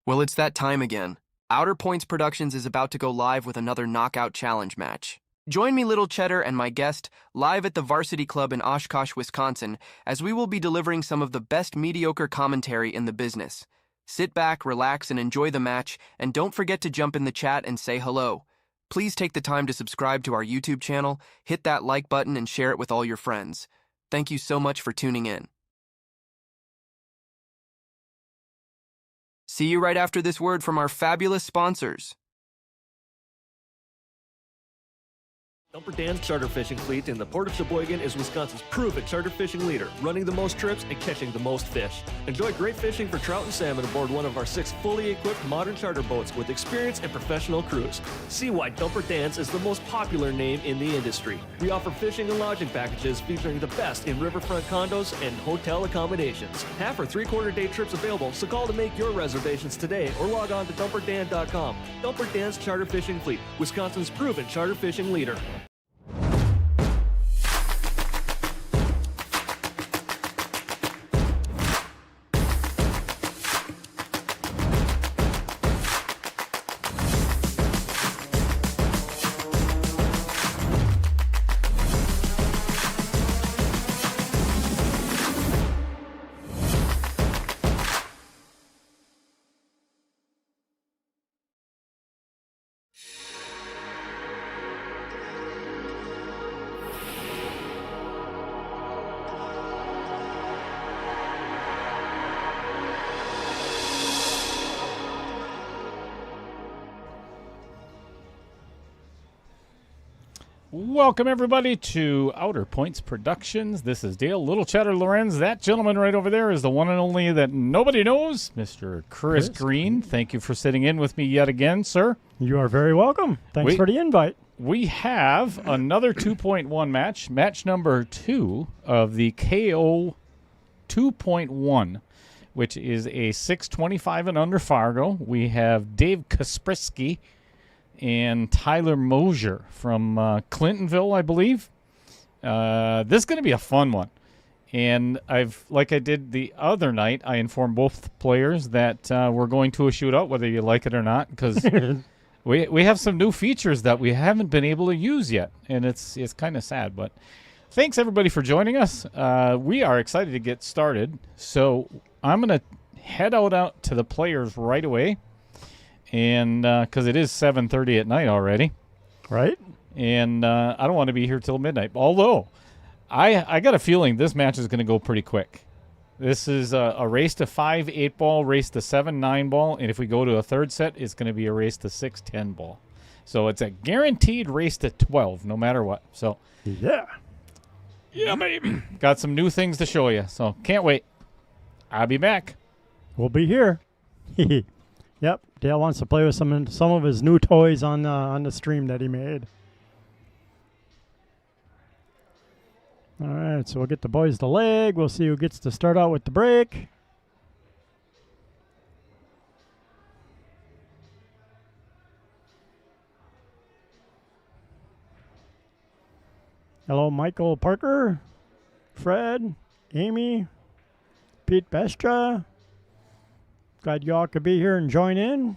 Well, it's that time again. Outer Points Productions is about to go live with another Knockout Challenge match. Join me, Little Cheddar, and my guest live at the Varsity Club in Oshkosh, Wisconsin, as we will be delivering some of the best mediocre commentary in the business. Sit back, relax, and enjoy the match, and don't forget to jump in the chat and say hello. Please take the time to subscribe to our YouTube channel, hit that like button, and share it with all your friends. Thank you so much for tuning in. See you right after this word from our fabulous sponsors. Dumper Dan's charter fishing fleet in the Port of Sheboygan is Wisconsin's proven charter fishing leader, running the most trips and catching the most fish. Enjoy great fishing for trout and salmon aboard one of our 6 fully equipped modern charter boats with experience and professional crews. See why Dumper Dan's is the most popular name in the industry. We offer fishing and lodging packages featuring the best in riverfront condos and hotel accommodations. Half or 3/4 day trips available, so call to make your reservations today or log on to dumperdan.com. Dumper Dan's charter fishing fleet, Wisconsin's proven charter fishing leader. Welcome, everybody, to Outer Points Productions. This is Dale, Little Cheddar Lorenz. That gentleman right over there is the one and only that nobody knows, Mr. Chris Green. Thank you for sitting in with me yet again, sir. You are very welcome. Thanks for the invite. We have another 2.1 match, match number 2 of the KO 2.1, which is a 625 and under Fargo. We have Dave Kasprzycki and Tyler Mosier from Clintonville, I believe. This is going to be a fun one. And like I did the other night, I informed both players that we're going to a shootout, whether you like it or not, because we have some new features that we haven't been able to use yet, and it's kind of sad. But thanks, everybody, for joining us. We are excited to get started, so I'm going to head out to the players right away. And because it is 7:30 at night already. Right. And I don't want to be here till midnight. Although, I got a feeling this match is going to go pretty quick. This is a race to 5 8-ball, race to 7 9-ball. And if we go to a third set, it's going to be a race to 6 10-ball. So it's a guaranteed race to 12, no matter what. So yeah, baby. Got some new things to show you. So can't wait. I'll be back. We'll be here. Yep, Dale wants to play with some of his new toys on the stream that he made. All right, so we'll get the boys the leg. We'll see who gets to start out with the break. Hello, Michael Parker, Fred, Amy, Pete Bestra. Glad y'all could be here and join in.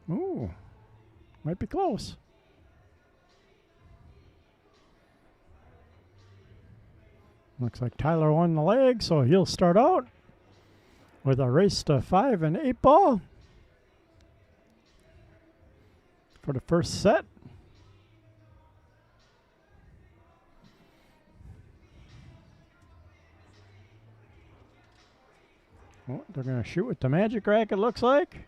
Ooh, might be close. Looks like Tyler won the leg, so he'll start out with a race to 5 and 8-ball for the first set. Oh, they're going to shoot with the magic rack, it looks like.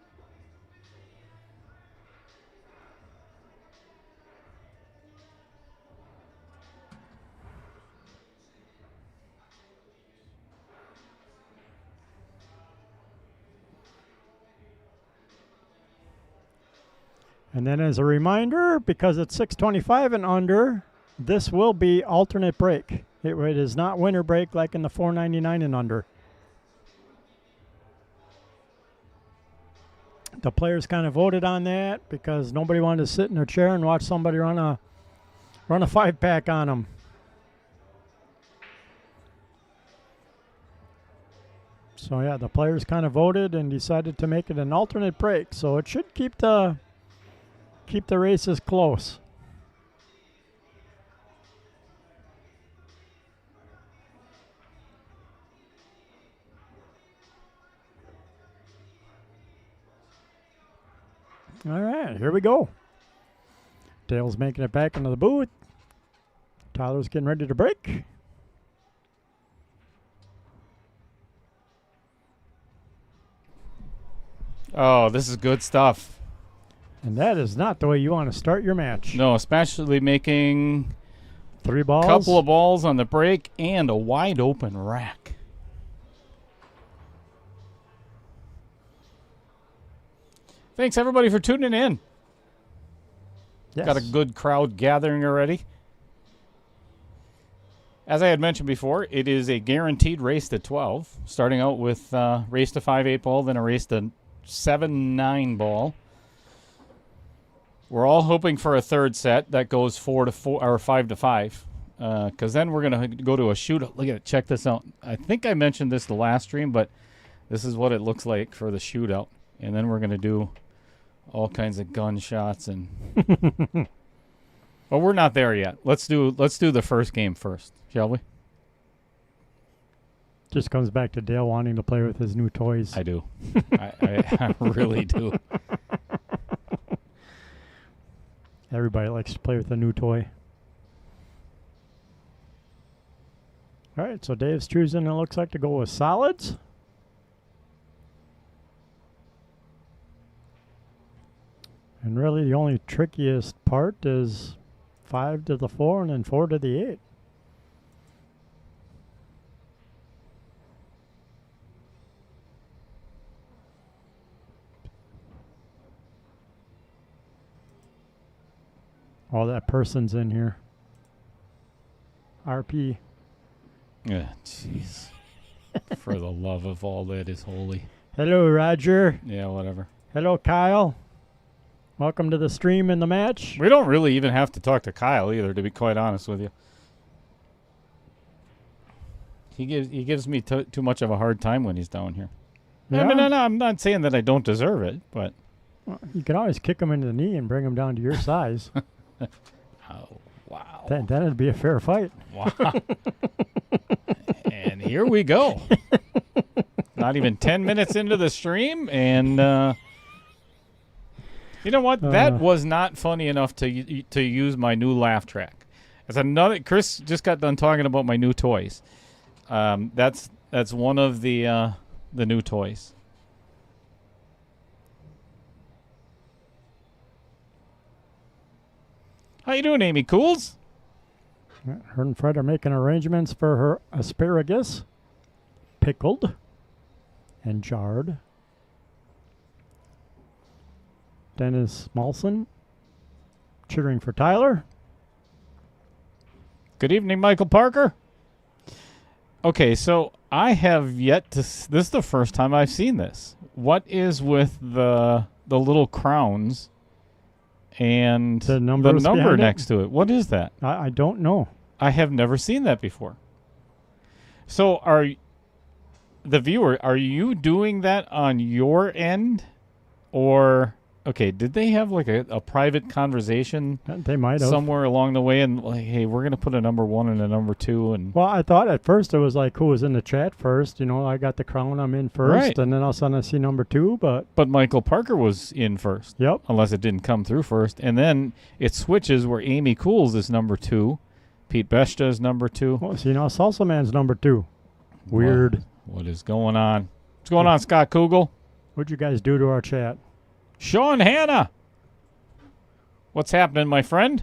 And then as a reminder, because it's 625 and under, this will be alternate break. It is not winter break like in the 499 and under. The players kind of voted on that because nobody wanted to sit in their chair and watch somebody run a 5-pack on them. So yeah, the players kind of voted and decided to make it an alternate break. So it should keep the races close. All right, here we go. Dale's making it back into the booth. Tyler's getting ready to break. Oh, this is good stuff. And that is not the way you want to start your match. No, especially making 3 balls. a couple of balls on the break and a wide open rack. Thanks, everybody, for tuning in. Yes. Got a good crowd gathering already. As I had mentioned before, it is a guaranteed race to 12, starting out with race to 5-8 ball, then a race to 7-9 ball. We're all hoping for a third set that goes 4 to 4 or 5 to 5, because then we're going to go to a shootout. Look at it. Check this out. I think I mentioned this the last stream, but this is what it looks like for the shootout. And then we're going to do all kinds of gunshots and. But we're not there yet. Let's do the first game first, shall we? Just comes back to Dale wanting to play with his new toys. I do. I really do. Everybody likes to play with a new toy. All right, so Dave's choosing, it looks like, to go with solids. And really the only trickiest part is 5 to the 4 and then 4 to the 8. Oh, that person's in here. RP. Yeah, jeez. For the love of all that is holy. Hello, Roger. Yeah, whatever. Hello, Kyle. Welcome to the stream and the match. We don't really even have to talk to Kyle either, to be quite honest with you. He gives me too much of a hard time when he's down here. Yeah? No, I'm not saying that I don't deserve it, but... Well, you can always kick him into the knee and bring him down to your size. Oh, wow. That'd be a fair fight. Wow. And here we go. Not even 10 minutes into the stream, and... you know what? That was not funny enough to use my new laugh track. As another, Chris just got done talking about my new toys. That's one of the new toys. How you doing, Amy Cools? Her and Fred are making arrangements for her asparagus, pickled and jarred. Dennis Malson cheering for Tyler. Good evening, Michael Parker. Okay, so I have yet to... This is the first time I've seen this. What is with the little crowns and the number next to it? What is that? I don't know. I have never seen that before. So are you doing that on your end? Or... Okay, did they have like a private conversation? They might have somewhere along the way, and like, hey, we're gonna put a number 1 and a number 2, and well, I thought at first it was like who was in the chat first. You know, I got the crown, I'm in first, right. And then all of a sudden I see number 2, but Michael Parker was in first. Yep. Unless it didn't come through first, and then it switches where Amy Cools is number 2, Pete Besta is number 2. Well, see now Salsa Man's number 2. Weird. What is going on? What's going on, Scott Kugel? What'd you guys do to our chat? Sean Hanna. What's happening, my friend?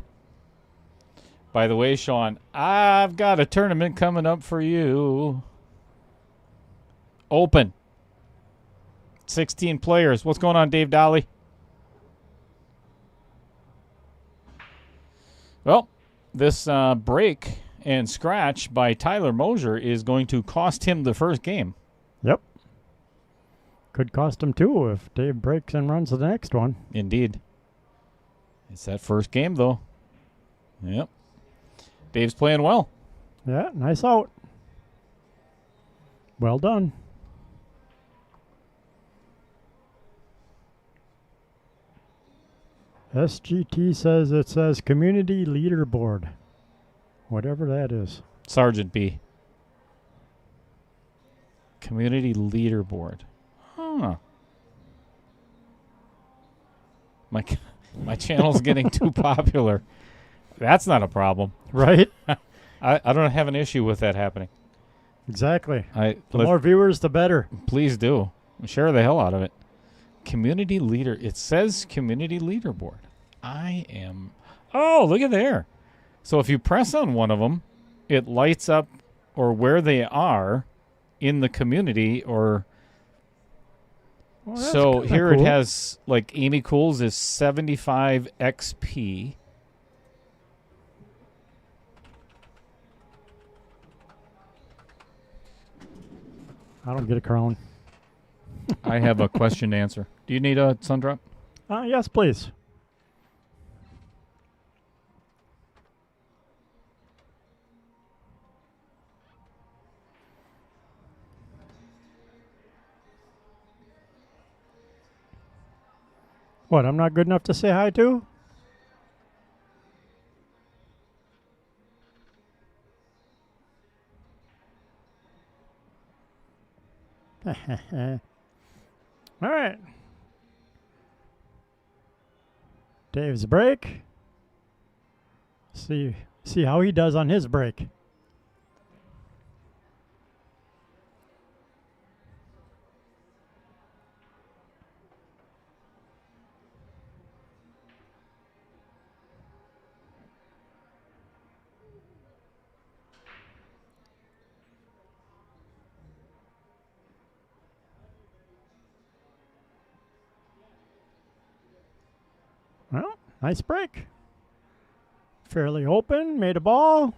By the way, Sean, I've got a tournament coming up for you. Open. 16 players. What's going on, Dave Dolly? Well, this break and scratch by Tyler Mosier is going to cost him the first game. Yep. Could cost him 2 if Dave breaks and runs the next one. Indeed. It's that first game, though. Yep. Dave's playing well. Yeah, nice out. Well done. SGT says it says community leaderboard. Whatever that is. Sergeant B. Community leaderboard. Huh. My channel's getting too popular. That's not a problem. Right? I don't have an issue with that happening. Exactly. The Let's- more viewers, the better. Please do. Share the hell out of it. Community leader. It says community leaderboard. Oh, look at there. So if you press on one of them, it lights up or where they are in the community or... Well, that's so kinda here cool. it has, like, Amy Cools is 75 XP. I don't get a crown. I have a question to answer. Do you need a sun drop? Yes, please. What, I'm not good enough to say hi to? All right. Dave's break. See how he does on his break. Well, nice break. Fairly open, made a ball.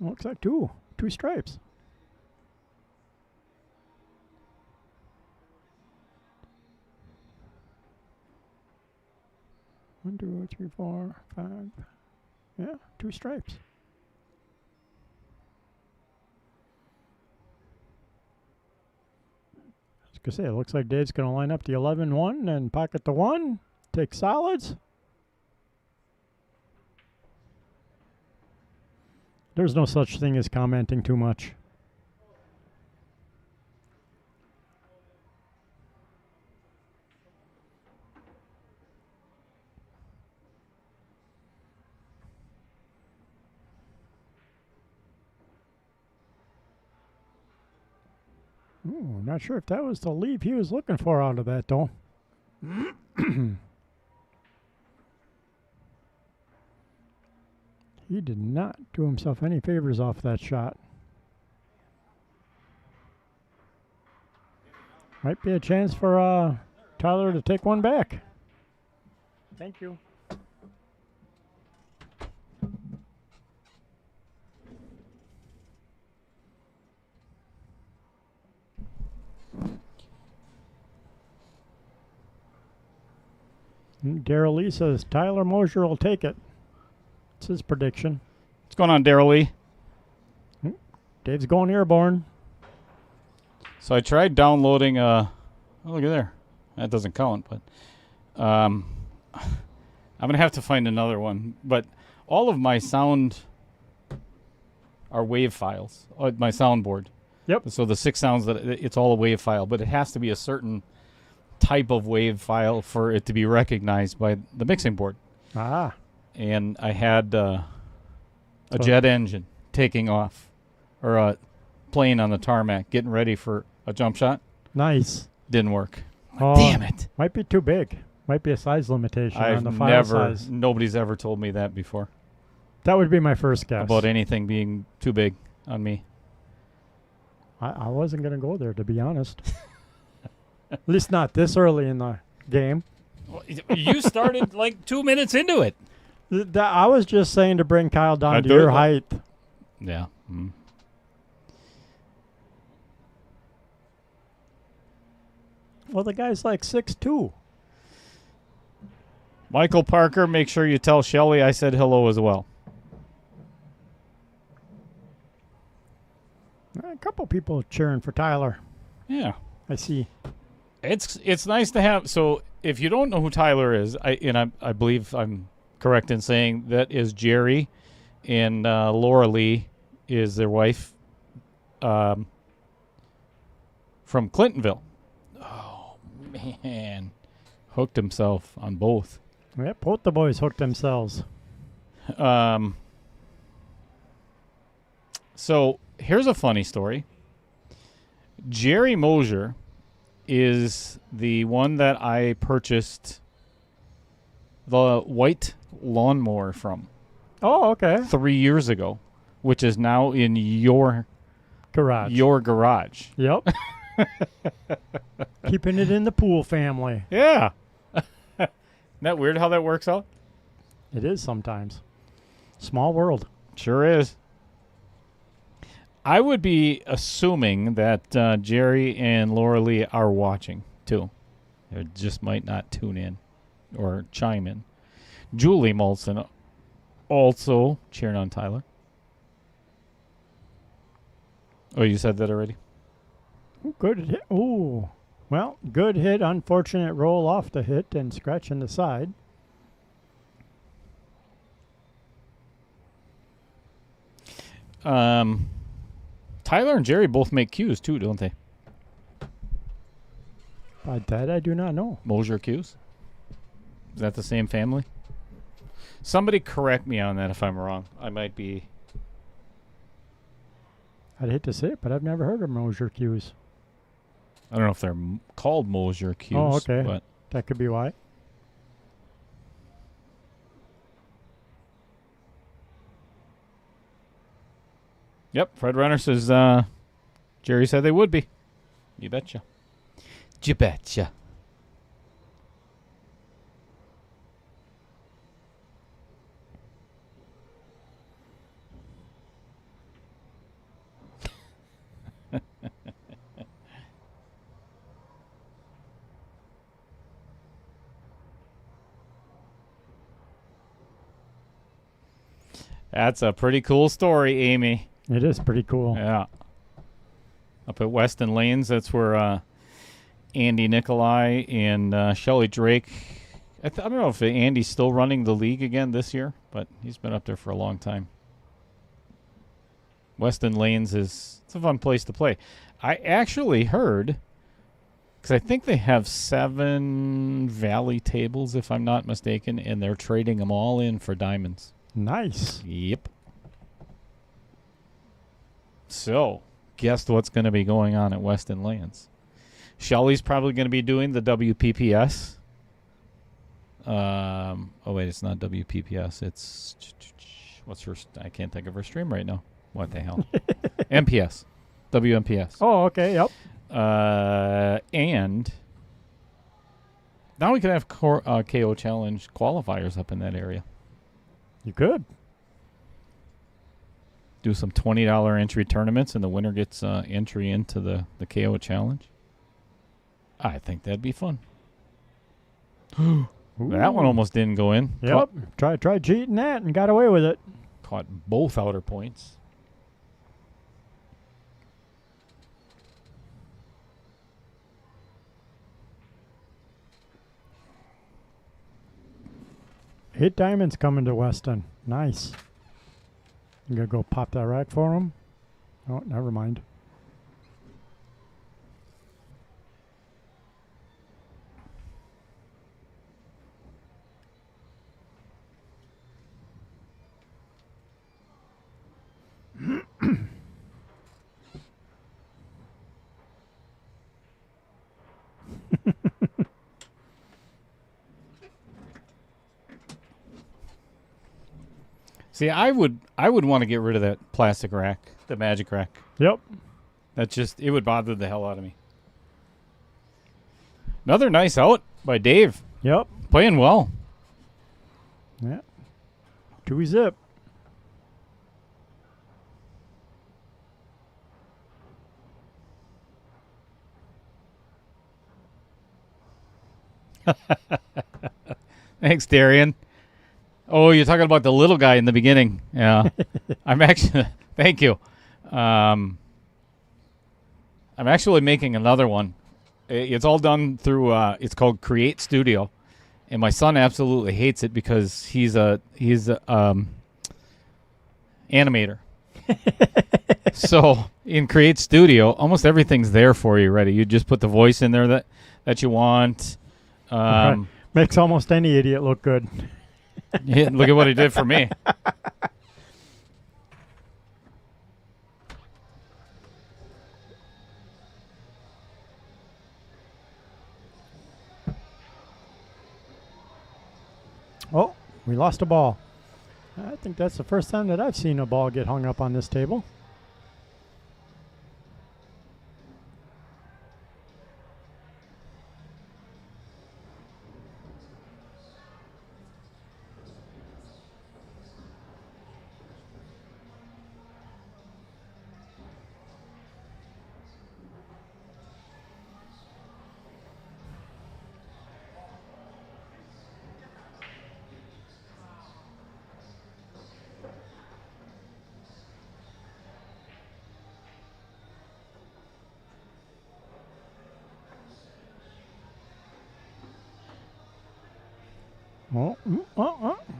Looks like two stripes. One, two, three, four, five. Yeah, 2 stripes. I was going to say, it looks like Dave's going to line up the 11-1 and pocket the 1. Take solids. There's no such thing as commenting too much. Ooh, not sure if that was the leave he was looking for out of that, though. He did not do himself any favors off that shot. Might be a chance for Tyler to take one back. Thank you. Daryl Lee says Tyler Mosier will take it. It's his prediction. What's going on, Daryl Lee? Dave's going airborne. So I tried downloading oh, look at there. That doesn't count, but I'm going to have to find another one. But all of my sound are WAV files, my soundboard. Yep. So the 6 sounds, that it's all a WAV file, but it has to be a certain type of WAV file for it to be recognized by the mixing board. Ah. And I had a jet engine taking off, or a plane on the tarmac getting ready for a jump shot. Nice. Didn't work. Oh, Damn it. Might be too big. Might be a size limitation on the file size. Nobody's ever told me that before. That would be my first guess. About anything being too big on me. I wasn't going to go there, to be honest. At least not this early in the game. You started like 2 minutes into it. I was just saying to bring Kyle down to do your it. height. Yeah. Mm. Well, the guy's like 6'2". Michael Parker, make sure you tell Shelly I said hello as well. A couple people cheering for Tyler. Yeah. I see. It's nice to have. So if you don't know who Tyler is, I believe I'm correct in saying that is Jerry, and Laura Lee is their wife, from Clintonville. Oh man, hooked himself on both. Yep, both the boys hooked themselves. So here's a funny story. Jerry Mosier is the one that I purchased the white lawnmower from Oh, okay. 3 years ago, which is now in your Garage. garage. Yep. Keeping it in the Pool family. Yeah. Isn't that weird how that works out? It is sometimes. Small world. Sure is. I would be assuming that Jerry and Laura Lee are watching, too. They just might not tune in or chime in. Julie Molson also cheering on Tyler. Oh, you said that already? Ooh, good hit. Ooh. Well, good hit. Unfortunate roll off the hit and scratch in the side. Tyler and Jerry both make cues, too, don't they? But that I do not know. Mosier cues? Is that the same family? Somebody correct me on that if I'm wrong. I might be... I'd hate to say it, but I've never heard of Mosier cues. I don't know if they're called Mosier cues. Oh, okay. But That could be why. yep, Fred Renner says Jerry said they would be. You betcha. You betcha. That's a pretty cool story, Amy. It is pretty cool. Yeah. Up at Weston Lanes, that's where Andy Nikolai and Shelley Drake. I don't know if Andy's still running the league again this year, but he's been up there for a long time. Weston Lanes it's a fun place to play. I actually heard, because I think they have 7 Valley tables, if I'm not mistaken, and they're trading them all in for diamonds. Nice. Yep. So, guess what's going to be going on at Weston Lands? Shelley's probably going to be doing the WPPS. Oh, wait, it's not WPPS. It's... What's her... I can't think of her stream right now. What the hell? MPS. WMPS. Oh, okay. Yep. And now we can have KO Challenge qualifiers up in that area. You could. Do some $20 entry tournaments, and the winner gets entry into the KO Challenge. I think that'd be fun. That one almost didn't go in. Yep. Tried cheating that and got away with it. Caught both outer points. Eight diamonds coming to Weston. Nice. You gonna go pop that rack for him? Oh, never mind. See, I would want to get rid of that plastic rack, the magic rack. Yep. It would bother the hell out of me. Another nice out by Dave. Yep. playing well. Yeah. 2-zip. Thanks, Darian. Oh, you're talking about the little guy in the beginning. Yeah. I'm actually, thank you. I'm actually making another one. It's all done through, it's called Create Studio. And my son absolutely hates it because he's a animator. So in Create Studio, almost everything's there for you ready. You just put the voice in there that you want. Makes almost any idiot look good. Yeah, look at what he did for me. Oh, we lost a ball. I think that's the first time that I've seen a ball get hung up on this table.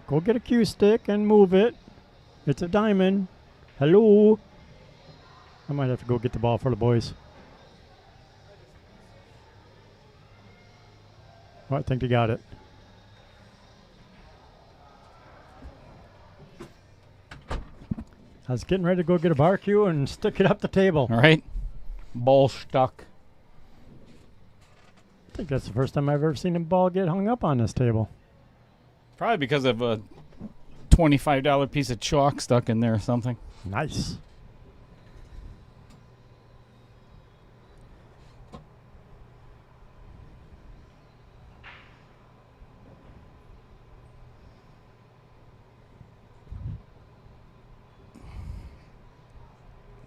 Go get a cue stick and move it. It's a diamond. Hello. I might have to go get the ball for the boys. Oh, I think they got it. I was getting ready to go get a bar cue and stick it up the table. All right. Ball stuck. I think that's the first time I've ever seen a ball get hung up on this table. Probably because of a $25 piece of chalk stuck in there or something. Nice.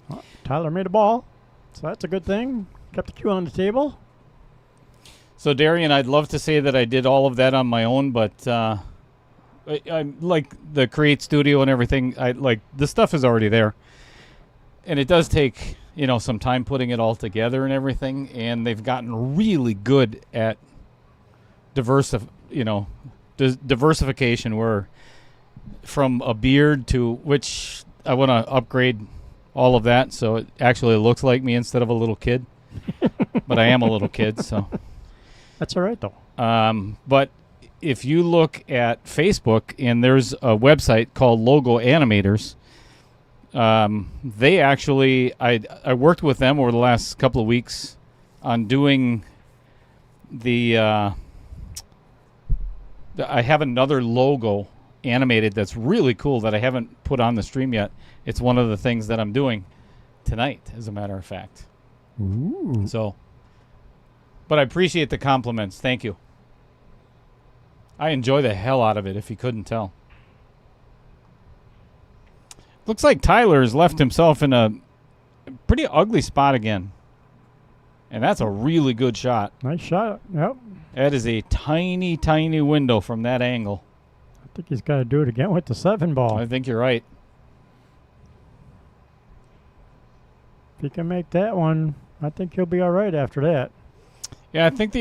Well, Tyler made a ball, so that's a good thing. Kept the cue on the table. So, Darian, I'd love to say that I did all of that on my own, but I like the Create Studio and everything. I like the stuff is already there, and it does take some time putting it all together and everything. And they've gotten really good at diversification. Where from a beard to which I want to upgrade all of that, so it actually looks like me instead of a little kid. But I am a little kid, so. That's all right, though. But if you look at Facebook, and there's a website called Logo Animators, they actually, I worked with them over the last couple of weeks on doing I have another logo animated that's really cool that I haven't put on the stream yet. It's one of the things that I'm doing tonight, as a matter of fact. Ooh. So... But I appreciate the compliments. Thank you. I enjoy the hell out of it, if you couldn't tell. Looks like Tyler has left himself in a pretty ugly spot again. And that's a really good shot. Nice shot. Yep. That is a tiny, tiny window from that angle. I think he's got to do it again with the 7 ball. I think you're right. If he can make that one, I think he'll be all right after that. Yeah, I think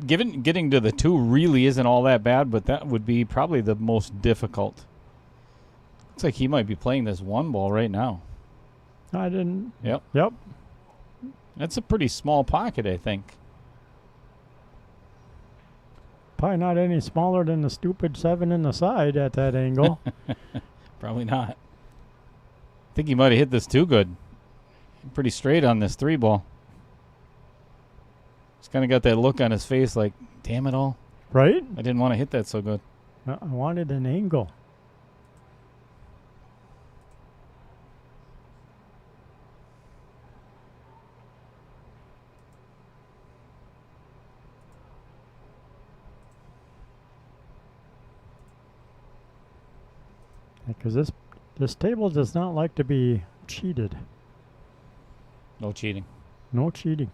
getting to the 2 really isn't all that bad, but that would be probably the most difficult. Looks like he might be playing this 1 ball right now. I didn't. Yep. Yep. That's a pretty small pocket, I think. Probably not any smaller than the stupid 7 in the side at that angle. Probably not. I think he might have hit this too good. Pretty straight on this 3 ball. He's kind of got that look on his face like, damn it all. Right? I didn't want to hit that so good. I wanted an angle. Because this table does not like to be cheated. No cheating. No cheating.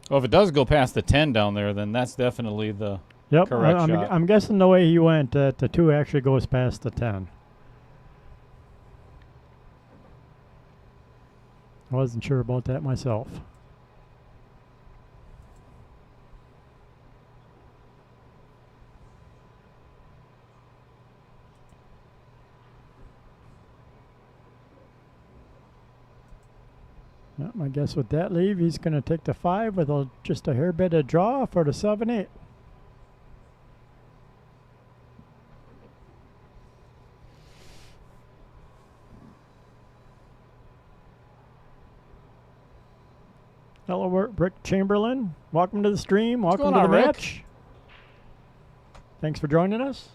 Well, if it does go past the 10 down there, then that's definitely the Yep, correct shot. I'm guessing the way he went, the 2 actually goes past the 10. I wasn't sure about that myself. Yep, I guess with that leave, he's going to take the 5 with just a hair bit of draw for the 7-8. Hello, Rick Chamberlain. Welcome to the stream. Welcome to the going on, Rick? match. Thanks for joining us.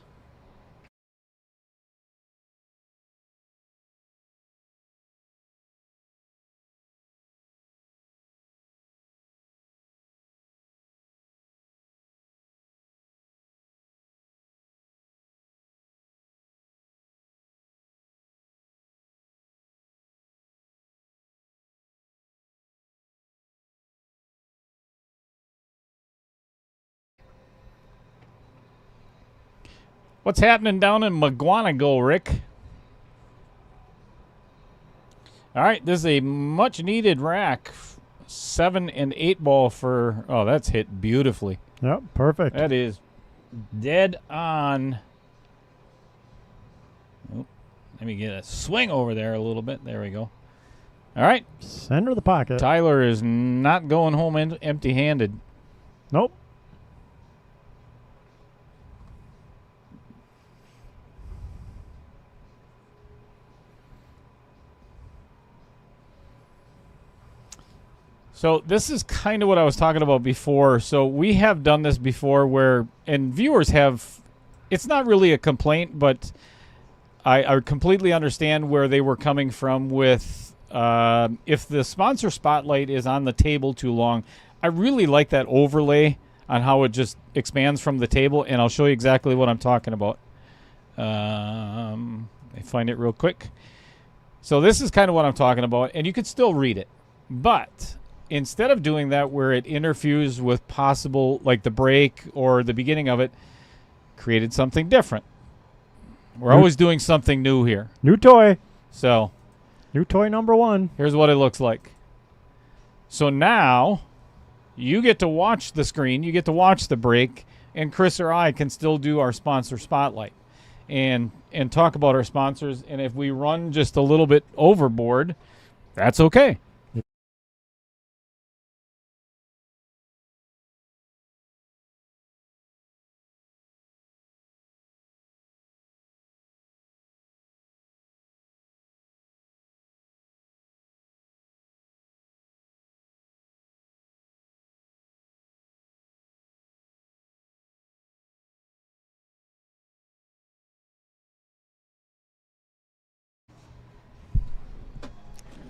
What's happening down in McGuanago, Rick? All right, this is a much-needed rack. 7 and 8 ball for... Oh, that's hit beautifully. Yep, perfect. That is dead on. Oh, let me get a swing over there a little bit. There we go. All right. Center of the pocket. Tyler is not going home empty-handed. Nope. So this is kind of what I was talking about before. So we have done this before where, and viewers have, it's not really a complaint, but I completely understand where they were coming from with if the sponsor spotlight is on the table too long. I really like that overlay on how it just expands from the table, and I'll show you exactly what I'm talking about. I find it real quick. So this is kind of what I'm talking about, and you could still read it. But instead of doing that where it interferes with possible, like the break or the beginning of it, created something different. We're always doing something new here. New toy. So New toy number 1. here's what it looks like. So now you get to watch the screen, you get to watch the break, and Chris or I can still do our sponsor spotlight and talk about our sponsors. And if we run just a little bit overboard, that's okay.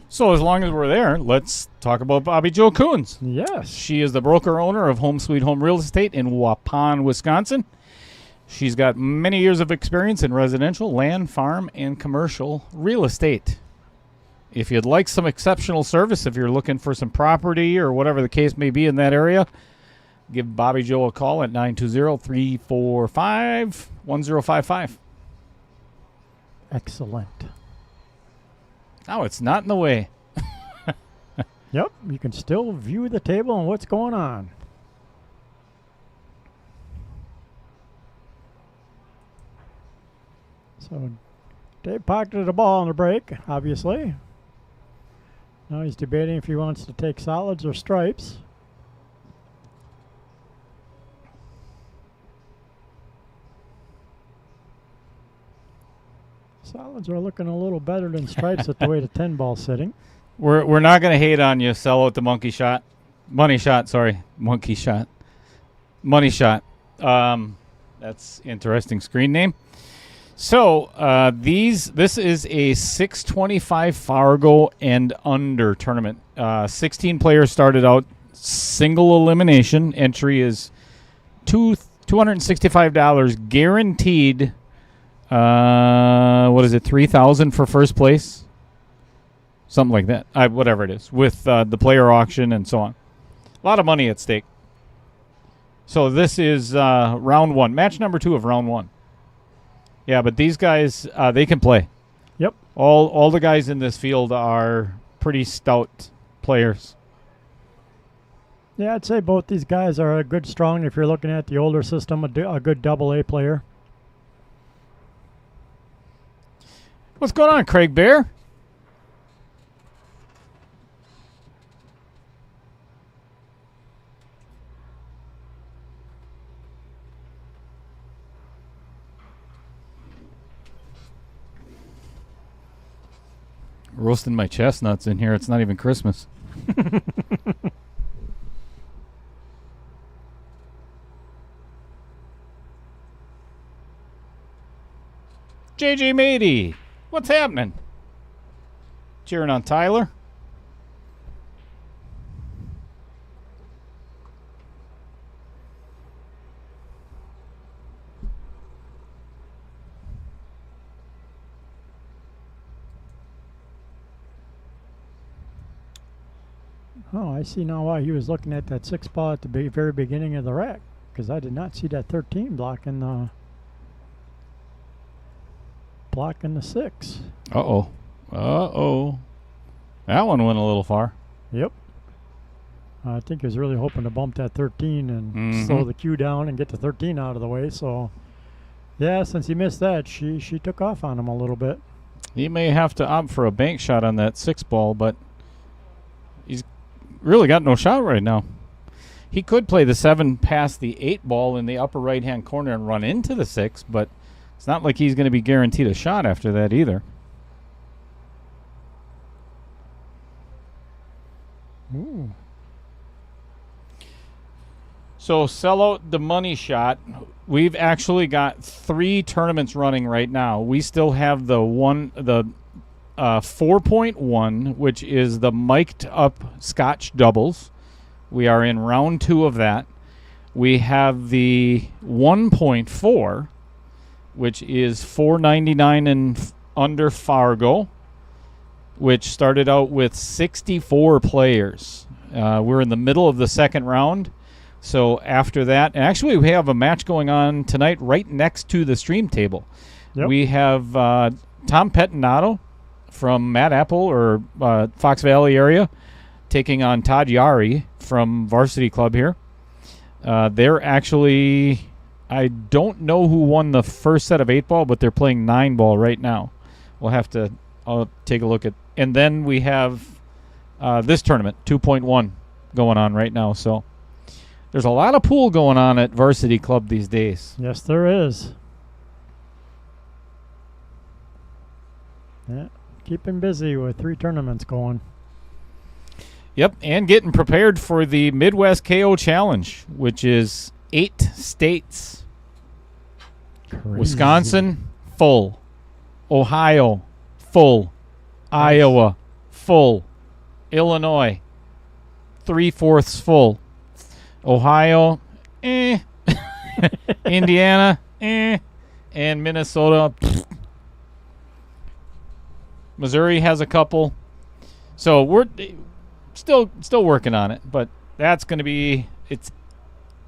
So as long as we're there, let's talk about Bobby Jo Coons. Yes. She is the broker owner of Home Sweet Home Real Estate in Waupun, Wisconsin. She's got many years of experience in residential, land, farm, and commercial real estate. If you'd like some exceptional service, if you're looking for some property or whatever the case may be in that area, give Bobby Jo a call at 920-345-1055. Excellent. Oh, it's not in the way. Yep, you can still view the table and what's going on. So Dave pocketed a ball on the break, obviously. Now he's debating if he wants to take solids or stripes. Solids are looking a little better than stripes at the way the 10 ball's sitting. We're not going to hate on you, Cello, at the monkey shot. Money shot, sorry. Monkey shot. Money shot. That's interesting screen name. So this is a 625 Fargo and under tournament. 16 players started out, single elimination. Entry is $265 guaranteed. What is it? $3,000 for first place, something like that. Whatever it is, with the player auction and so on. A lot of money at stake. So this is round one, match number 2 of round 1. Yeah, but these guys, they can play. Yep. All the guys in this field are pretty stout players. Yeah, I'd say both these guys are a good strong. If you're looking at the older system, a good AA player. What's going on, Craig Bear? Roasting my chestnuts in here. It's not even Christmas. JJ Matey, what's happening? Cheering on Tyler. Oh, I see now why he was looking at that 6 ball at the very beginning of the rack, because I did not see that 13 blocking the 6. Uh-oh. Uh-oh. That one went a little far. Yep. I think he was really hoping to bump that 13 and slow the cue down and get the 13 out of the way. So, yeah, since he missed that, she took off on him a little bit. He may have to opt for a bank shot on that 6 ball, but he's really got no shot right now. He could play the 7 past the 8 ball in the upper right-hand corner and run into the 6, but it's not like he's going to be guaranteed a shot after that either. Ooh. So sell out the money shot. We've actually got 3 tournaments running right now. We still have the 4.1, which is the mic'd up Scotch doubles. We are in round 2 of that. We have the 1.4, which is $4.99 and under Fargo, which started out with 64 players. We're in the middle of the second round. So after that, and actually we have a match going on tonight right next to the stream table. Yep. We have Tom Pettinato from Mad Apple or Fox Valley area taking on Todd Yari from Varsity Club here. They're actually, I don't know who won the first set of 8 ball, but they're playing 9 ball right now. I'll take a look at, and then we have this tournament, 2.1, going on right now. So there's a lot of pool going on at Varsity Club these days. Yes, there is. Yeah, keep him busy with 3 tournaments going. Yep, and getting prepared for the Midwest KO Challenge, which is 8 states. Crazy. Wisconsin, full. Ohio, full. Iowa, full. Illinois, 3/4 full. Ohio, Indiana, and Minnesota. Missouri has a couple. So we're still working on it, but that's going to be, it's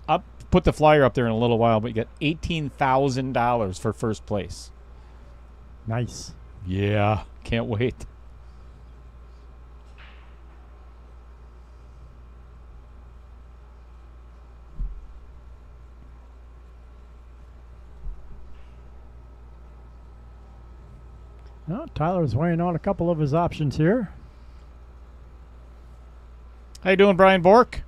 up. Put the flyer up there in a little while, but you get $18,000 for first place. Nice. Yeah, can't wait. Well, Tyler's weighing out a couple of his options here. How you doing, Brian Bork?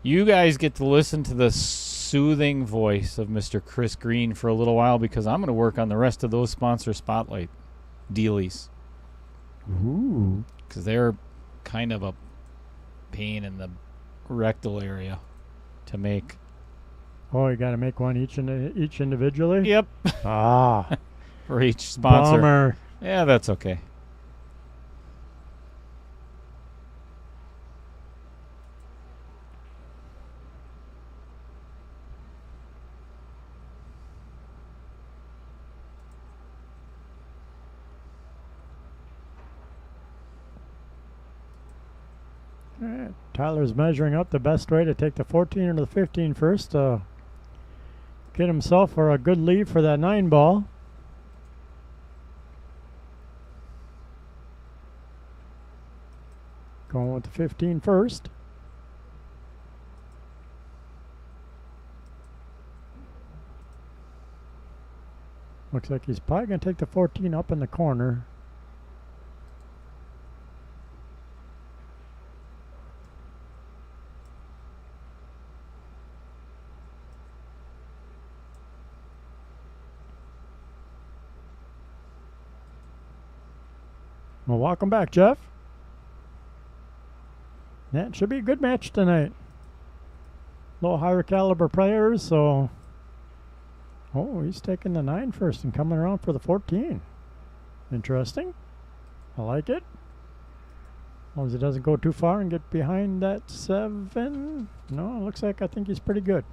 You guys get to listen to the soothing voice of Mr. Chris Green for a little while because I'm going to work on the rest of those sponsor spotlight dealies. Ooh. Because they're kind of a pain in the rectal area to make. Oh, you got to make one each individually? Yep. Ah. For each sponsor. Bummer. Yeah, that's okay. Tyler's measuring up the best way to take the 14 or the 15 first to get himself for a good lead for that 9 ball. Going with the 15 first. Looks like he's probably going to take the 14 up in the corner. Well, welcome back, Jeff. Yeah, it should be a good match tonight. A little higher caliber players, so... Oh, he's taking the 9 first and coming around for the 14. Interesting. I like it. As long as it doesn't go too far and get behind that 7. No, it looks like I think he's pretty good.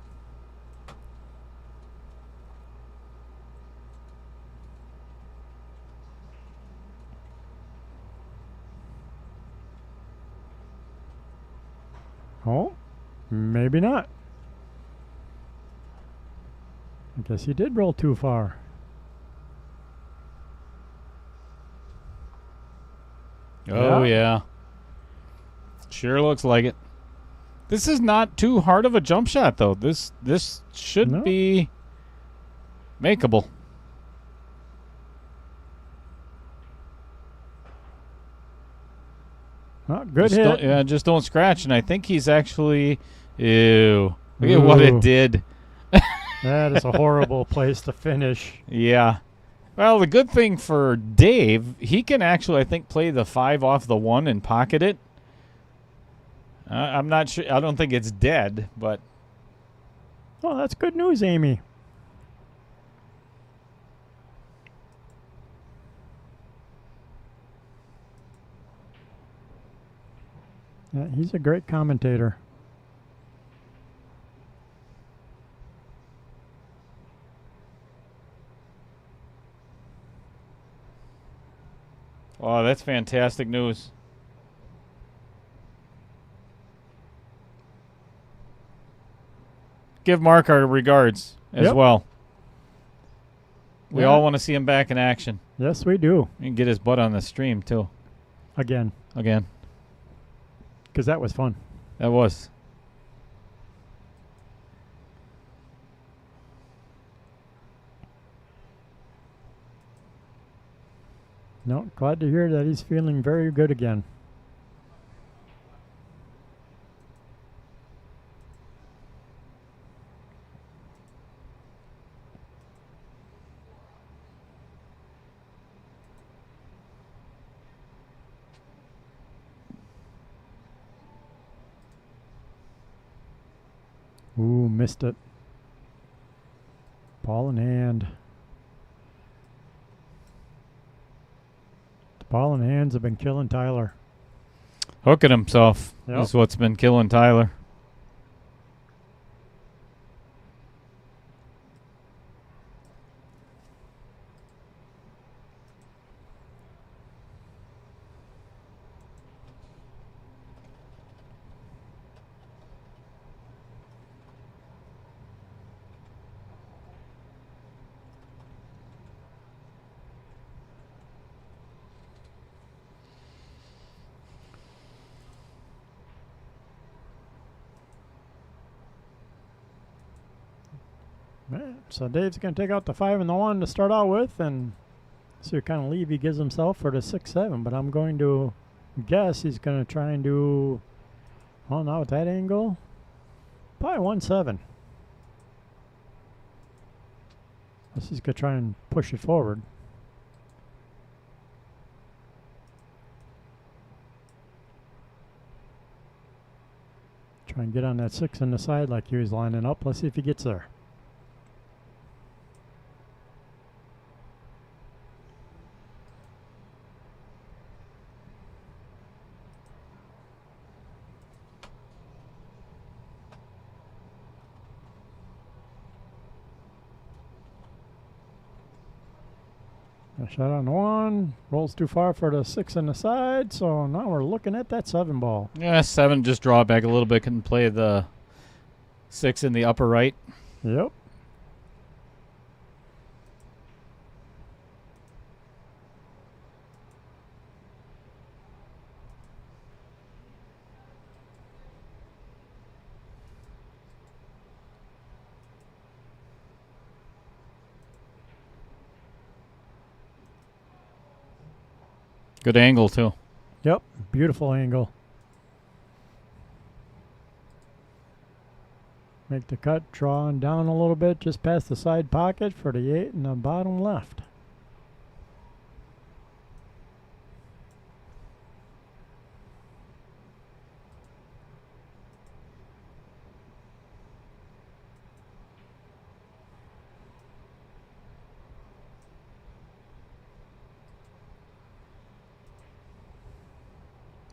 Oh, maybe not. I guess he did roll too far. Oh, yeah. Sure looks like it. This is not too hard of a jump shot, though. This should be makeable. Oh, good hit. Yeah, just don't scratch. And I think he's actually... Ew. Look at what it did. That is a horrible place to finish. Yeah. Well, the good thing for Dave, he can actually, I think, play the 5 off the 1 and pocket it. I'm not sure. I don't think it's dead, but... Oh, that's good news, Amy. Yeah, he's a great commentator. Oh, that's fantastic news. Give Mark our regards as well. We all want to see him back in action. Yes, we do. And get his butt on the stream, too. Again. Because that was fun. That was. No, glad to hear that he's feeling very good again. Ooh, missed it. Ball in hand. The ball in hands have been killing Tyler. Hooking himself is what's been killing Tyler. So Dave's going to take out the 5 and the 1 to start out with, and see what kind of leave he gives himself for the 6-7. But I'm going to guess he's going to try and do, well, not with that angle, probably 1-7. Unless he's going to try and push it forward. Try and get on that 6 on the side like he was lining up. Let's see if he gets there. A shot on 1. Rolls too far for the 6 on the side, so now we're looking at that 7 ball. Yeah, 7, just draw it back a little bit. Can play the 6 in the upper right. Yep. Good angle, too. Yep. Beautiful angle. Make the cut, drawing down a little bit, just past the side pocket for the 8 in the bottom left.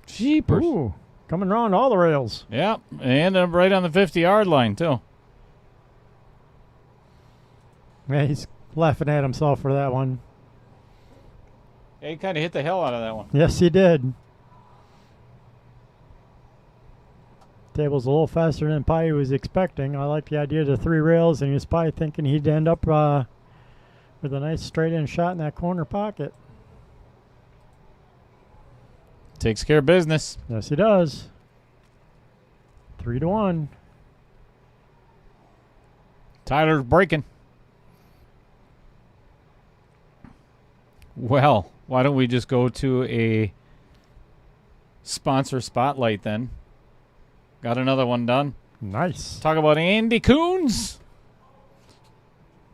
Jeepers. Ooh, coming around all the rails. Yeah, and right on the 50-yard line, too. Yeah, he's laughing at himself for that one. Yeah, he kind of hit the hell out of that one. Yes, he did. Table's a little faster than Pi was expecting. I like the idea of the 3 rails, and he was probably thinking he'd end up with a nice straight-in shot in that corner pocket. Takes care of business. Yes, he does. 3-1. Tyler's breaking. Well, why don't we just go to a sponsor spotlight then? Got another one done. Nice. Talk about Andy Coons.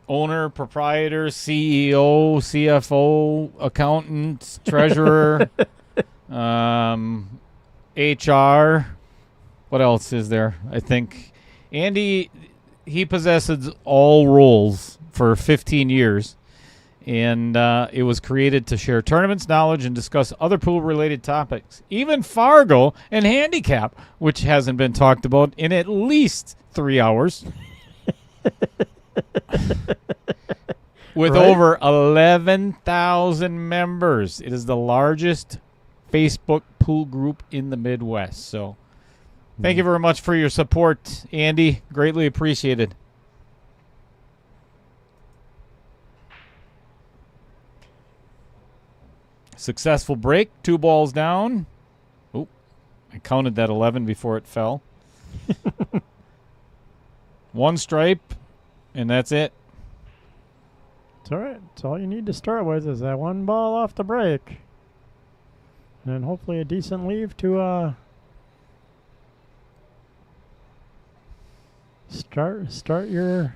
Owner, proprietor, CEO, CFO, accountant, treasurer, HR. What else is there? I think Andy, he possesses all roles for 15 years. And it was created to share tournaments knowledge and discuss other pool-related topics, even Fargo and handicap, which hasn't been talked about in at least 3 hours. With Right? over 11,000 members. It is the largest Facebook pool group in the Midwest. So thank you very much for your support, Andy. Greatly appreciated. Successful break. 2 balls down. Oh, I counted that 11 before it fell. 1 stripe, and that's it. It's all right. It's all you need to start with is that 1 ball off the break. And then hopefully a decent leave to start your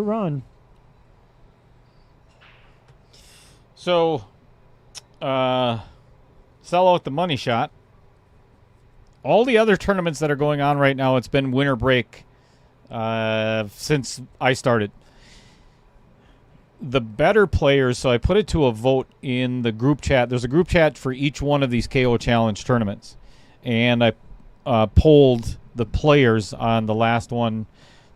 run. So, sell out the money shot. All the other tournaments that are going on right now, it's been winter break since I started. The better players, so I put it to a vote in the group chat. There's a group chat for each one of these KO Challenge tournaments. And I polled the players on the last one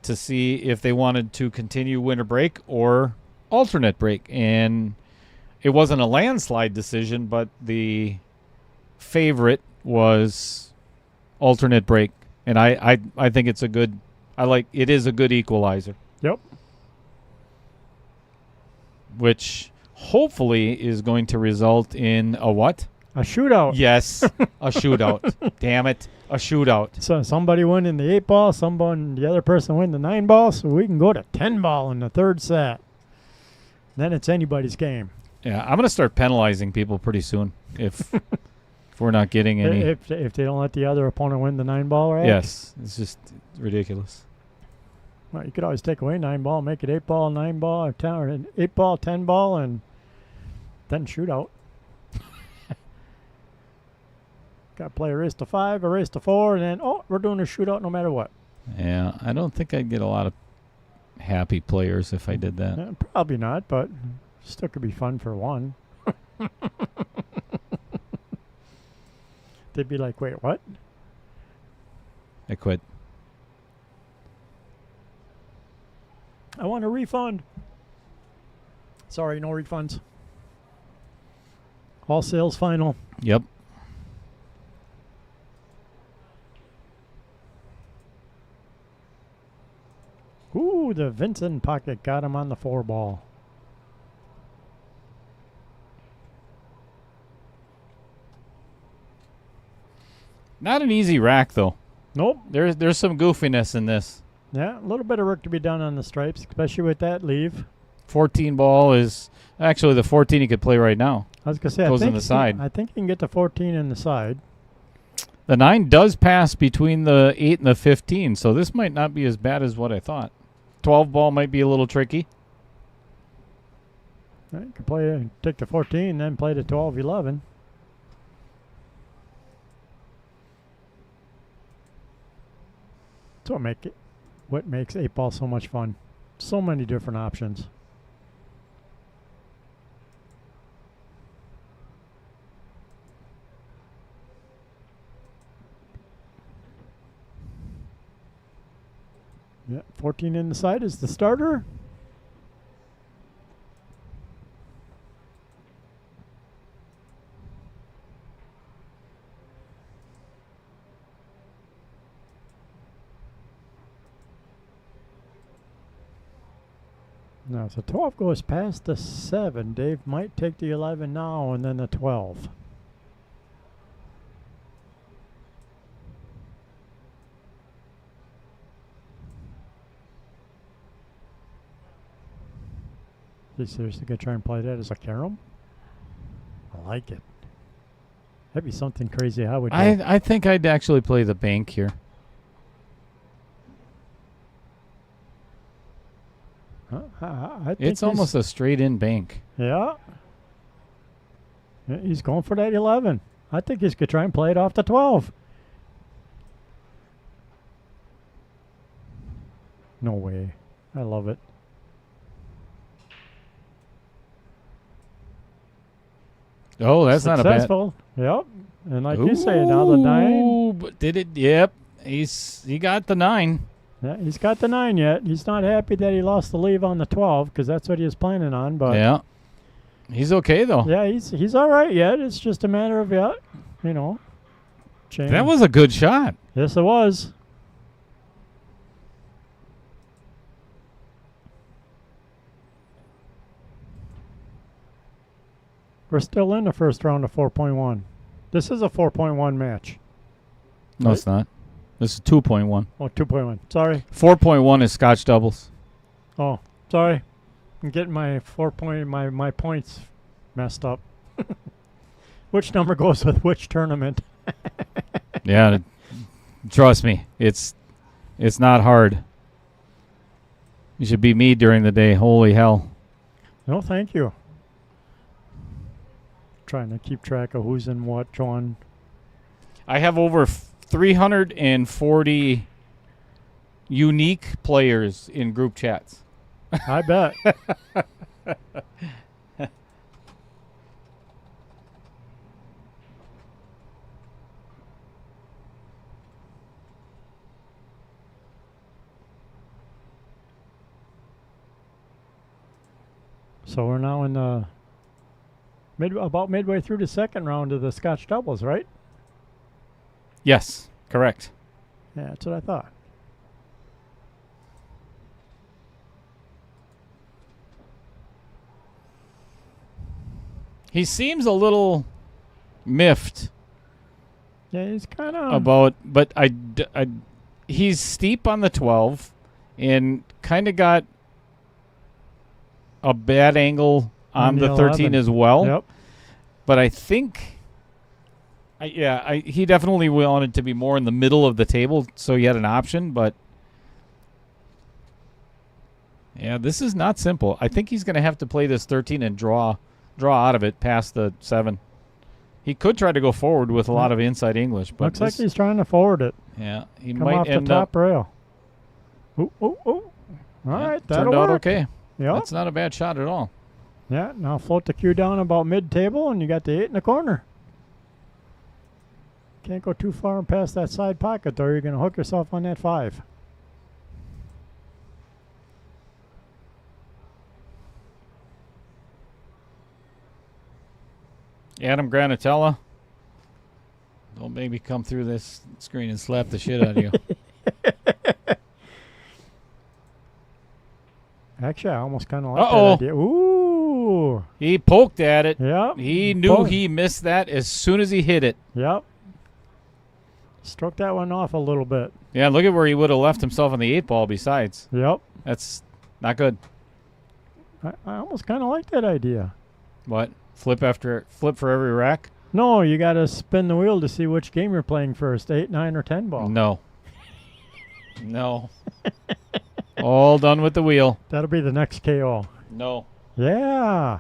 to see if they wanted to continue winter break or alternate break. And it wasn't a landslide decision, but the favorite was alternate break. And I think it's it is a good equalizer. Yep. Which hopefully is going to result in a what? A shootout. Yes, a shootout. Damn it, a shootout. So somebody win in the 8 ball, the other person win the 9 ball, so we can go to 10 ball in the 3rd set. Then it's anybody's game. Yeah, I'm going to start penalizing people pretty soon if we're not getting any. If they don't let the other opponent win the 9 ball, right? Yes, it's just ridiculous. Well, you could always take away 9 ball, make it 8 ball, 9 ball, or 10, or 8 ball, 10 ball, and then shootout. Got to play a race to 5, a race to 4, and then, we're doing a shootout no matter what. Yeah, I don't think I'd get a lot of happy players if I did that. Probably not, but still could be fun for one. They'd be like, wait, what? I quit. I want a refund. Sorry, no refunds. All sales final. Yep. Ooh, the Vincent pocket got him on the 4-ball. Not an easy rack, though. Nope. There's some goofiness in this. Yeah, a little bit of work to be done on the stripes, especially with that leave. 14 ball is actually the 14 he could play right now. I was going to say, Goes in the side. I think you can get to 14 in the side. The 9 does pass between the 8 and the 15, so this might not be as bad as what I thought. 12 ball might be a little tricky. You could take the 14, then play the 12, 11. That's what makes 8-ball so much fun. So many different options. Yeah, 14 in the side is the starter. Now, if the 12 goes past the 7, Dave might take the 11 now and then the 12. Is he seriously going to try and play that as a carom? I like it. That'd be something crazy I would do. I think I'd actually play the bank here. I think It's almost a straight-in bank. Yeah. He's going for that 11. I think he's going to try and play it off the 12. No way. I love it. Oh, that's not a bad. Successful. Yep. And like you say, now the 9. But did it? Yep. He got the 9. Yeah, he's got the 9 yet. He's not happy that he lost the leave on the 12 because that's what he was planning on. But yeah. He's okay though. yeah, he's all right yet. It's just a matter of change. That was a good shot. Yes, it was. We're still in the first round of 4.1. This is a 4.1 match. No, Right? it's not. This is 2.1. Oh, 2.1. Sorry. 4.1 is Scotch doubles. Oh, sorry. I'm getting my my points messed up. Which number goes with which tournament? Yeah, trust me, it's not hard. You should be me during the day. Holy hell! No, thank you. Trying to keep track of who's in what, John. I have over 340 unique players in group chats. I bet. So we're now in the about midway through the second round of the Scotch doubles, right? Yes, correct. Yeah, that's what I thought. He seems a little miffed Yeah, he's kind of about, but he's steep on the 12 and kind of got a bad angle on the 13 11. as well. Yep. But I think, he definitely wanted to be more in the middle of the table, so he had an option. But yeah, this is not simple. I think he's going to have to play this 13 and draw out of it past the 7. He could try to go forward with a lot of inside English, but looks like he's trying to forward it. Yeah, he Come might off the end top up. rail. Ooh, ooh, ooh. All right, that'll turned out work. okay. Yep. That's not a bad shot at all. Yeah, now float the cue down about mid-table, and you got the 8 in the corner. Can't go too far and past that side pocket, though. You're going to hook yourself on that 5. Adam Granatella. Don't make me come through this screen and slap the shit out of you. Actually, I almost kind of like Uh-oh. that idea. Ooh. He poked at it. Yep. He knew he missed that as soon as he hit it. Yep. Struck that one off a little bit. Yeah, look at where he would have left himself on the 8-ball besides. Yep. That's not good. I almost kind of like that idea. What? Flip for every rack? No, you got to spin the wheel to see which game you're playing first, 8, 9, or 10 ball. No. No. All done with the wheel. That'll be the next KO. No. Yeah.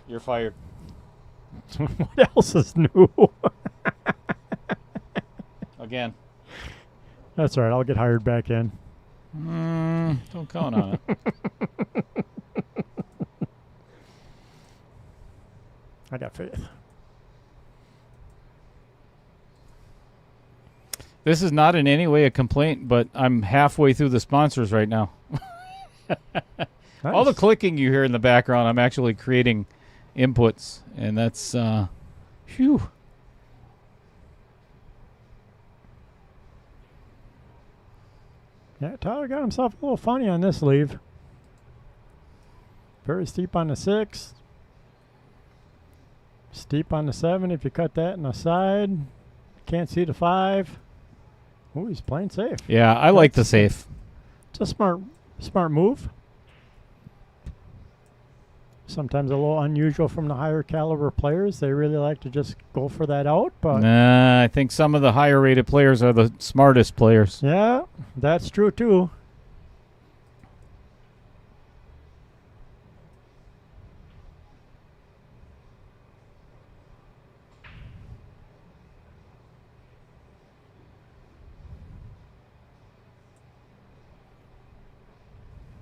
You're fired. What else is new? Again. That's all right. I'll get hired back in. Don't count on it. I got faith. This is not in any way a complaint, but I'm halfway through the sponsors right now. Nice. All the clicking you hear in the background, I'm actually creating inputs, and that's, phew. Yeah, Tyler got himself a little funny on this leave. Very steep on the 6. Steep on the 7 if you cut that in the side. Can't see the 5. Oh, he's playing safe. Yeah, I like the safe. It's a smart move. Sometimes a little unusual from the higher caliber players. They really like to just go for that out, but Nah, I think some of the higher rated players are the smartest players. yeah, that's true too.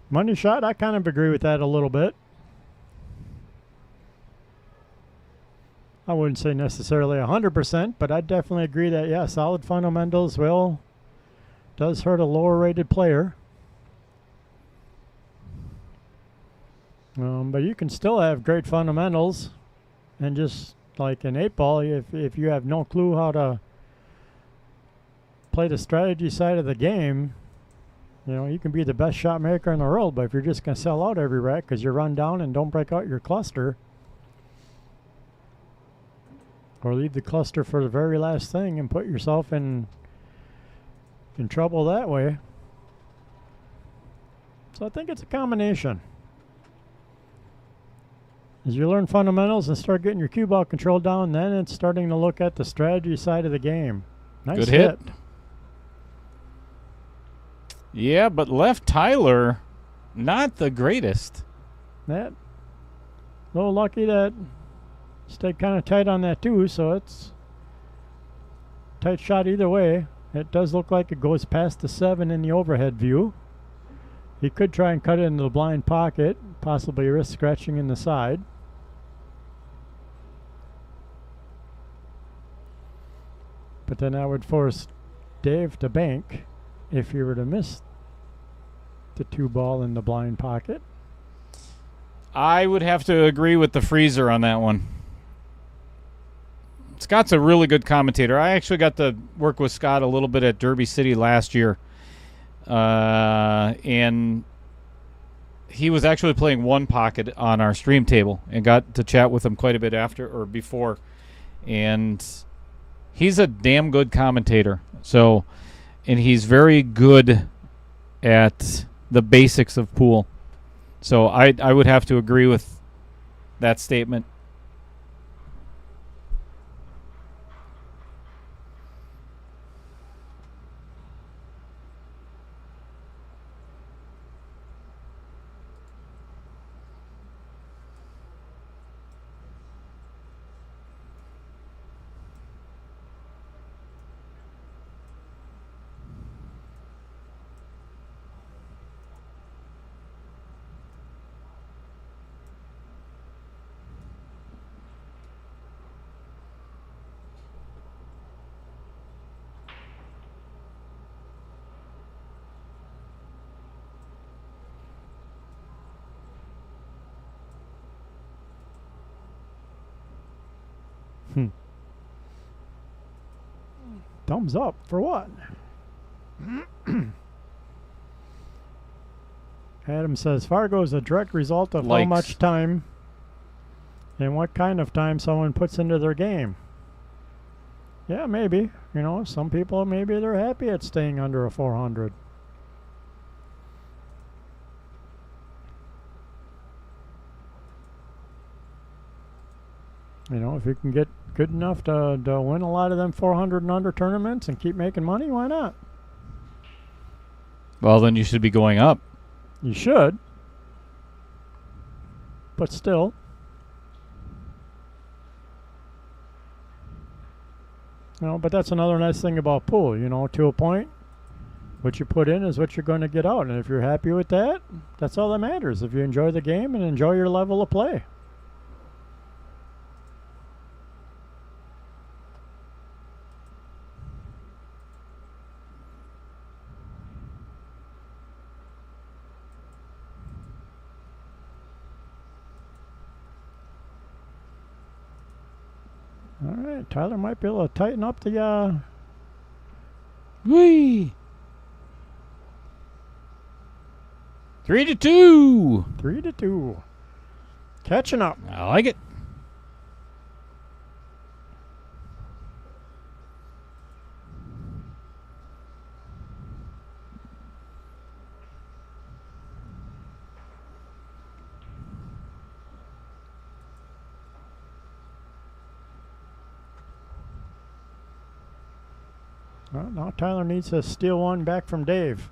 Money shot, I kind of agree with that a little bit. I wouldn't say necessarily 100%, but I definitely agree that, yeah, solid fundamentals does hurt a lower rated player. But you can still have great fundamentals, and just like in 8-ball, if you have no clue how to play the strategy side of the game, you can be the best shot maker in the world, but if you're just going to sell out every rack because you run down and don't break out your cluster, or leave the cluster for the very last thing and put yourself in trouble that way. So I think it's a combination. As you learn fundamentals and start getting your cue ball control down, then it's starting to look at the strategy side of the game. Nice Good hit. Yeah, but left Tyler, not the greatest. That a little lucky that stayed kind of tight on that too, so it's tight shot either way. It does look like it goes past the 7 in the overhead view. He could try and cut it into the blind pocket, possibly risk scratching in the side. But then that would force Dave to bank if he were to miss the 2 ball in the blind pocket. I would have to agree with the freezer on that one. Scott's a really good commentator. I actually got to work with Scott a little bit at Derby City last year. And he was actually playing one pocket on our stream table and got to chat with him quite a bit after or before. And he's a damn good commentator. So, and he's very good at the basics of pool. So I would have to agree with that statement. Thumbs up for what? Adam says Fargo is a direct result of how Likes. much time and what kind of time someone puts into their game. Yeah, maybe. You know, some people, maybe they're happy at staying under a 400. You know, if you can get good enough to win a lot of them 400 and under tournaments and keep making money, why not? Well, then you should be going up. You should. But still. You know, but that's another nice thing about pool, you know, to a point. What you put in is what you're going to get out. And if you're happy with that, that's all that matters. If you enjoy the game and enjoy your level of play. All right, Tyler might be able to tighten up the Whee! 3-2. 3-2. Catching up. I like it. Well, now Tyler needs to steal one back from Dave.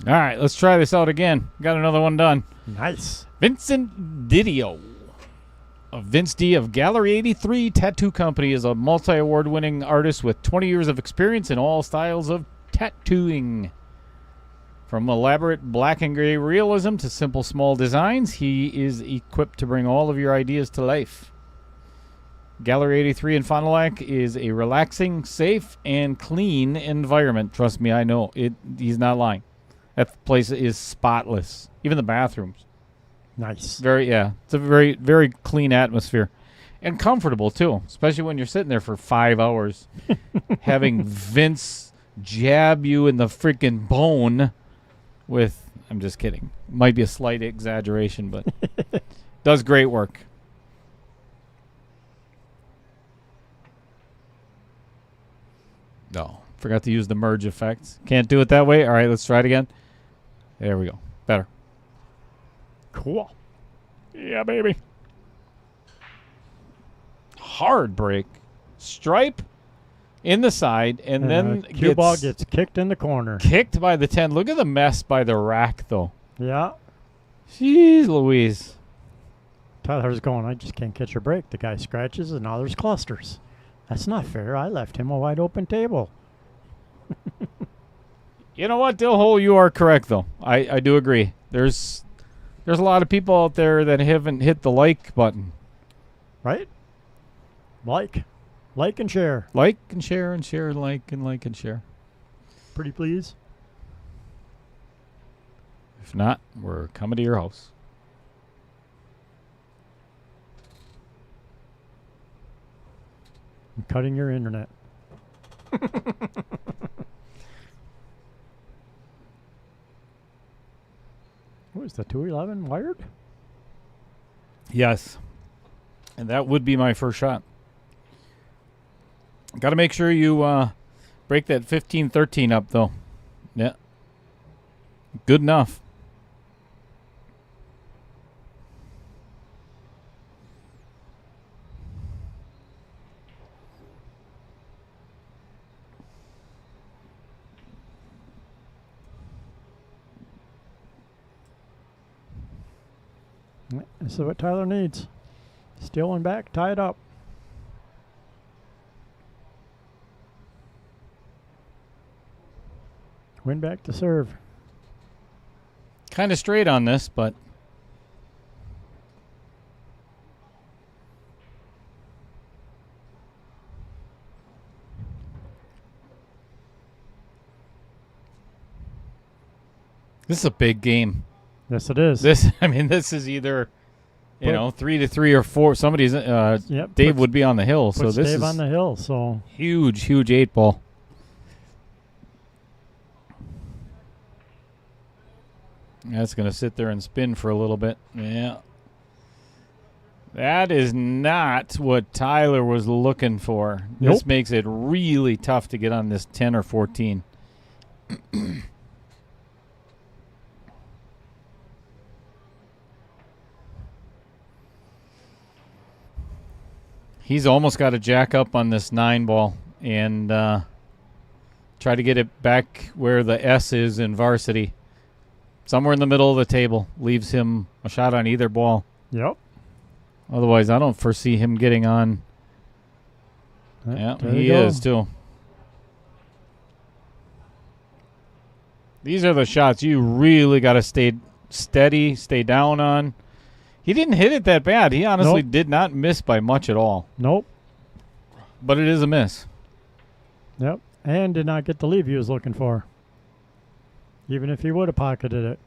All right, let's try this out again. Got another one done. Nice. Vincent Didio of Vince D of Gallery 83 Tattoo Company is a multi-award winning artist with 20 years of experience in all styles of tattooing. From elaborate black and gray realism to simple small designs, he is equipped to bring all of your ideas to life. Gallery 83 in Fond du Lac is a relaxing, safe, and clean environment. Trust me, I know. He's not lying. That place is spotless. Even the bathrooms. Nice. It's a very, very clean atmosphere. And comfortable, too. Especially when you're sitting there for 5 hours having Vince jab you in the freaking bone with, I'm just kidding. Might be a slight exaggeration, but does great work. No. Forgot to use the merge effects. Can't do it that way? All right, let's try it again. There we go. Better. Cool. Yeah, baby. Hard break. Stripe in the side, and then cue ball gets kicked in the corner. Kicked by the 10. Look at the mess by the rack, though. Yeah. Jeez Louise. Tyler's going, I just can't catch a break. The guy scratches, and now there's clusters. That's not fair. I left him a wide open table. You know what, Dillhole? You are correct, though. I do agree. There's a lot of people out there that haven't hit the like button. Right? Like and share. Like and share and share and like and share. Pretty please. If not, we're coming to your house. I'm cutting your internet. What is the 211 wired? Yes. And that would be my first shot. Got to make sure you break that 15-13 up, though. Yeah. Good enough. This is what Tyler needs. Steal one back, tie it up. Win back to serve. Kind of straight on this, but This is a big game. Yes, it is. This is either, 3-3 or 4. Somebody's Dave would be on the hill, so this Dave is on the hill. So huge 8-ball. That's going to sit there and spin for a little bit. Yeah. That is not what Tyler was looking for. Nope. This makes it really tough to get on this 10 or 14. He's almost got to jack up on this 9 ball and try to get it back where the S is in varsity. Somewhere in the middle of the table. Leaves him a shot on either ball. Yep. Otherwise, I don't foresee him getting on. Yeah, he is too. These are the shots you really got to stay steady, stay down on. He didn't hit it that bad. He honestly did not miss by much at all. Nope. But it is a miss. Yep. And did not get the leave he was looking for. Even if he would have pocketed it.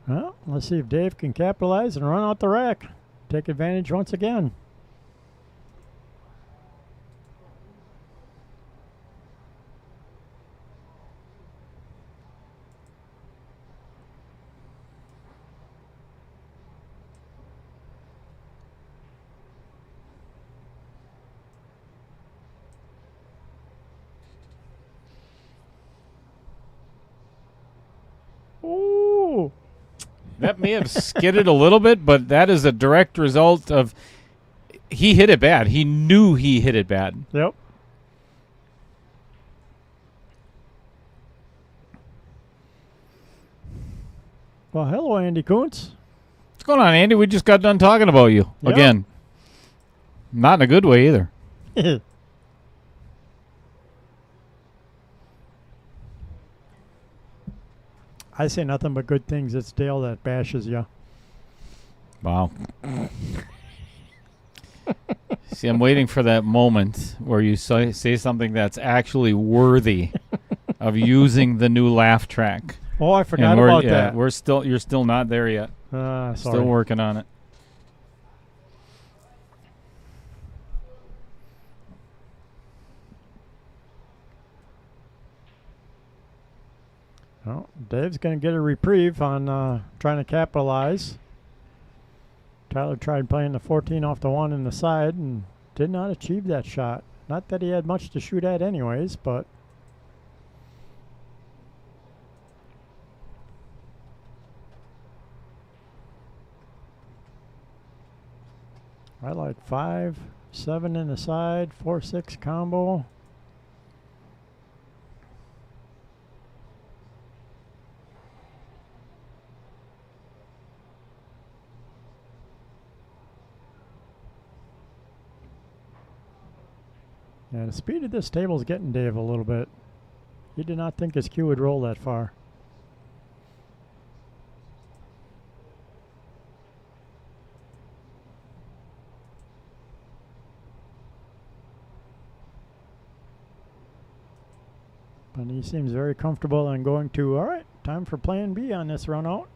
Well, let's see if Dave can capitalize and run out the rack. Take advantage once again. Ooh. That may have skidded a little bit, but that is a direct result of he hit it bad. He knew he hit it bad. Yep. Well, hello, Andy Kuntz. What's going on, Andy? We just got done talking about you again. Not in a good way either. I say nothing but good things. It's Dale that bashes you. Wow. See, I'm waiting for that moment where you say something that's actually worthy of using the new laugh track. Oh, I forgot about that. You're still not there yet. Sorry. Still working on it. Well, Dave's going to get a reprieve on trying to capitalize. Tyler tried playing the 14 off the 1 in the side and did not achieve that shot. Not that he had much to shoot at anyways, but I like 5, 7 in the side, 4, 6 combo. Yeah, the speed of this table is getting Dave a little bit. He did not think his cue would roll that far. But he seems very comfortable and going to, all right, time for plan B on this run out.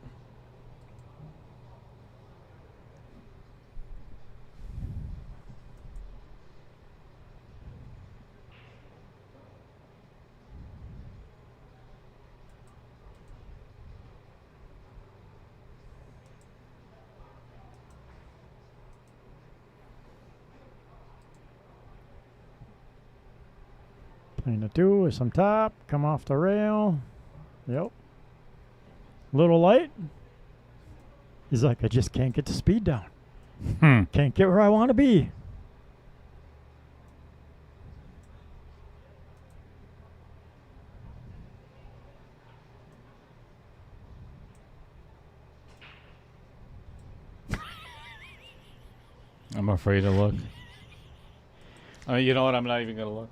Playing the 2 with some top, come off the rail. Yep. Little light. He's like, I just can't get the speed down. Can't get where I want to be. I'm afraid to look. You know what? I'm not even going to look.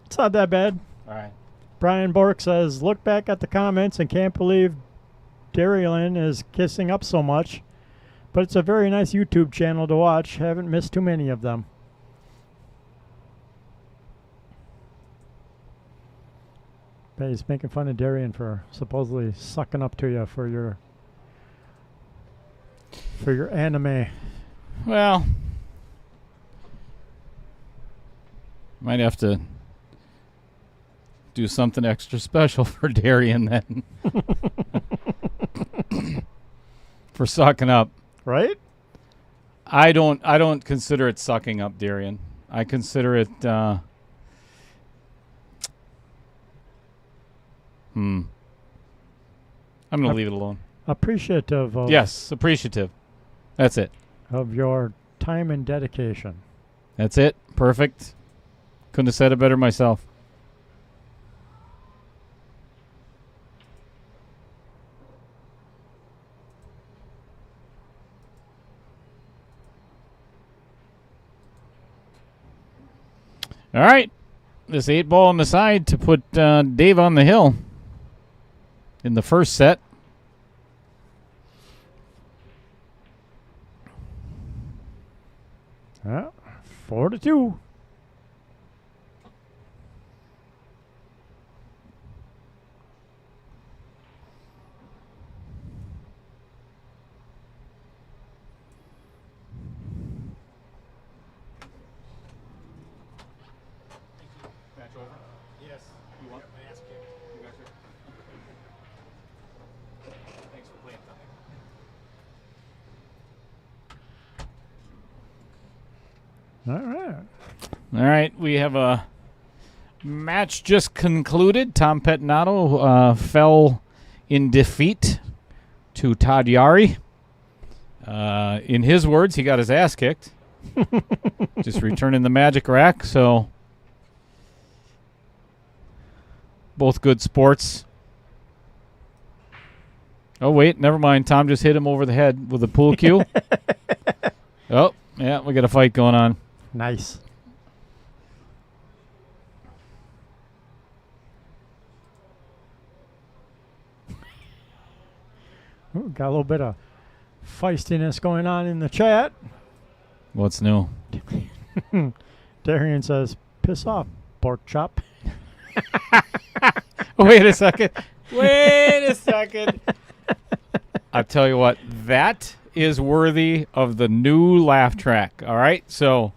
It's not that bad. All right. Brian Bork says, look back at the comments and can't believe Darylyn is kissing up so much. But it's a very nice YouTube channel to watch. Haven't missed too many of them. But he's making fun of Darian for supposedly sucking up to you for your anime. Well, might have to do something extra special for Darian then. For sucking up. Right? I don't consider it sucking up, Darian. I consider it I'm going to leave it alone. Appreciative of Yes, appreciative. That's it. of your time and dedication. That's it. Perfect. Couldn't have said it better myself. All right. This 8-ball on the side to put Dave on the hill in the first set. Yeah, 4-2. Yes. You want my ass kicked? You got your... Thanks for playing, All right. All right, we have a match just concluded. Tom Pettinato fell in defeat to Todd Yari. In his words, he got his ass kicked. Just returning the magic rack, so both good sports. Oh, wait, never mind. Tom just hit him over the head with a pool cue. Oh, yeah, we got a fight going on. Nice. Ooh, got a little bit of feistiness going on in the chat. What's new? Darian says, "Piss off, pork chop." Wait a second. Wait a second. I'll tell you what, that is worthy of the new laugh track. All right? So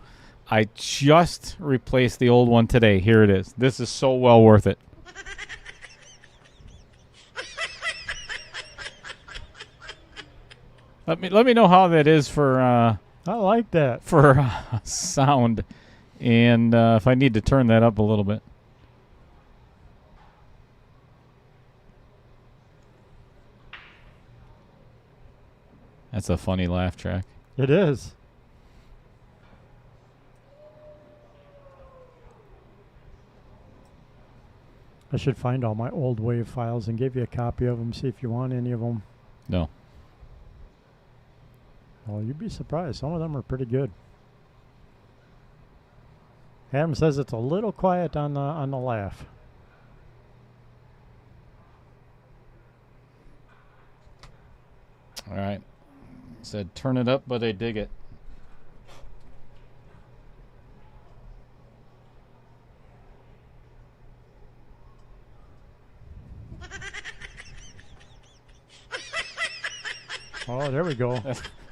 I just replaced the old one today. Here it is. This is so well worth it. Let me know how that is for I like that. sound, and if I need to turn that up a little bit. That's a funny laugh track. It is. I should find all my old wave files and give you a copy of them, see if you want any of them. No. Well, you'd be surprised. Some of them are pretty good. Adam says it's a little quiet on the laugh. All right. Said turn it up, but I dig it. Oh, there we go.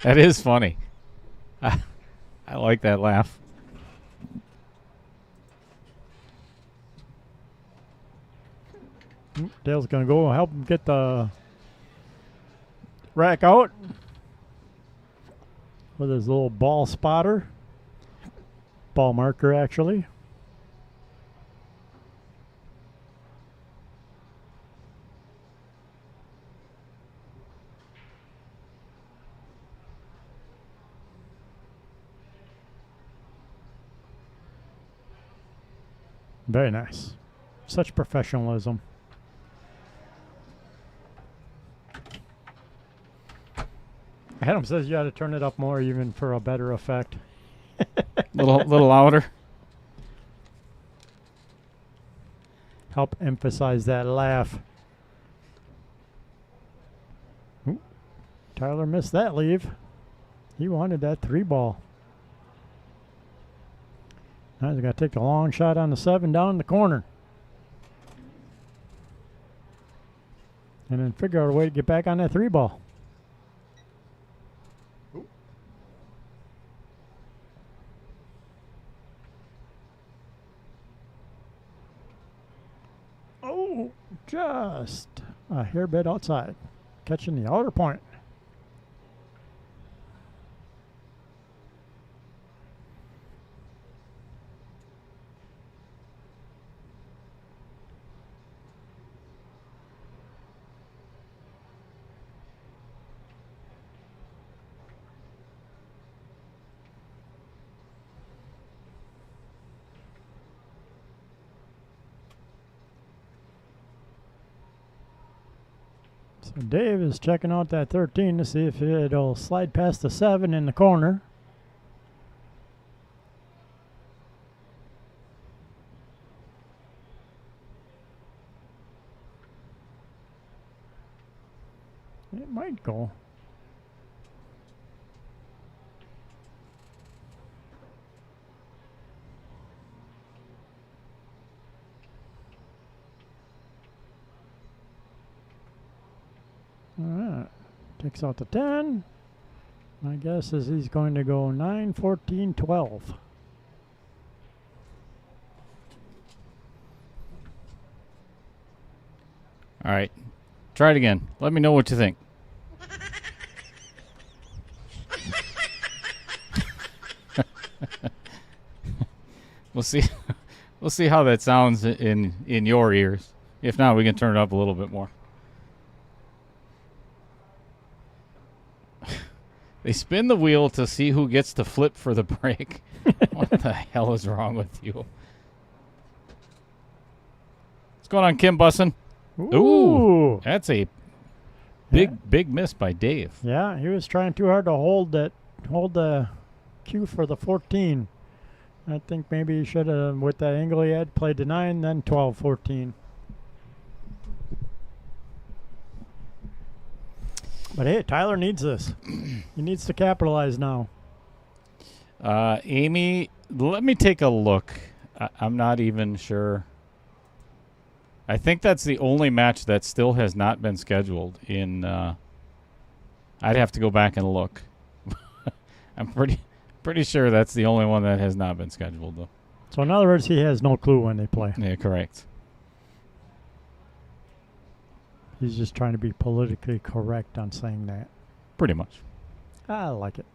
That is funny. I like that laugh. Dale's going to go help him get the rack out with his little ball spotter. Ball marker, actually. Very nice. Such professionalism. Adam says you got to turn it up more even for a better effect. little louder. Help emphasize that laugh. Ooh, Tyler missed that leave. He wanted that 3-ball. Now he's got to take the long shot on the 7 down in the corner. And then figure out a way to get back on that 3 ball. Oh, just a hair bit outside. Catching the outer point. So Dave is checking out that 13 to see if it'll slide past the 7 in the corner. It might go. All right, takes out the 10. My guess is he's going to go 9, 14, 12. All right. Try it again. Let me know what you think. We'll see. We'll see how that sounds in your ears. If not, we can turn it up a little bit more. They spin the wheel to see who gets to flip for the brake. What the hell is wrong with you? What's going on, Kim Bussin? Ooh, that's a big miss by Dave. Yeah, he was trying too hard to hold the cue for the 14. I think maybe he should have, with that angle he had, played the 9, then 12, 14. But hey, Tyler needs this. He needs to capitalize now. Amy, let me take a look. I'm not even sure. I think that's the only match that still has not been scheduled in. I'd have to go back and look. I'm pretty sure that's the only one that has not been scheduled, though. So in other words, he has no clue when they play. Yeah, correct. He's just trying to be politically correct on saying that. Pretty much. I like it.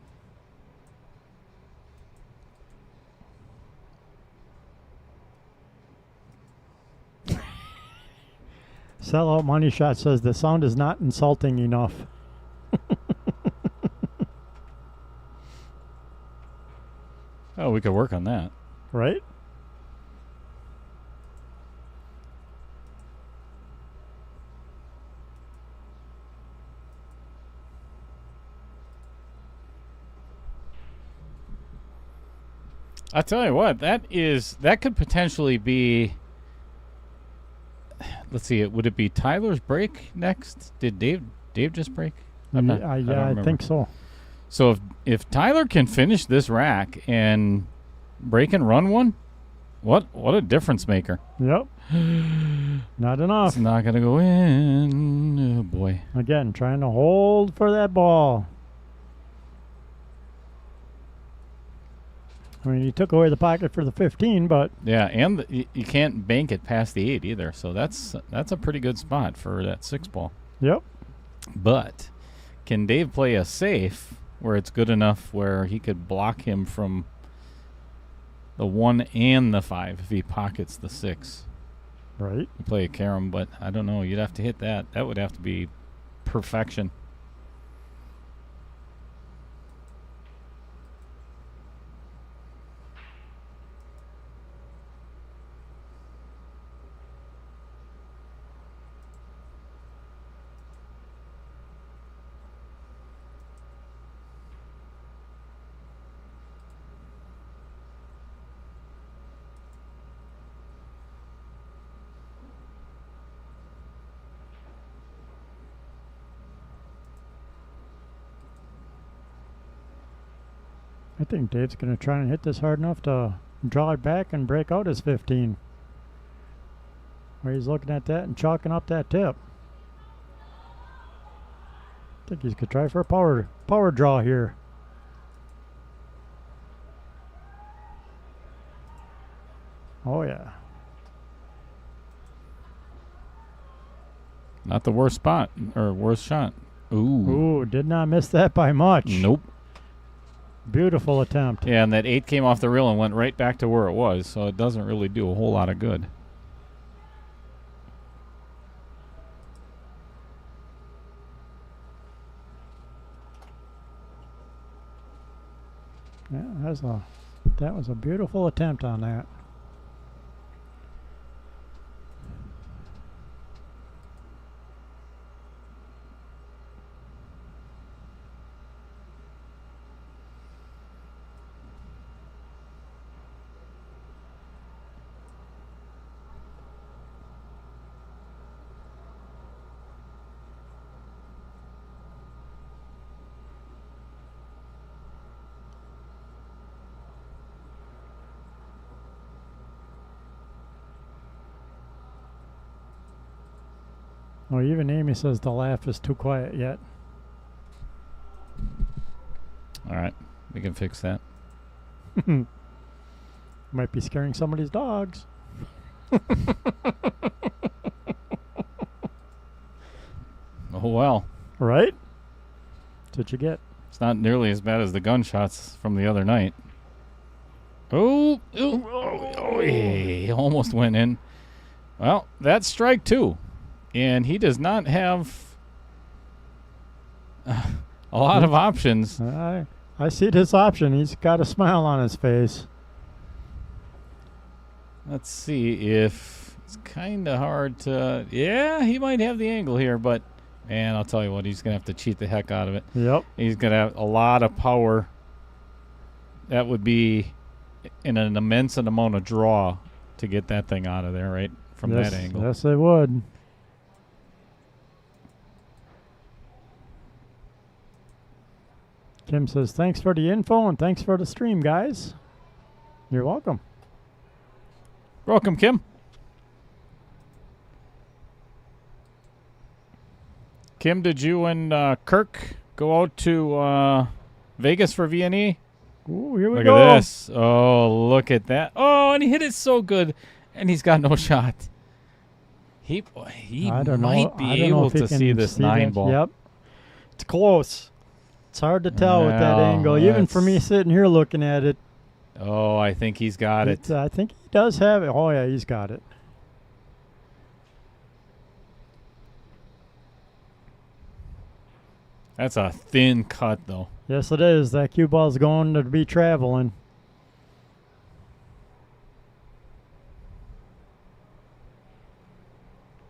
Sellout Money Shot says the sound is not insulting enough. Oh, we could work on that. Right? I tell you what, that could potentially be. Let's see. Would it be Tyler's break next? Did Dave just break? I think so. So if Tyler can finish this rack and break and run one, what a difference maker. Yep. Not enough. It's not gonna go in. Oh boy. Again, trying to hold for that ball. I mean, he took away the pocket for the 15, but yeah, and you can't bank it past the 8 either. So that's a pretty good spot for that 6 ball. Yep. But can Dave play a safe where it's good enough where he could block him from the 1 and the 5 if he pockets the 6? Right. You play a carom, but I don't know. You'd have to hit that. That would have to be perfection. I think Dave's going to try and hit this hard enough to draw it back and break out his 15. Where he's looking at that and chalking up that tip. think he's going to try for a power draw here. Oh, yeah. Not the worst spot or worst shot. Ooh. Ooh, did not miss that by much. Nope. Beautiful attempt. Yeah, and that 8 came off the reel and went right back to where it was, so it doesn't really do a whole lot of good. Yeah, that was a beautiful attempt on that. Oh, even Amy says the laugh is too quiet yet. All right, we can fix that. Might be scaring somebody's dogs. Oh, well. Right? That's what you get. It's not nearly as bad as the gunshots from the other night. He almost went in. Well, that's strike 2. And he does not have a lot of options. I see this option. He's got a smile on his face. Let's see if it's kind of hard to... Yeah, he might have the angle here, but... Man, I'll tell you what, he's going to have to cheat the heck out of it. Yep. He's going to have a lot of power. That would be in an immense amount of draw to get that thing out of there, right? From that angle. Yes, it would. Kim says, thanks for the info and thanks for the stream, guys. You're welcome. Welcome, Kim. Kim, did you and Kirk go out to Vegas for VNE? Ooh, here we Look go. at this. Oh, look at that. Oh, and he hit it so good, and he's got no shot. He might be able to see this 9 ball. Yep. It's close. It's hard to tell with that angle, even for me sitting here looking at it. Oh, I think he's got it. I think he does have it. Oh, yeah, he's got it. That's a thin cut, though. Yes, it is. That cue ball's going to be traveling.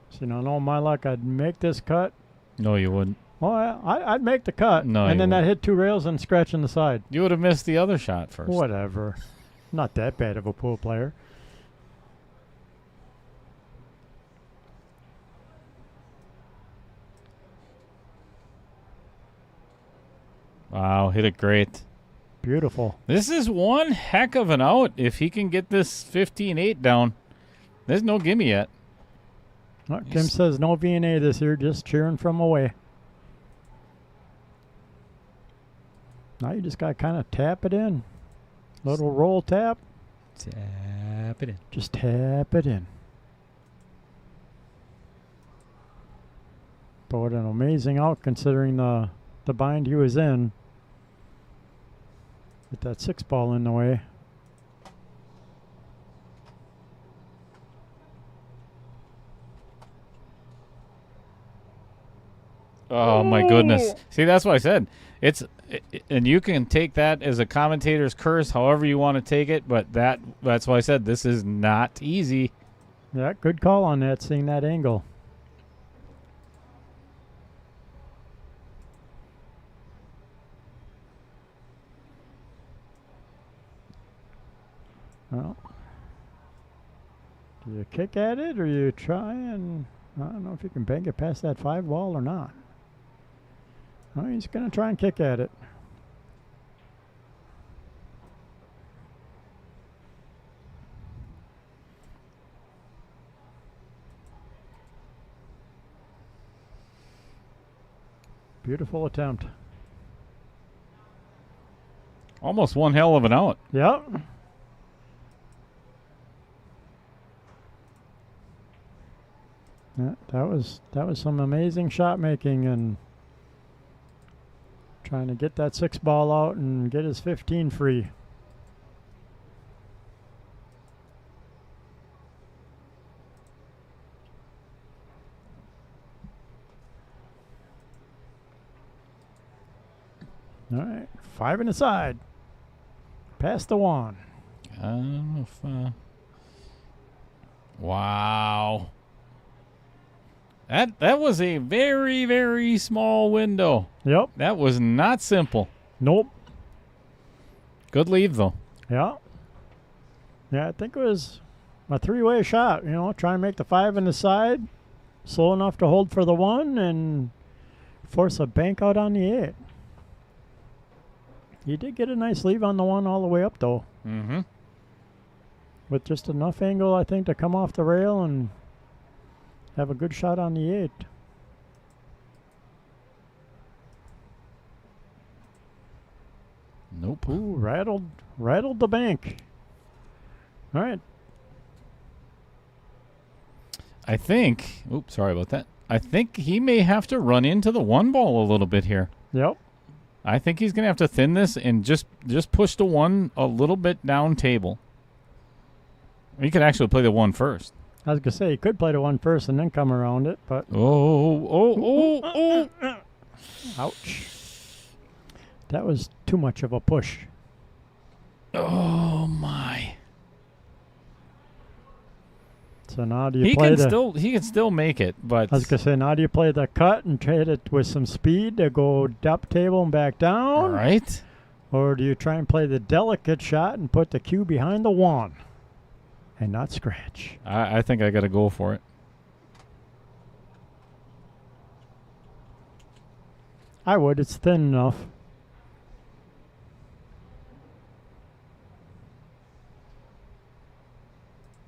So, no, my luck, I'd make this cut. No, you wouldn't. Well, I'd make the cut. No, and then wouldn't. that hit 2 rails and scratch in the side. You would have missed the other shot first. Whatever. Not that bad of a pool player. Wow, hit it great. Beautiful. This is one heck of an out if he can get this 15-8 down. There's no gimme yet. Well, Kim says no VNA this year, just cheering from away. Now you just got to kind of tap it in. Little roll tap. Tap it in. Just tap it in. But what an amazing out considering the bind he was in. With that 6 ball in the way. Oh my goodness. See, that's what I said. And you can take that as a commentator's curse however you want to take it, but that's why I said this is not easy. Yeah, good call on that, seeing that angle. Well, do you kick at it or you try and... I don't know if you can bang it past that 5 ball or not. Oh, he's going to try and kick at it. Beautiful attempt. Almost one hell of an out. Yep. Yeah, that was some amazing shot making and trying to get that 6 ball out and get his 15 free. All right, 5 in the side. Past the 1. Wow. That was a very, very small window. Yep. That was not simple. Nope. Good leave, though. Yeah. Yeah, I think it was a 3-way shot. You know, try and make the 5 in the side, slow enough to hold for the 1, and force a bank out on the 8. He did get a nice leave on the 1 all the way up, though. Mm-hmm. With just enough angle, I think, to come off the rail and have a good shot on the 8. Nope. Ooh, rattled the bank. All right. I think. Oops, sorry about that. I think he may have to run into the 1 ball a little bit here. Yep. I think he's going to have to thin this and just push the 1 a little bit down table. He could actually play the 1 first. I was going to say, he could play the 1 first and then come around it, but... Oh. Ouch. That was too much of a push. Oh, my. So now do you play the... He can still make it, but... I was going to say, now do you play the cut and trade it with some speed to go up table and back down? All right. Or do you try and play the delicate shot and put the cue behind the 1 and not scratch? I think I got to go for it. I would. It's thin enough.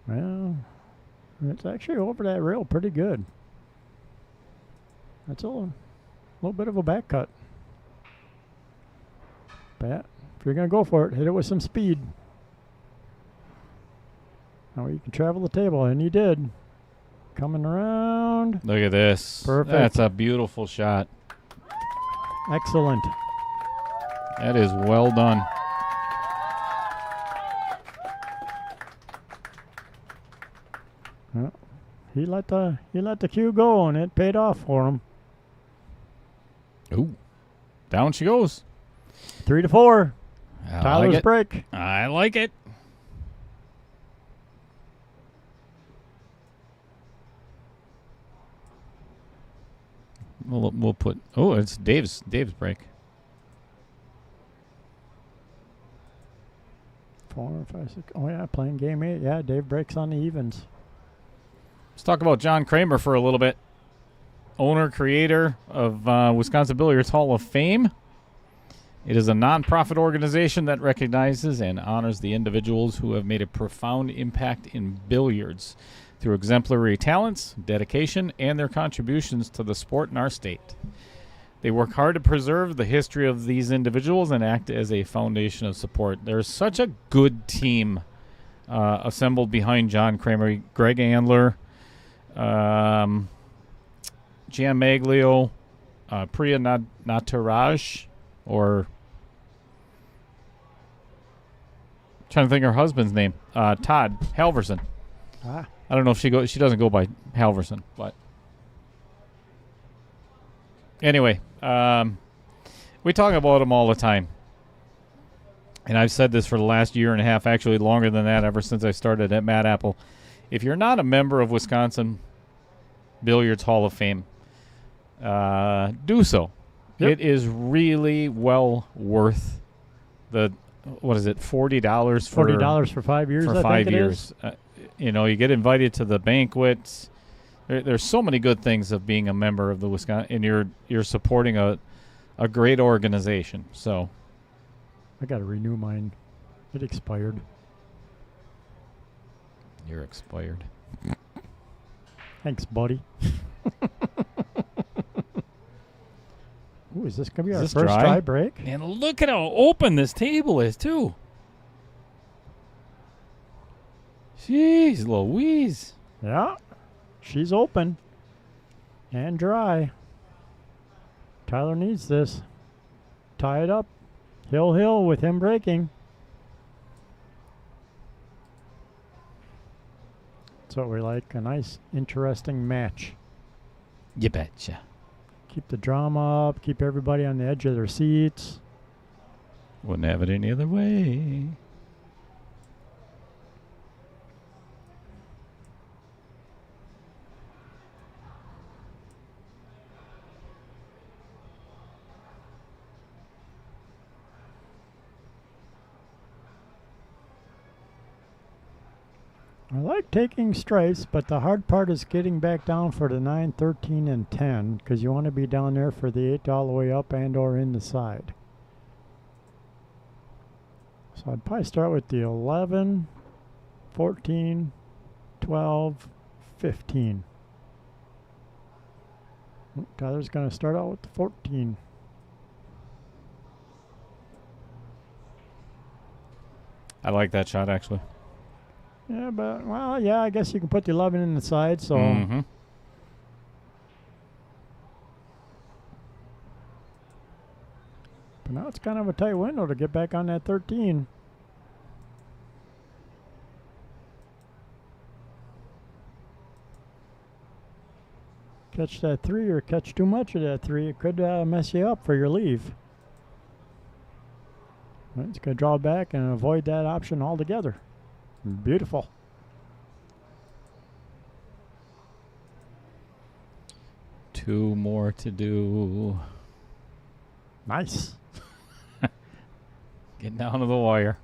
Well, it's actually over that rail pretty good. That's a little bit of a back cut. Pat, if you're going to go for it, hit it with some speed. Now you can travel the table, and he did. Coming around. Look at this. Perfect. That's a beautiful shot. Excellent. That is well done. Well, he let the cue go, and it paid off for him. Ooh. Down she goes. 3-4. I Tyler's like it. break. I like it. We'll put... Oh, it's Dave's break. 4, 5, 6. Oh, yeah, playing game 8. Yeah, Dave breaks on the evens. Let's talk about John Kramer for a little bit. Owner, creator of Wisconsin Billiards Hall of Fame. It is a nonprofit organization that recognizes and honors the individuals who have made a profound impact in billiards through exemplary talents, dedication, and their contributions to the sport in our state. They work hard to preserve the history of these individuals and act as a foundation of support. There's such a good team assembled behind John Kramer. Greg Andler, Jan Maglio, Priya Nataraj, or trying to think of her husband's name, Todd Halverson. I don't know if she doesn't go by Halverson, but anyway, we talk about them all the time. And I've said this for the last year and a half, actually longer than that, ever since I started at Mad Apple. If you're not a member of Wisconsin Billiards Hall of Fame, do so. Yep. It is really well worth the, what is it, $40 for $40 for 5 years. for I 5 think it years. is. You get invited to the banquets. There's so many good things of being a member of the Wisconsin, and you're supporting a great organization. So I got to renew mine. It expired. you're expired. Thanks, buddy. Ooh, is this going to be Is our this first dry? dry break? And look at how open this table is, too. Jeez Louise. Yeah, she's open and dry. Tyler needs this. Tie it up. Hill with him breaking. That's what we like. A nice, interesting match. You betcha. Keep the drama up. Keep everybody on the edge of their seats. Wouldn't have it any other way. I like taking stripes, but the hard part is getting back down for the 9, 13, and 10 because you want to be down there for the 8 all the way up and or in the side. So I'd probably start with the 11, 14, 12, 15. Tyler's going to start out with the 14. I like that shot, actually. Yeah, but, well, yeah, I guess you can put the 11 in the side, so. Mm-hmm. But now it's kind of a tight window to get back on that 13. Catch that 3 or catch too much of that 3, it could mess you up for your leave. It's going to draw back and avoid that option altogether. Beautiful. Two more to do. Nice. Getting down to the wire.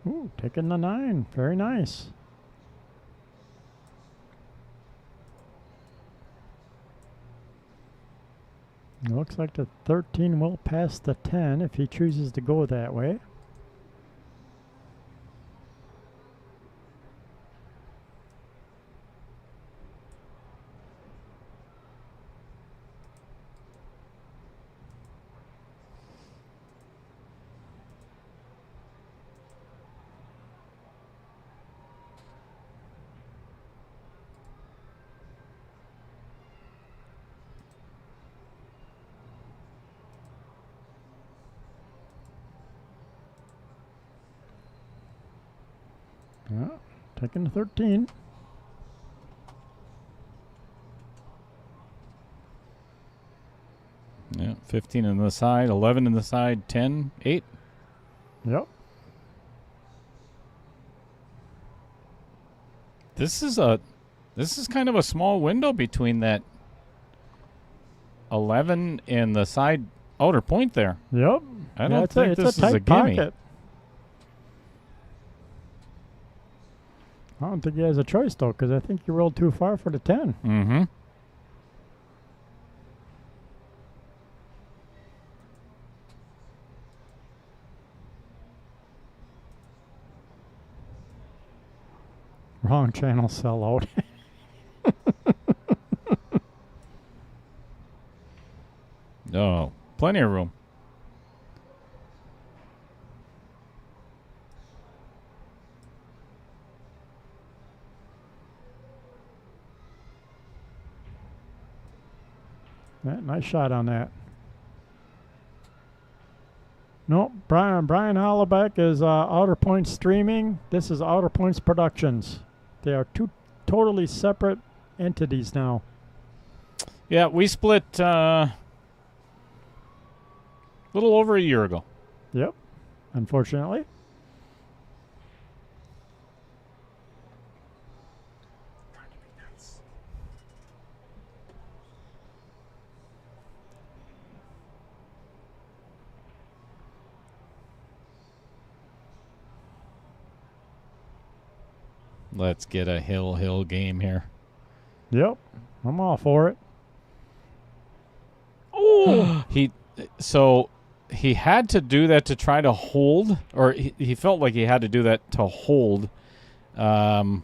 Ooh, taking the 9. Very nice. It looks like the 13 will pass the 10 if he chooses to go that way. Yeah, taking the 13. Yeah, 15 in the side, 11 in the side, 10, 8. Yep. This is kind of a small window between that 11 and the side outer point there. Yep. I don't think it's this a tight is a gimme. pocket. I don't think he has a choice, though, because I think you rolled too far for the 10. Mm-hmm. Wrong channel sellout. Oh, plenty of room. Yeah, nice shot on that. No, Brian Hollaback is Outer Points Streaming. This is Outer Points Productions. They are two totally separate entities now. Yeah, we split a little over a year ago. Yep, unfortunately. Let's get a hill game here. Yep. I'm all for it. Oh! He had to do that to try to hold, or he felt like he had to do that to hold. To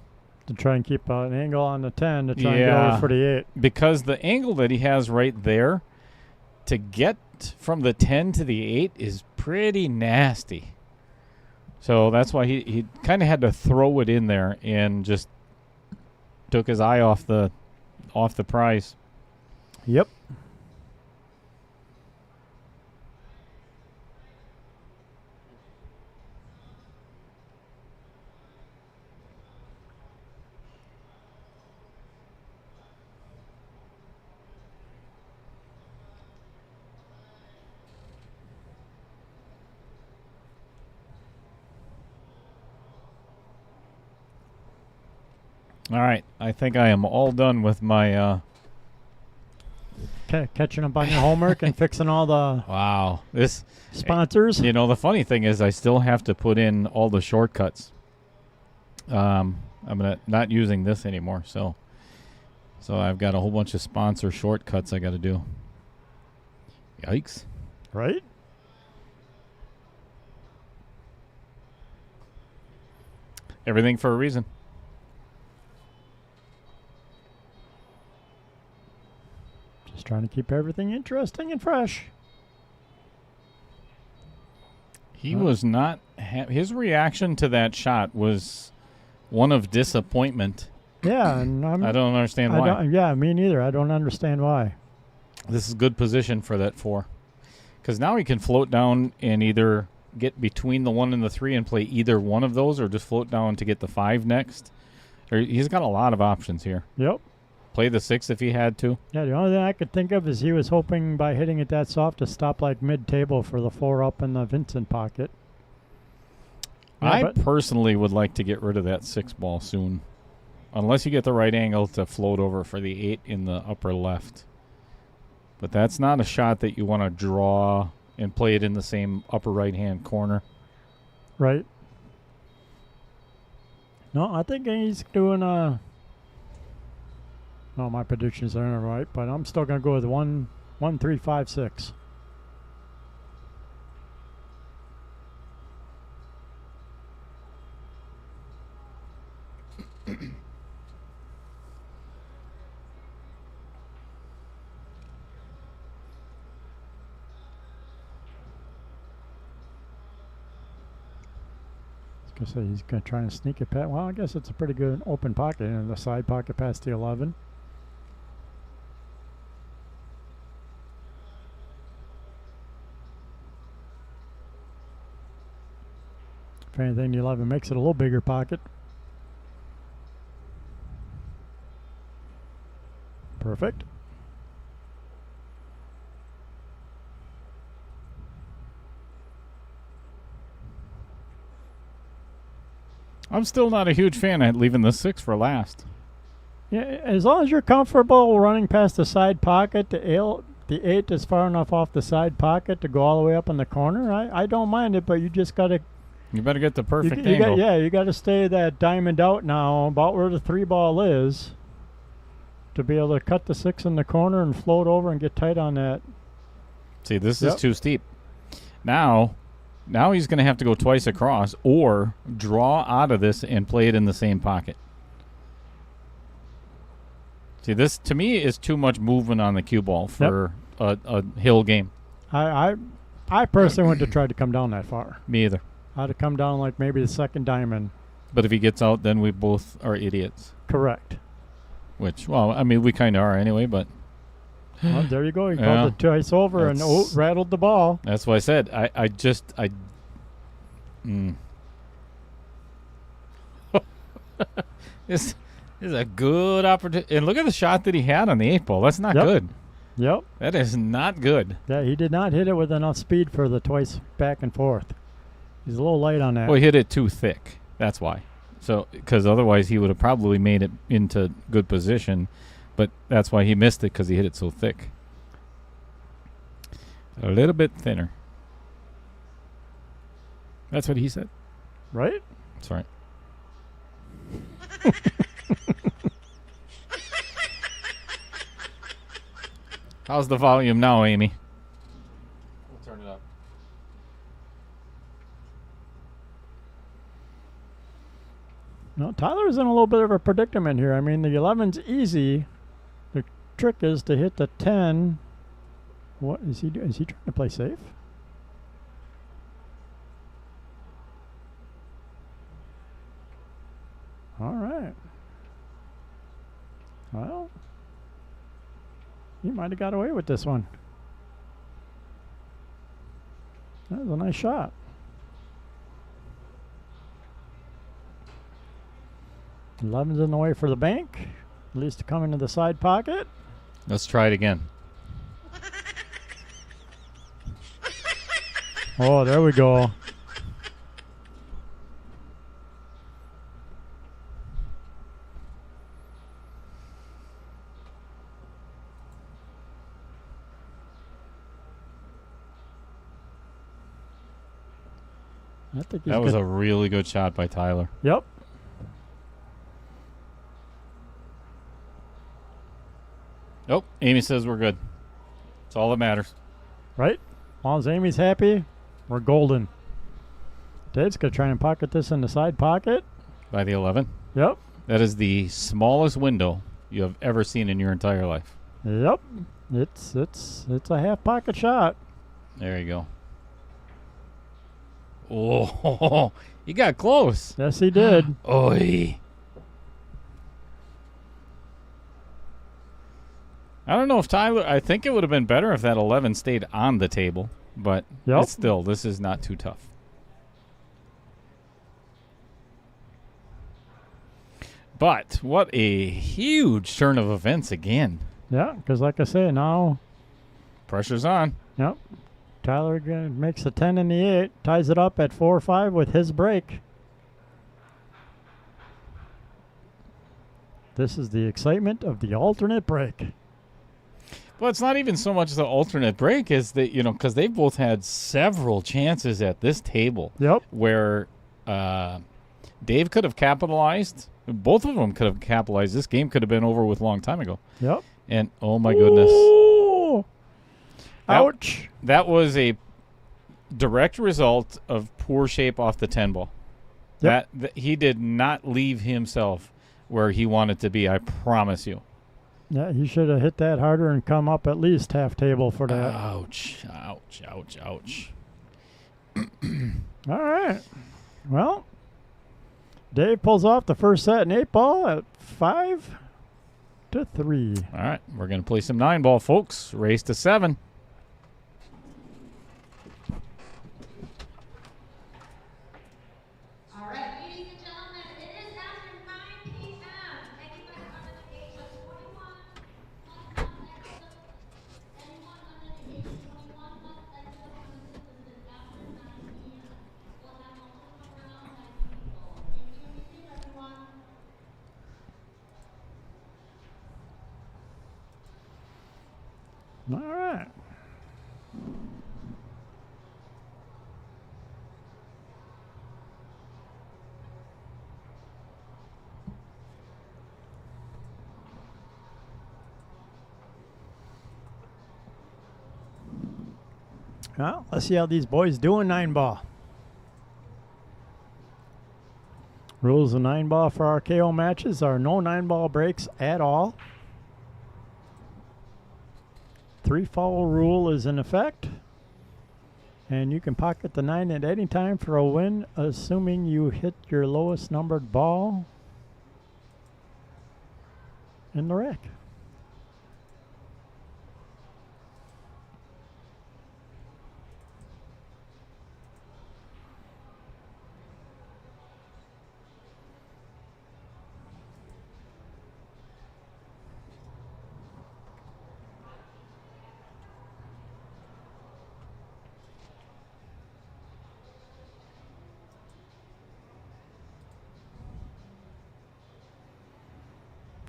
try and keep an angle on the 10 to try and get over for the 8. Because the angle that he has right there to get from the 10 to the 8 is pretty nasty. So that's why he kind of had to throw it in there and just took his eye off the prize. Yep. All right, I think I am all done with my. Catching up on your homework and fixing all the Wow, this sponsors. You know, the funny thing is, I still have to put in all the shortcuts. I'm not using this anymore, so I've got a whole bunch of sponsor shortcuts I got to do. Yikes! Right? Everything for a reason. Just trying to keep everything interesting and fresh. He was not. His reaction to that shot was one of disappointment. Yeah, and I don't understand why. Yeah, me neither. I don't understand why. This is good position for that 4, because now he can float down and either get between the 1 and the 3 and play either one of those, or just float down to get the 5 next. He's got a lot of options here. Yep. Play the 6 if he had to. Yeah, the only thing I could think of is he was hoping by hitting it that soft to stop like mid-table for the 4 up in the Vincent pocket. Yeah, I personally would like to get rid of that 6 ball soon, unless you get the right angle to float over for the 8 in the upper left. But that's not a shot that you want to draw and play it in the same upper right-hand corner. Right. No, I think he's doing a... No, my predictions aren't right, but I'm still going to go with 1, 3, 5, 6. I say he's going to try and sneak it past. Well, I guess it's a pretty good open pocket, and the side pocket past the 11. If anything, the 11 makes it a little bigger pocket. Perfect. I'm still not a huge fan of leaving the 6 for last. Yeah, as long as you're comfortable running past the side pocket, the 8 is far enough off the side pocket to go all the way up in the corner. I don't mind it, but you just got to... You better get the perfect angle. You got to stay that diamond out now, about where the 3 ball is, to be able to cut the 6 in the corner and float over and get tight on that. See, this is too steep. Now he's going to have to go twice across or draw out of this and play it in the same pocket. See, this to me is too much movement on the cue ball for a hill game. I personally wouldn't have tried to come down that far. Me either. I'd have come down like maybe the second diamond. But if he gets out, then we both are idiots. Correct. Which, well, I mean, we kind of are anyway, but... Well, there you go. He called it twice over and rattled the ball. That's why I said This is a good opportunity. And look at the shot that he had on the 8 ball. That's not good. Yep. That is not good. Yeah, he did not hit it with enough speed for the twice back and forth. He's a little light on that. Well, he hit it too thick. That's why. So, because otherwise he would have probably made it into good position. But that's why he missed it, because he hit it so thick. A little bit thinner. That's what he said. Right? That's right. How's the volume now, Amy? We'll turn it up. No, Tyler's in a little bit of a predicament here. I mean, the 11's easy. The trick is to hit the 10. What is he doing? Is he trying to play safe? All right. Well, he might have got away with this one. That was a nice shot. Eleven's in the way for the bank. At least to come into the side pocket. Let's try it again. Oh, there we go. I think he's That was good. a really good shot by Tyler. Yep. Oh, Amy says we're good. That's all that matters. Right? As long as Amy's happy, we're golden. Dave's going to try and pocket this in the side pocket. By the 11. Yep. That is the smallest window you have ever seen in your entire life. Yep. It's a half pocket shot. There you go. Oh, you got close. Yes, he did. Oi. I don't know if Tyler, I think it would have been better if that 11 stayed on the table, but Yep. it's still, this is not too tough. But what a huge turn of events again. Yeah, because like I say, now, Pressure's on. yep, Tyler makes the 10 and the 8, ties it up at 4-5 with his break. This is the excitement of the alternate break. Well, it's not even so much the alternate break as that, you know, because they've both had several chances at this table Yep. where Dave could have capitalized. Both of them could have capitalized. This game could have been over with a long time ago. Yep. And, oh, my goodness. Ooh. That- Ouch. That was a direct result of poor shape off the 10 ball. Yep. That he did not leave himself where he wanted to be, I promise you. Yeah, he should have hit that harder and come up at least half table for that. Ouch, ouch, ouch, ouch. All right. Well, Dave pulls off the first set in 8 ball at 5-3. All right, we're going to play some 9 ball, folks. Race to 7. All right, ladies and gentlemen, it is after 9 p.m. Anybody under the age of 21 must contact us. Anyone under the age of 21 must exit from the system after 9 p.m. We'll have no system around 9 people. Give me your receipt, everyone. All right. Well, let's see how these boys do in 9 ball. Rules of 9 ball for our KO matches are no 9 ball breaks at all. 3 foul rule is in effect. And you can pocket the 9 at any time for a win, assuming you hit your lowest numbered ball in the rack.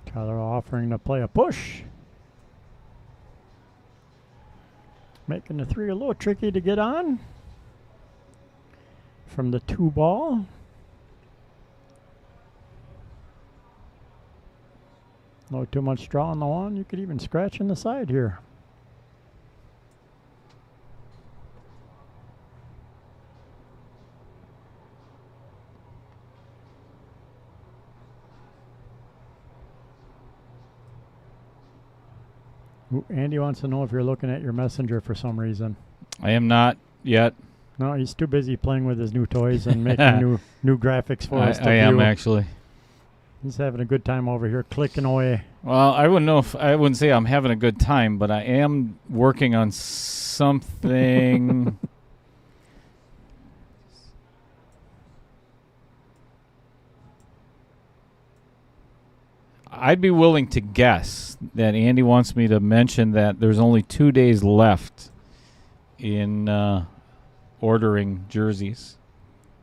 Tyler offering to play a push. Making the 3 a little tricky to get on. From the 2 ball. No too much straw on the one. You could even scratch in the side here. Ooh, Andy wants to know if you're looking at your messenger for some reason. I am not yet. No, he's too busy playing with his new toys and making new graphics for us to I am view. actually. He's having a good time over here clicking away. Well, I wouldn't say I'm having a good time, but I am working on something. I'd be willing to guess that Andy wants me to mention that there's only 2 days left in ordering jerseys.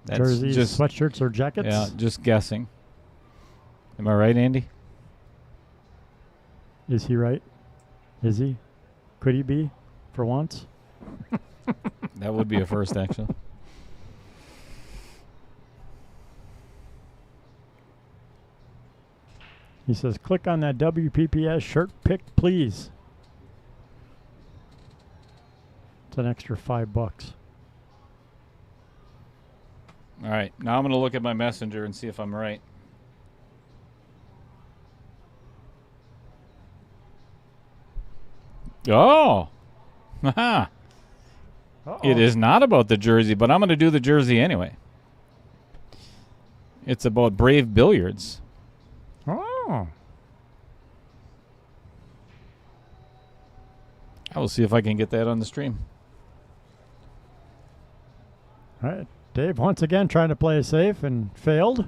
That's Jerseys, just, sweatshirts, or jackets? yeah, just guessing. Am I right, Andy? Is he right? Is he? Could he be? For once? That would be a first, actually. He says, click on that WPPS shirt pick, please. It's an extra $5. All right, now I'm going to look at my messenger and see if I'm right. Oh, haha. It is not about the jersey, but I'm going to do the jersey anyway. It's about Brave Billiards. Oh. I will see if I can get that on the stream. All right. Dave once again trying to play it safe and failed.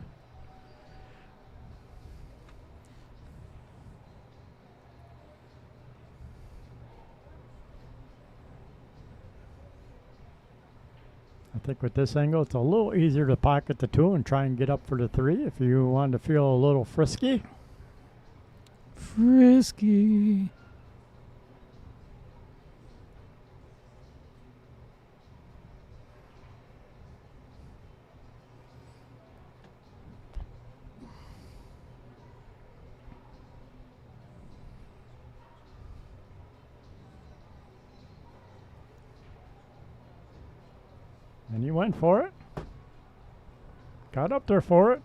I think with this angle, it's a little easier to pocket the 2 and try and get up for the 3 if you want to feel a little frisky. Frisky. And he went for it. Got up there for it.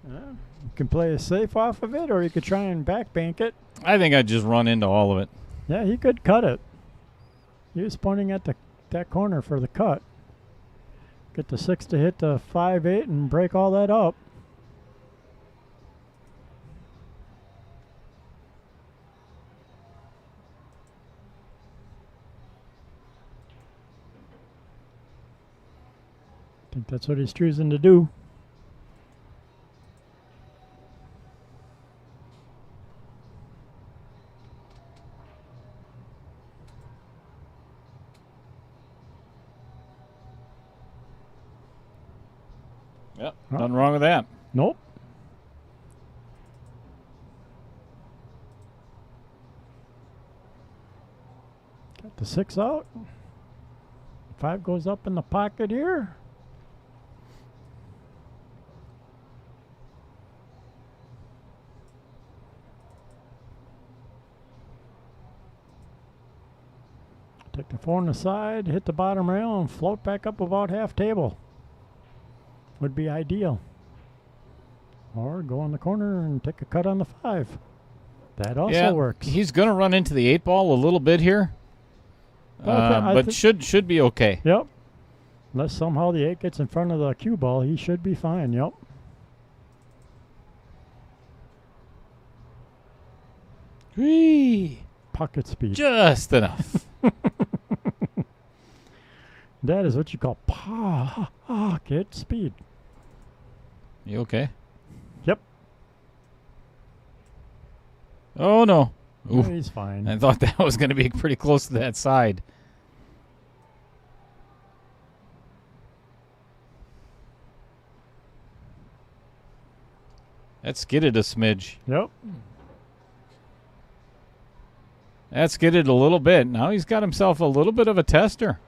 You can play a safe off of it, or you could try and backbank it. I think I'd just run into all of it. Yeah, he could cut it. He was pointing at that corner for the cut. Get the 6 to hit the 5-8 and break all that up. I think that's what he's choosing to do. Yep, nothing wrong with that. Nope. Got the 6 out. 5 goes up in the pocket here. Take the 4 on the side, hit the bottom rail, and float back up about half table. Would be ideal. Or go in the corner and take a cut on the 5. That also works. He's going to run into the 8 ball a little bit here, but should be okay. Yep. Unless somehow the 8 gets in front of the cue ball, he should be fine. Yep. Whee! Pocket speed. Just enough. That is what you call pocket speed. You okay? Yep. Oh, no. Yeah, Ooh, he's fine. I thought that was going to be pretty close to that side. That skidded a smidge. Yep. That skidded a little bit. Now he's got himself a little bit of a tester.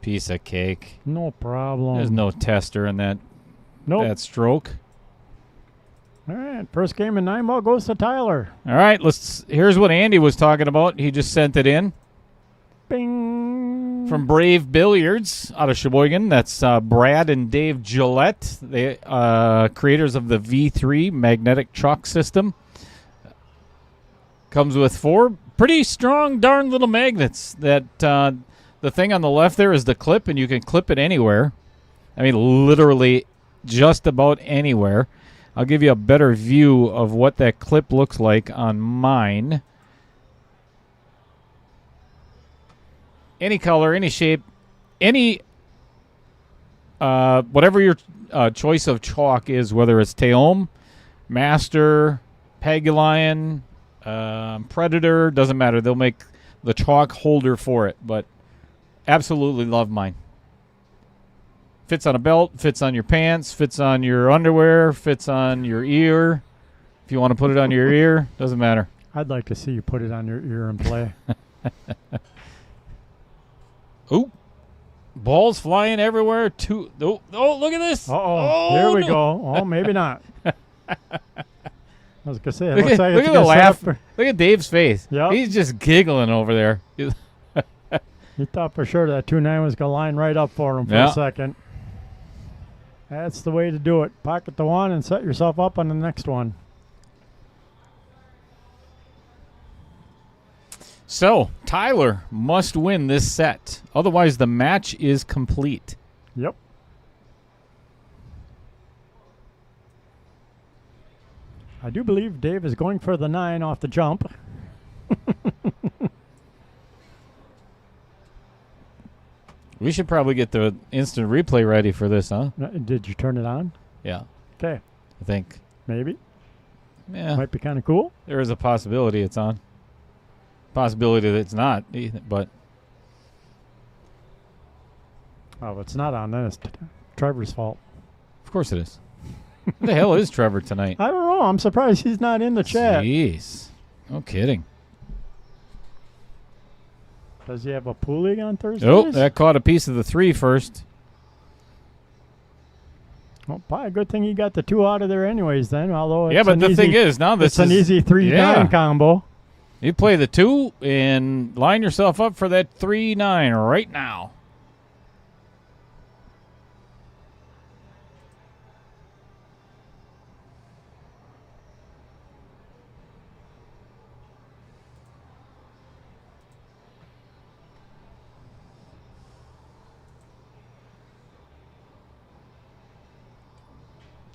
Piece of cake. No problem. There's no tester in that Nope. that stroke. All right, first game in 9 ball goes to Tyler. All right, here's what Andy was talking about. He just sent it in Bing. from Brave Billiards out of Sheboygan. That's Brad and Dave Gillette, the creators of the V3 magnetic chalk system. Comes with 4 pretty strong, darn little magnets. That the thing on the left there is the clip, and you can clip it anywhere. I mean, literally just about anywhere. I'll give you a better view of what that clip looks like on mine. Any color, any shape, any whatever your choice of chalk is, whether it's Teom, Master, Pagulayan, Predator, doesn't matter. They'll make the chalk holder for it, but absolutely love mine. Fits on a belt, fits on your pants, fits on your underwear, fits on your ear. If you want to put it on your ear, doesn't matter. I'd like to see you put it on your ear and play. Ooh. Balls flying everywhere. Oh, look at this. Uh-oh. Oh, Here we no. go. Oh, maybe not. I was going to say, it Look looks at, like look it's at the gonna set laugh. up for- Look at Dave's face. Yep. He's just giggling over there. He thought for sure that 2-9 was going to line right up for him for Yeah. a second. That's the way to do it. Pocket the one and set yourself up on the next one. So, Tyler must win this set. Otherwise, the match is complete. Yep. I do believe Dave is going for the 9 off the jump. We should probably get the instant replay ready for this, huh? Did you turn it on? Yeah, Okay. I think. Maybe. Yeah, Might be kind of cool. there is a possibility it's on. Possibility that it's not, but Oh, if it's not on, then it's Trevor's fault. of course it is. Who the hell is Trevor tonight? I don't know. I'm surprised he's not in the chat. Jeez. No kidding. Does he have a pool league on Thursdays? Oh, that caught a piece of the 3 first. Well, probably a good thing he got the 2 out of there anyways then, although it's Yeah, but an the easy, thing is, now this it's an is easy 3-9 combo. You play the 2 and line yourself up for that 3-9 right now.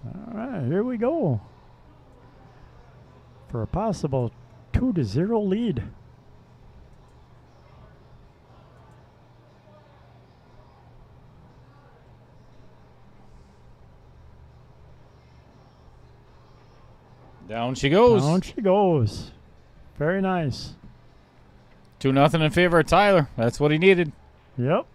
All right, here we go. For a possible 2-0 lead. Down she goes. Down she goes. Very nice. 2-0 in favor of Tyler. That's what he needed. Yep.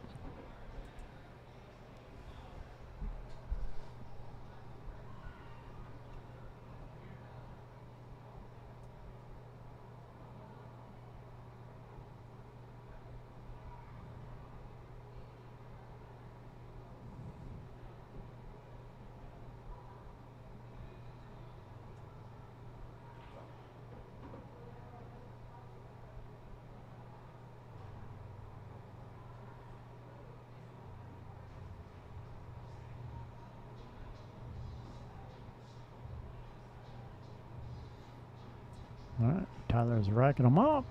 All right, Tyler's racking them up.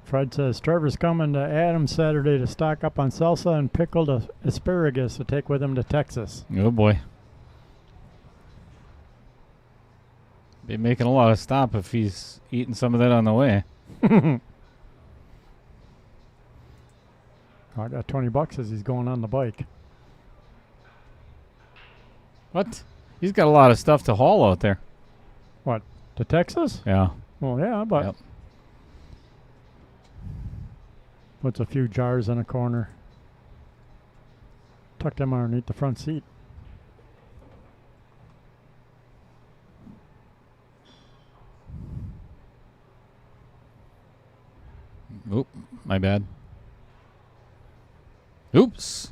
Fred says Trevor's coming to Adams Saturday to stock up on salsa and pickled asparagus to take with him to Texas. Oh, boy. Be making a lot of stop if he's eating some of that on the way. I got $20 as he's going on the bike. What? He's got a lot of stuff to haul out there. What? To Texas? Yeah. Well, yeah, but Yep. puts a few jars in a corner. Tuck them underneath the front seat. Oop, my bad. Oops.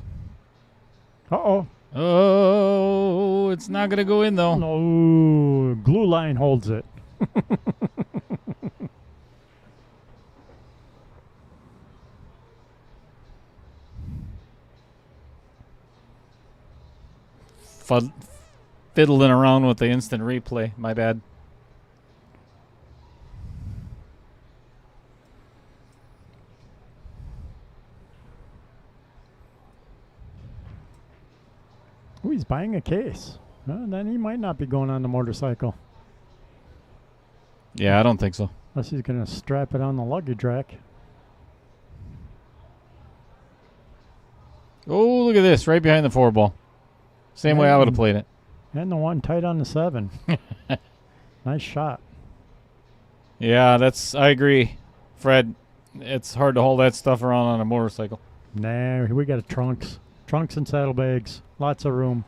Uh-oh. Oh, it's not going to go in, though. No, glue line holds it. Fiddling around with the instant replay. My bad. Ooh, he's buying a case. Then he might not be going on the motorcycle. Yeah, I don't think so. Unless he's going to strap it on the luggage rack. Oh, look at this. Right behind the 4-ball. Same way I would have played it. And the one tight on the 7. Nice shot. Yeah, I agree. Fred, it's hard to hold that stuff around on a motorcycle. Nah, we got trunks. Trunks and saddlebags. Lots of room.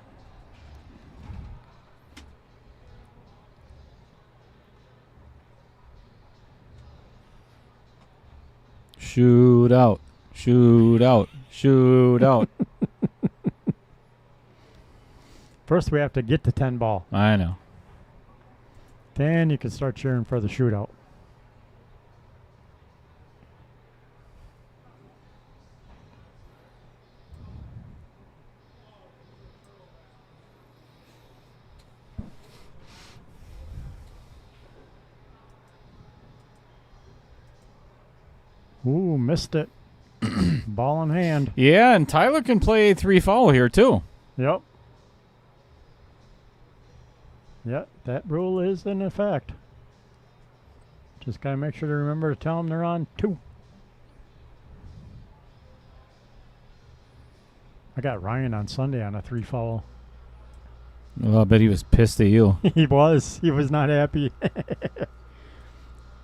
Shoot out. Shoot out. Shoot out. First, we have to get the 10 ball. I know. Then you can start cheering for the shootout. Ooh, missed it. Ball in hand. Yeah, and Tyler can play 3-foul here, too. Yep. Yep, that rule is in effect. Just got to make sure to remember to tell them they're on 2. I got Ryan on Sunday on a 3-foul. Well, I bet he was pissed at you. He was. He was not happy.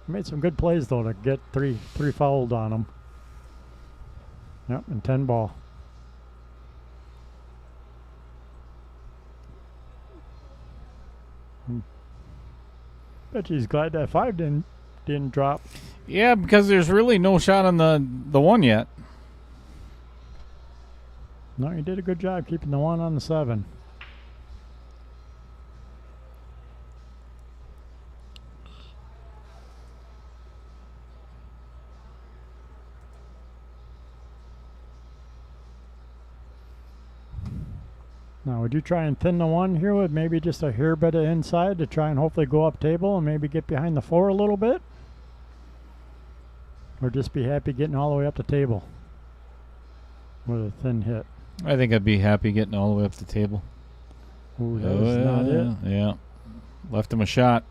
Made some good plays, though, to get three fouled on him. Yep, and 10 ball. Bet he's glad that 5 didn't drop. Yeah, because there's really no shot on the 1 yet. No, he did a good job keeping the 1 on the 7. Now, would you try and thin the 1 here with maybe just a hair bit of inside to try and hopefully go up table and maybe get behind the 4 a little bit? Or just be happy getting all the way up the table with a thin hit? I think I'd be happy getting all the way up the table. Ooh, that was not it. Yeah. Left him a shot.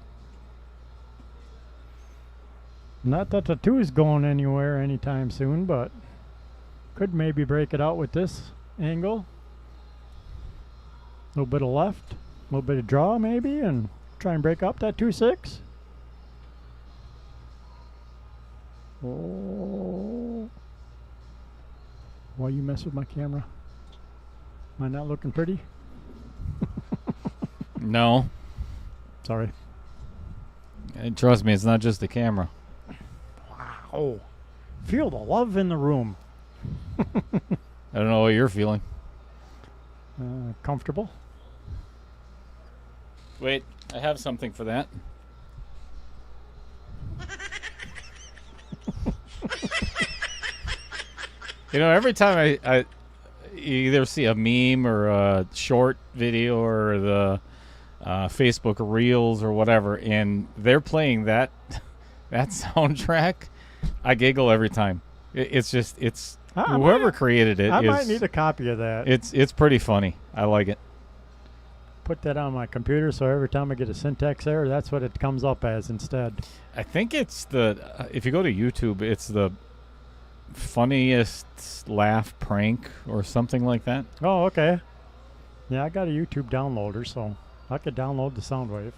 Not that the 2 is going anywhere anytime soon, but could maybe break it out with this angle. A little bit of left, a little bit of draw maybe, and try and break up that 2-6. Oh. Why you mess with my camera? Am I not looking pretty? No. Sorry. And trust me, it's not just the camera. Wow. Feel the love in the room. I don't know what you're feeling. Comfortable. Wait, I have something for that. You know, every time I you either see a meme or a short video or the Facebook Reels or whatever, and they're playing that soundtrack, I giggle every time. It's whoever created it. I might need a copy of that. It's pretty funny. I like it. Put that on my computer so every time I get a syntax error, that's what it comes up as instead. I think it's if you go to YouTube, it's the funniest laugh prank or something like that. Oh, okay. Yeah, I got a YouTube downloader, so I could download the sound wave.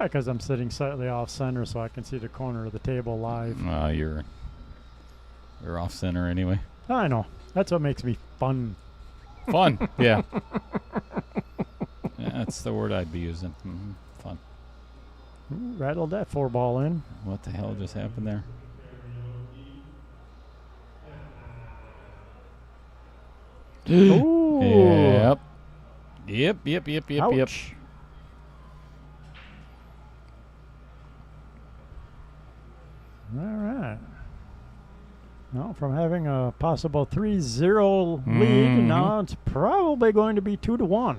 Because I'm sitting slightly off center so I can see the corner of the table live. You're off center anyway. I know. That's what makes me fun. Fun, yeah. Yeah, that's the word I'd be using. Fun. Ooh, rattled that 4-ball in. What the hell just happened there? Ooh. Yep. Yep. Ouch. All right. Well, from having a possible 3-0 lead, now it's probably going to be 2-1.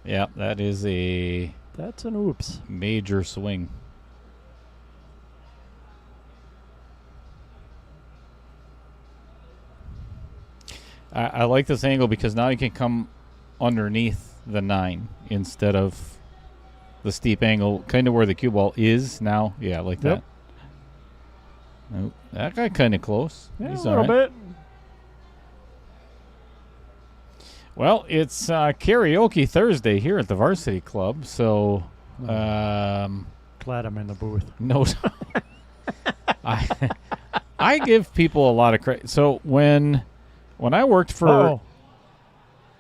Yep, that is a That's an oops. major swing. I like this angle because now you can come underneath the 9 instead of the steep angle, kind of where the cue ball is now. Yeah, like Yep. that. Oh, that got kind of close. Yeah, He's a all little right. bit. Well, it's karaoke Thursday here at the Varsity Club, so Glad I'm in the booth. no, I give people a lot of credit. So when I worked for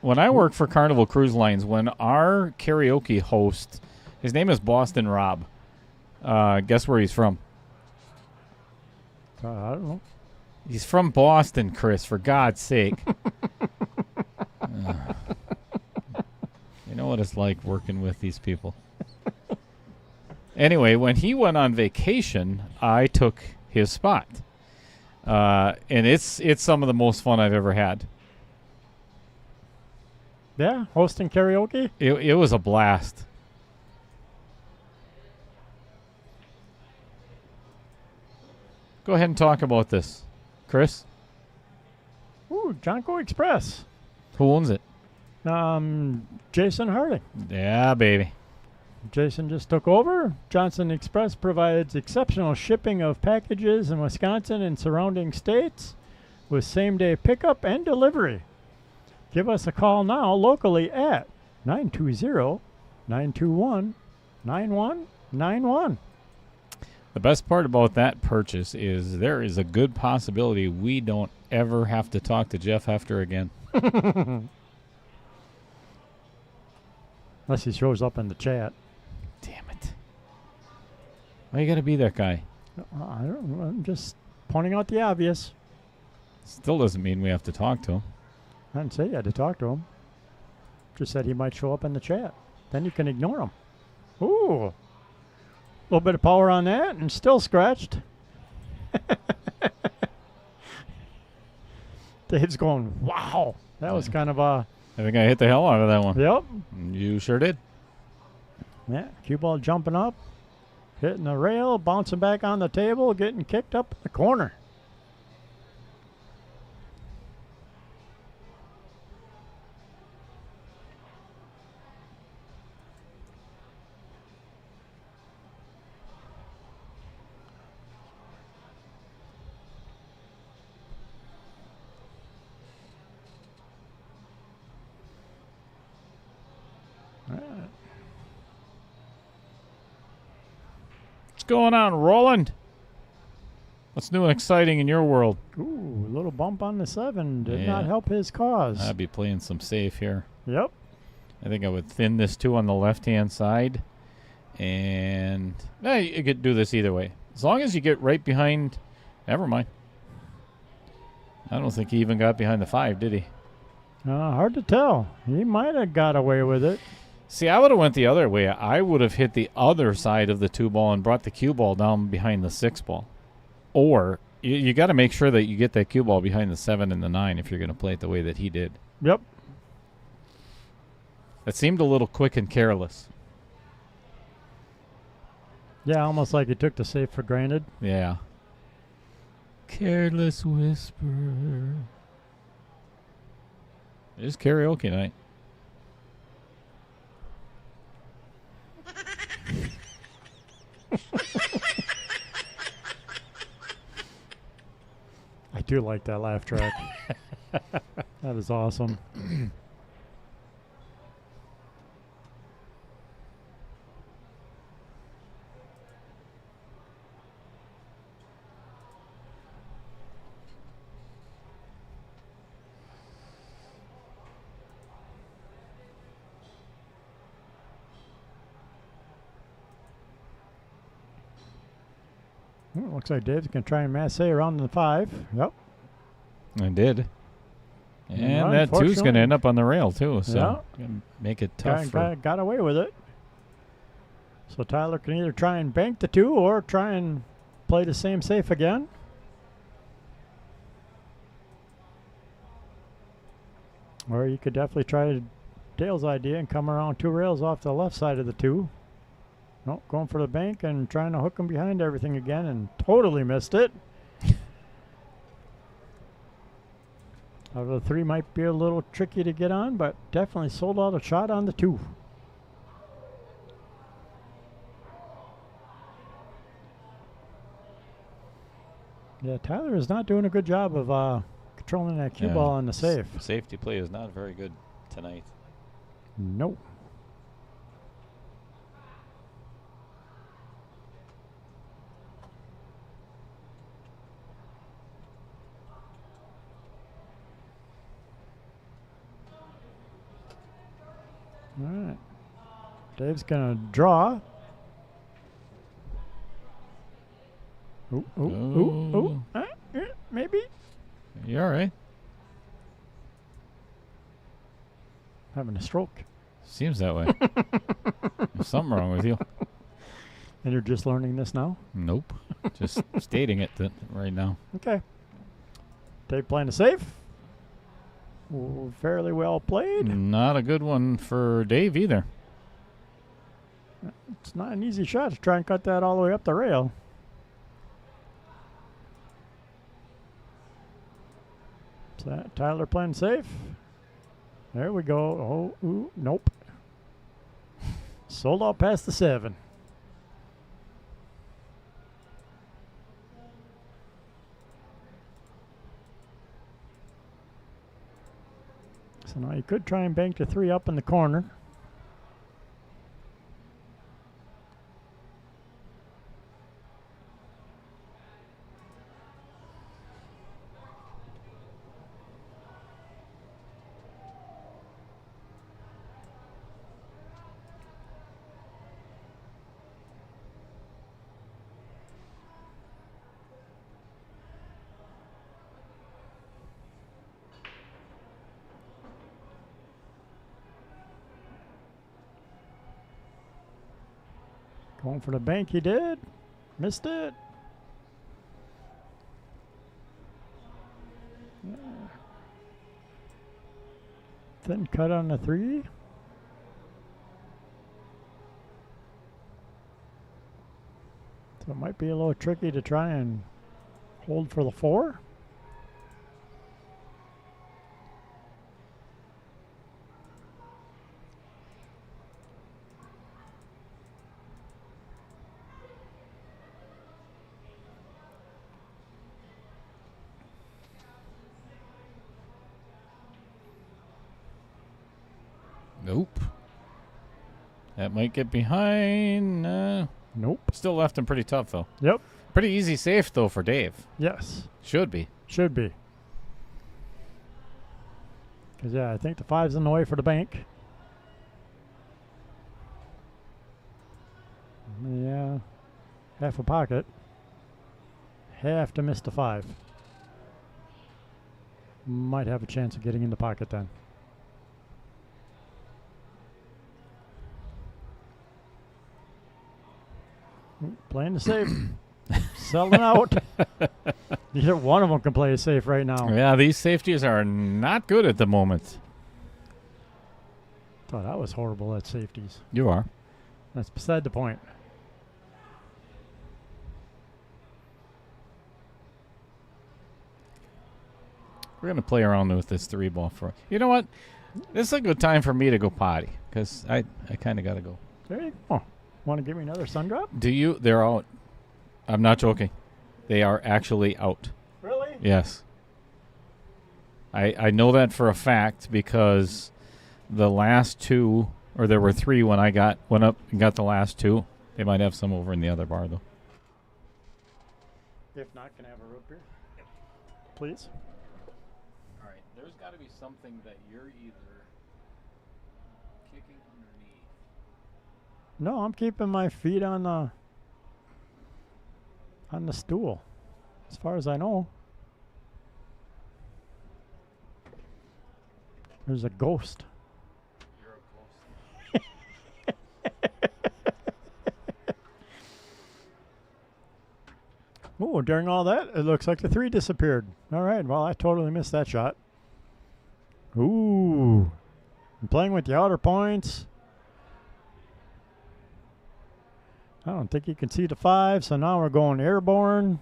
when I worked for Carnival Cruise Lines, when our karaoke host, his name is Boston Rob. Guess where he's from? I don't know. He's from Boston, Chris. For God's sake. You know what it's like working with these people. Anyway, when he went on vacation, I took his spot. And it's some of the most fun I've ever had. Yeah, hosting karaoke? It was a blast. Go ahead and talk about this, Chris. Ooh, Jonco Express. Who owns it? Jason Harding. Yeah, baby. Jason just took over. Johnson Express provides exceptional shipping of packages in Wisconsin and surrounding states with same-day pickup and delivery. Give us a call now locally at 920-921-9191. The best part about that purchase is there is a good possibility we don't ever have to talk to Jeff Hefter again. Unless he shows up in the chat. Damn it. Why you got to be that guy? I don't know. I'm just pointing out the obvious. Still doesn't mean we have to talk to him. I didn't say you had to talk to him. Just said he might show up in the chat. Then you can ignore him. Ooh. A little bit of power on that and still scratched. Dave's going, wow. That was kind of a... I think I hit the hell out of that one. Yep. You sure did. Yeah, cue ball jumping up, hitting the rail, bouncing back on the table, getting kicked up in the corner. What's going on, Roland? What's new and exciting in your world? Ooh, a little bump on the 7 did not Yeah. help his cause. I'd be playing some safe here. Yep. I think I would thin this 2 on the left-hand side. And you could do this either way. As long as you get right behind... Never mind. I don't think he even got behind the 5, did he? Hard to tell. He might have got away with it. See, I would have went the other way. I would have hit the other side of the 2 ball and brought the cue ball down behind the 6 ball. Or you got to make sure that you get that cue ball behind the 7 and the 9 if you're going to play it the way that he did. Yep. It seemed a little quick and careless. Yeah, almost like he took the safe for granted. Yeah. Careless whisper. It's karaoke night. I do like that laugh track. That is awesome. Looks like Dave's going to try and masse around the 5. Yep. I did. And Well, that 2's going unfortunately- to end up on the rail, too. So Yeah. gonna make it tough. Got away with it. So Tyler can either try and bank the 2 or try and play the same safe again. Or you could definitely try Dale's idea and come around 2 rails off the left side of the 2. Nope, going for the bank and trying to hook him behind everything again and totally missed it. Out of the 3 might be a little tricky to get on, but definitely sold out a shot on the 2. Yeah, Tyler is not doing a good job of controlling that cue ball on the safe. Safety play is not very good tonight. Nope. All right. Dave's going to draw. Ooh, ooh, ooh, ooh. Maybe. You all right? Having a stroke. Seems that way. There's something wrong with you. And you're just learning this now? Nope. Just stating it right now. Okay. Dave playing a safe. Ooh, fairly well played. Not a good one for Dave either. It's not an easy shot to try and cut that all the way up the rail. So that Tyler playing safe. There we go. Oh, ooh, nope. Sold out past the 7. So now you could try and bank the 3 up in the corner. Going for the bank, he did. Missed it. Yeah. Thin cut on the 3. So it might be a little tricky to try and hold for the 4. Nope. That might get behind. Nope. Still left him pretty tough, though. Yep. Pretty easy safe, though, for Dave. Yes. Should be. Should be. Because, yeah, I think the 5's in the way for the bank. Yeah. Half a pocket. Have to miss the 5. Might have a chance of getting in the pocket then. Playing the safe. Selling out. Either one of them can play a safe right now. Yeah, these safeties are not good at the moment. Thought I was horrible at safeties. You are. That's beside the point. We're going to play around with this 3 ball for. You know what? This is a good time for me to go potty because I kind of got to go. There you go. Want to give me another sun drop? Do you? They're out. I'm not joking. They are actually out. Really? Yes. I know that for a fact because the last 2, or there were 3 when I went up and got the last 2. They might have some over in the other bar though. If not, can I have a root beer? Please. All right. There's got to be something that you're either kicking underneath. No, I'm keeping my feet on the on the stool, as far as I know. There's a ghost. Oh, during all that, it looks like the 3 disappeared. All right, well, I totally missed that shot. Ooh. I'm playing with the outer points. I don't think you can see the 5, so now we're going airborne.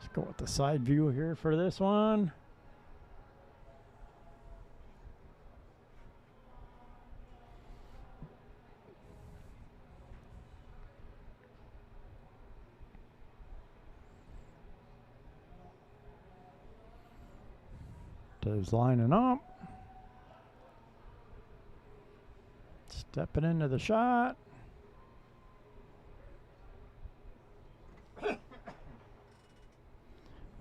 Let's go with the side view here for this one. Dave's lining up. Stepping into the shot.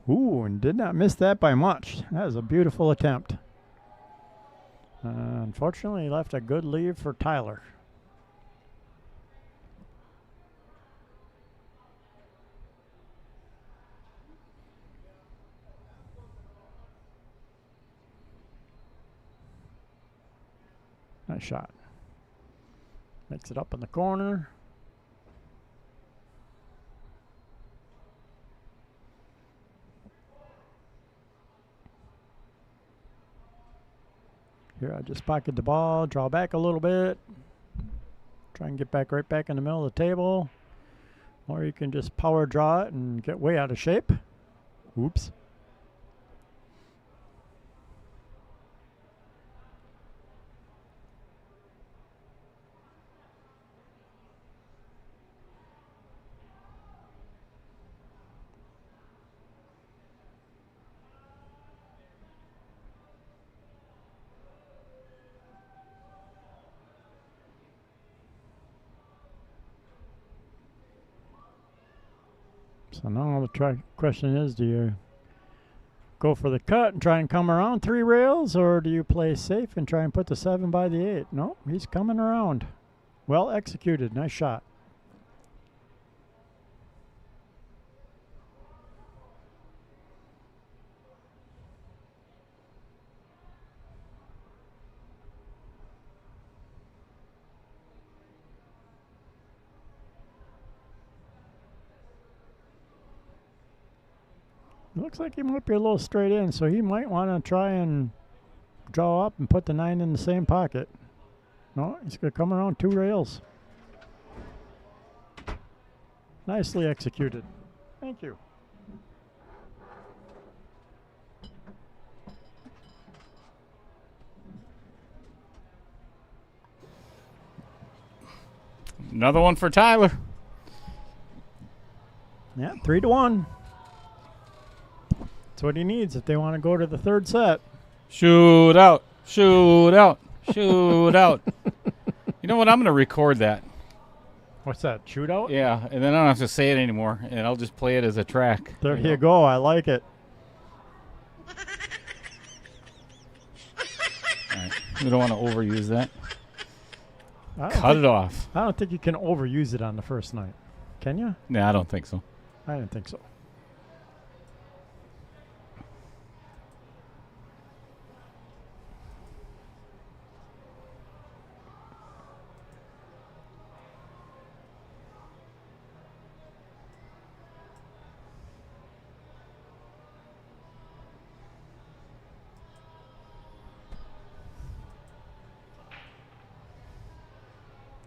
Ooh, and did not miss that by much. That was a beautiful attempt. Unfortunately, he left a good lead for Tyler. Nice shot. Makes it up in the corner. Here, I just pocket the ball, draw back a little bit. Try and get back right back in the middle of the table. Or you can just power draw it and get way out of shape. Oops. So now the question is, do you go for the cut and try and come around 3 rails, or do you play safe and try and put the 7 by the 8? No, he's coming around. Well executed. Nice shot. Looks like he might be a little straight in, so he might want to try and draw up and put the 9 in the same pocket. No, he's going to come around 2 rails. Nicely executed. Thank you. Another one for Tyler. Yeah, 3-1. That's what he needs if they want to go to the 3rd set. Shoot out. Shoot out. Shoot out. You know what? I'm going to record that. What's that, shootout? Yeah, and then I don't have to say it anymore, and I'll just play it as a track. There you go. I like it. All right. We don't want to overuse that. Cut it off. I don't think you can overuse it on the first night. Can you? No, I don't think so. I didn't think so.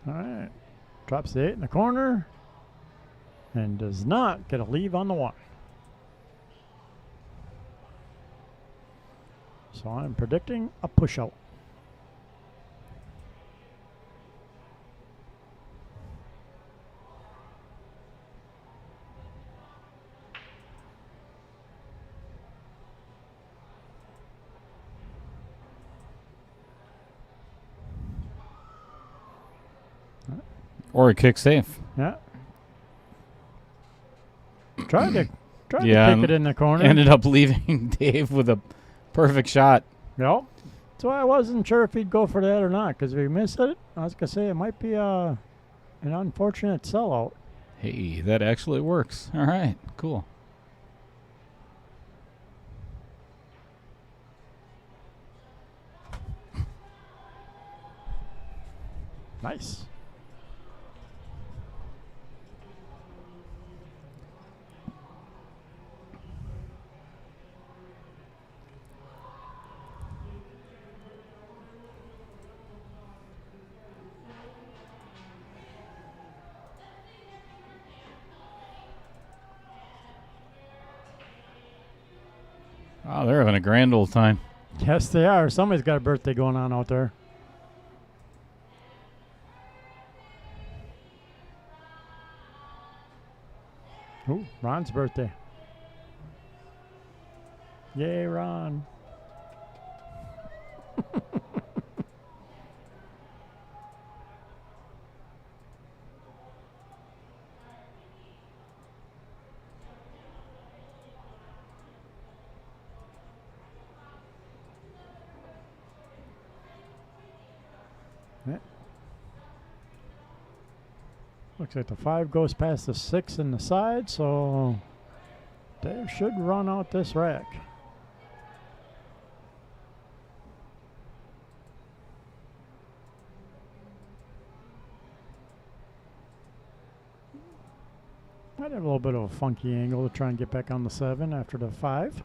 All right. Drops the 8 in the corner and does not get a leave on the 1. So I'm predicting a push out. Or a kick safe. Yeah. Tried to pick it in the corner. Ended up leaving Dave with a perfect shot. Yep. That's why I wasn't sure if he'd go for that or not, because if he missed it, I was going to say it might be an unfortunate sellout. Hey, that actually works. All right, cool. Nice. Oh, they're having a grand old time. Yes, they are. Somebody's got a birthday going on out there. Ooh, Ron's birthday. Yay, Ron. Yeah. Looks like the 5 goes past the 6 in the side, so they should run out this rack. Might have a little bit of a funky angle to try and get back on the 7 after the 5.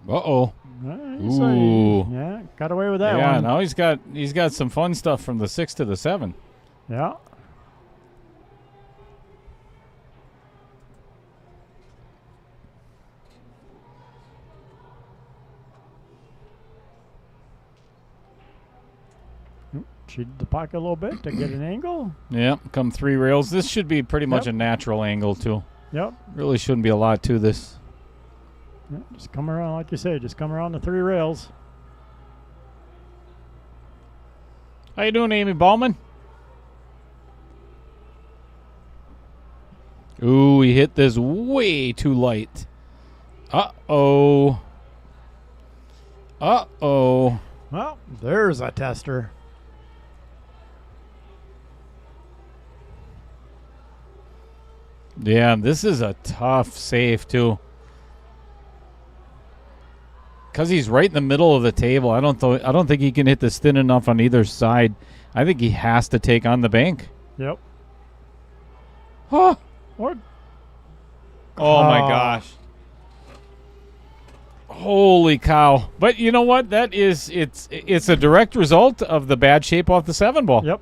Uh-oh. Nice. Ooh. Yeah, got away with that Yeah, one. now he's got some fun stuff from the 6 to the 7. Yeah. Cheated the pocket a little bit to get an angle. Yep, come 3 rails. This should be pretty much Yep. a natural angle, too. Yep. Really shouldn't be a lot to this. Yeah, just come around, like you say, just come around the 3 rails. How you doing, Amy Ballman? Ooh, he hit this way too light. Uh-oh. Uh-oh. Well, there's a tester. Yeah, this is a tough save, too. Because he's right in the middle of the table, I don't think he can hit this thin enough on either side. I think he has to take on the bank. Yep. Huh. Or Oh my gosh. Holy cow. But you know what? It's a direct result of the bad shape off the 7 ball. Yep.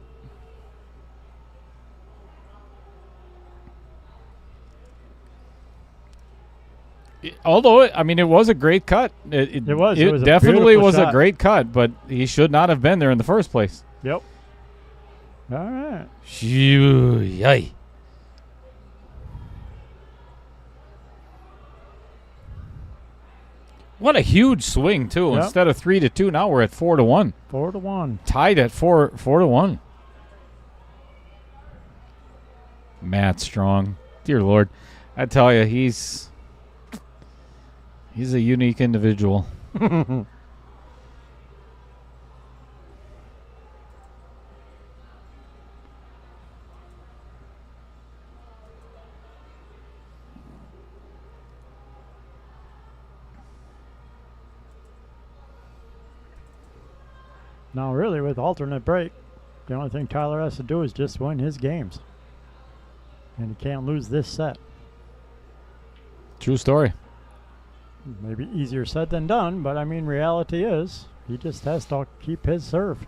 Although, it was a great cut. It was. It was a definitely beautiful was a shot. great cut, but he should not have been there in the first place. Yep. All right. Shoo, yay. What a huge swing, too. Yep. Instead of 3-2, now we're at 4-1. 4-1. Tied at 4-1. Matt Strong. Dear Lord. I tell you, he's a unique individual. Now, really, with alternate break, the only thing Tyler has to do is just win his games. And he can't lose this set. True story. Maybe easier said than done, but reality is he just has to keep his serve.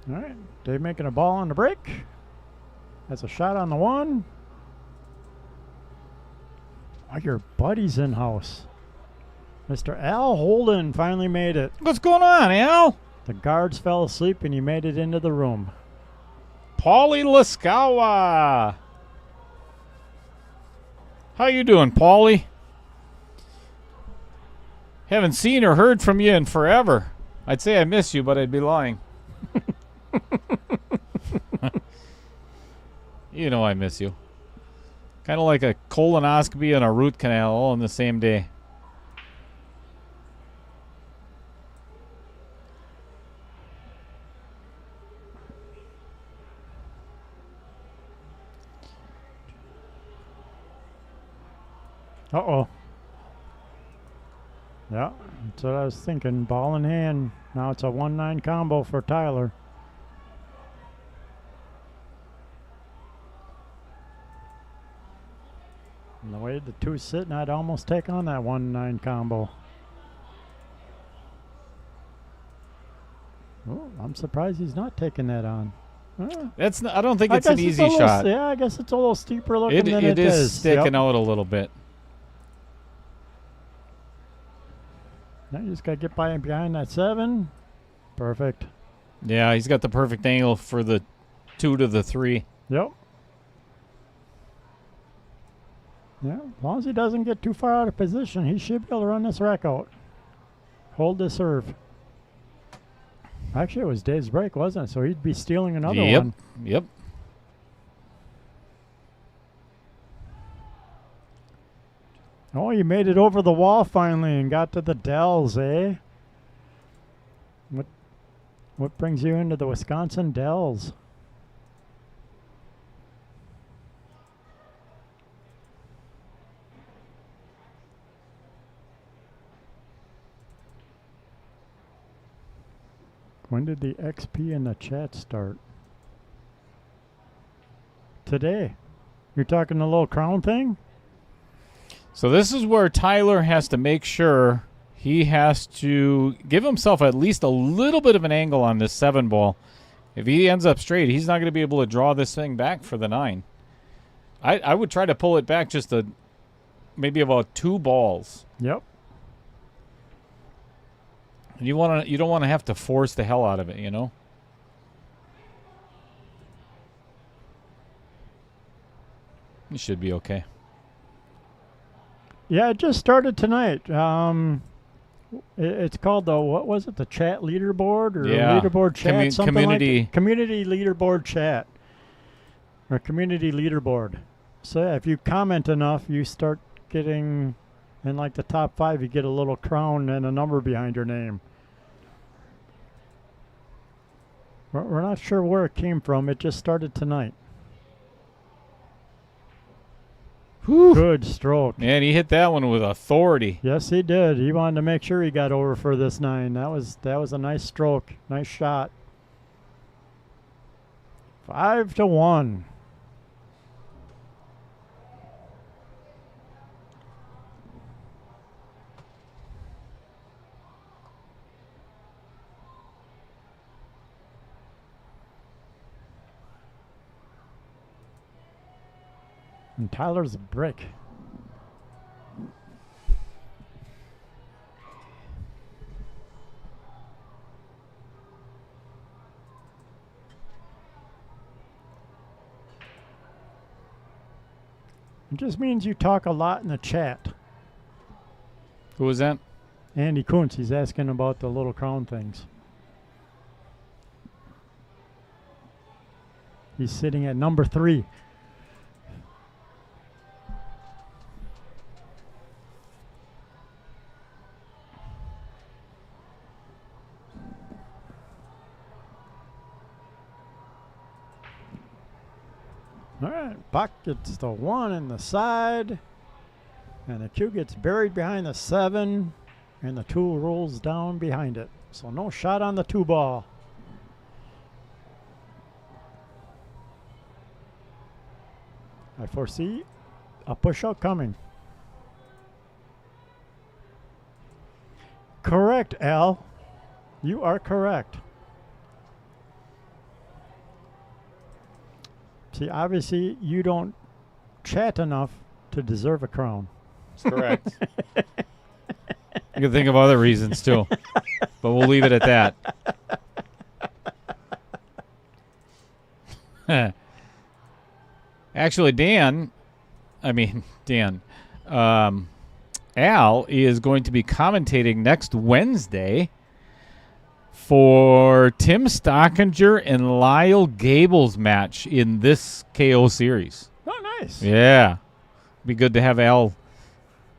All right, Dave making a ball on the break. That's a shot on the 1. Oh, your buddy's in house. Mr. Al Holden finally made it. What's going on, Al? The guards fell asleep and he made it into the room. Paulie Laskawa. How you doing, Paulie? Haven't seen or heard from you in forever. I'd say I miss you, but I'd be lying. You know I miss you. Kind of like a colonoscopy and a root canal all in the same day. Uh-oh. Yeah, that's what I was thinking. Ball in hand. Now it's a 1-9 combo for Tyler. And the way the two's sitting, I'd almost take on that 1-9 combo. Oh, I'm surprised he's not taking that on. That's not, I don't think I it's an guess easy a little shot. Yeah, I guess it's a little steeper looking than It is sticking Yep. out a little bit. Now you just got to get behind that 7. Perfect. Yeah, he's got the perfect angle for the 2 to the 3. Yep. Yeah, as long as he doesn't get too far out of position, he should be able to run this rack out. Hold the serve. Actually, it was Dave's break, wasn't it? So he'd be stealing another one. Yep. Oh, you made it over the wall finally and got to the Dells, eh? What brings you into the Wisconsin Dells? When did the XP in the chat start? Today. You're talking the little crown thing? So this is where Tyler has to make sure he has to give himself at least a little bit of an angle on this 7 ball. If he ends up straight, he's not going to be able to draw this thing back for the 9. I would try to pull it back just maybe about 2 balls. Yep. And you don't want to have to force the hell out of it, you know? It should be okay. Yeah, it just started tonight. It's called the, what was it, the chat leaderboard or Yeah. leaderboard chat, something community. like that. Community leaderboard chat or community leaderboard. So yeah, if you comment enough, you start getting in like the top 5. You get a little crown and a number behind your name. We're not sure where it came from. It just started tonight. Whew. Good stroke. Man, he hit that one with authority. Yes, he did. He wanted to make sure he got over for this 9. That was a nice stroke. Nice shot. 5-1. And Tyler's a brick. It just means you talk a lot in the chat. Who was that? Andy Kuntz, he's asking about the little crown things. He's sitting at number 3. All right, Buck gets the 1 in the side, and the 2 gets buried behind the 7, and the 2 rolls down behind it. So no shot on the 2 ball. I foresee a push-out coming. Correct, Al. You are correct. See, obviously, you don't chat enough to deserve a crown. That's correct. I can think of other reasons too, but we'll leave it at that. Actually, Dan, Al is going to be commentating next Wednesday for Tim Stockinger and Lyle Gable's match in this KO series. Oh, nice. Yeah. Be good to have Al.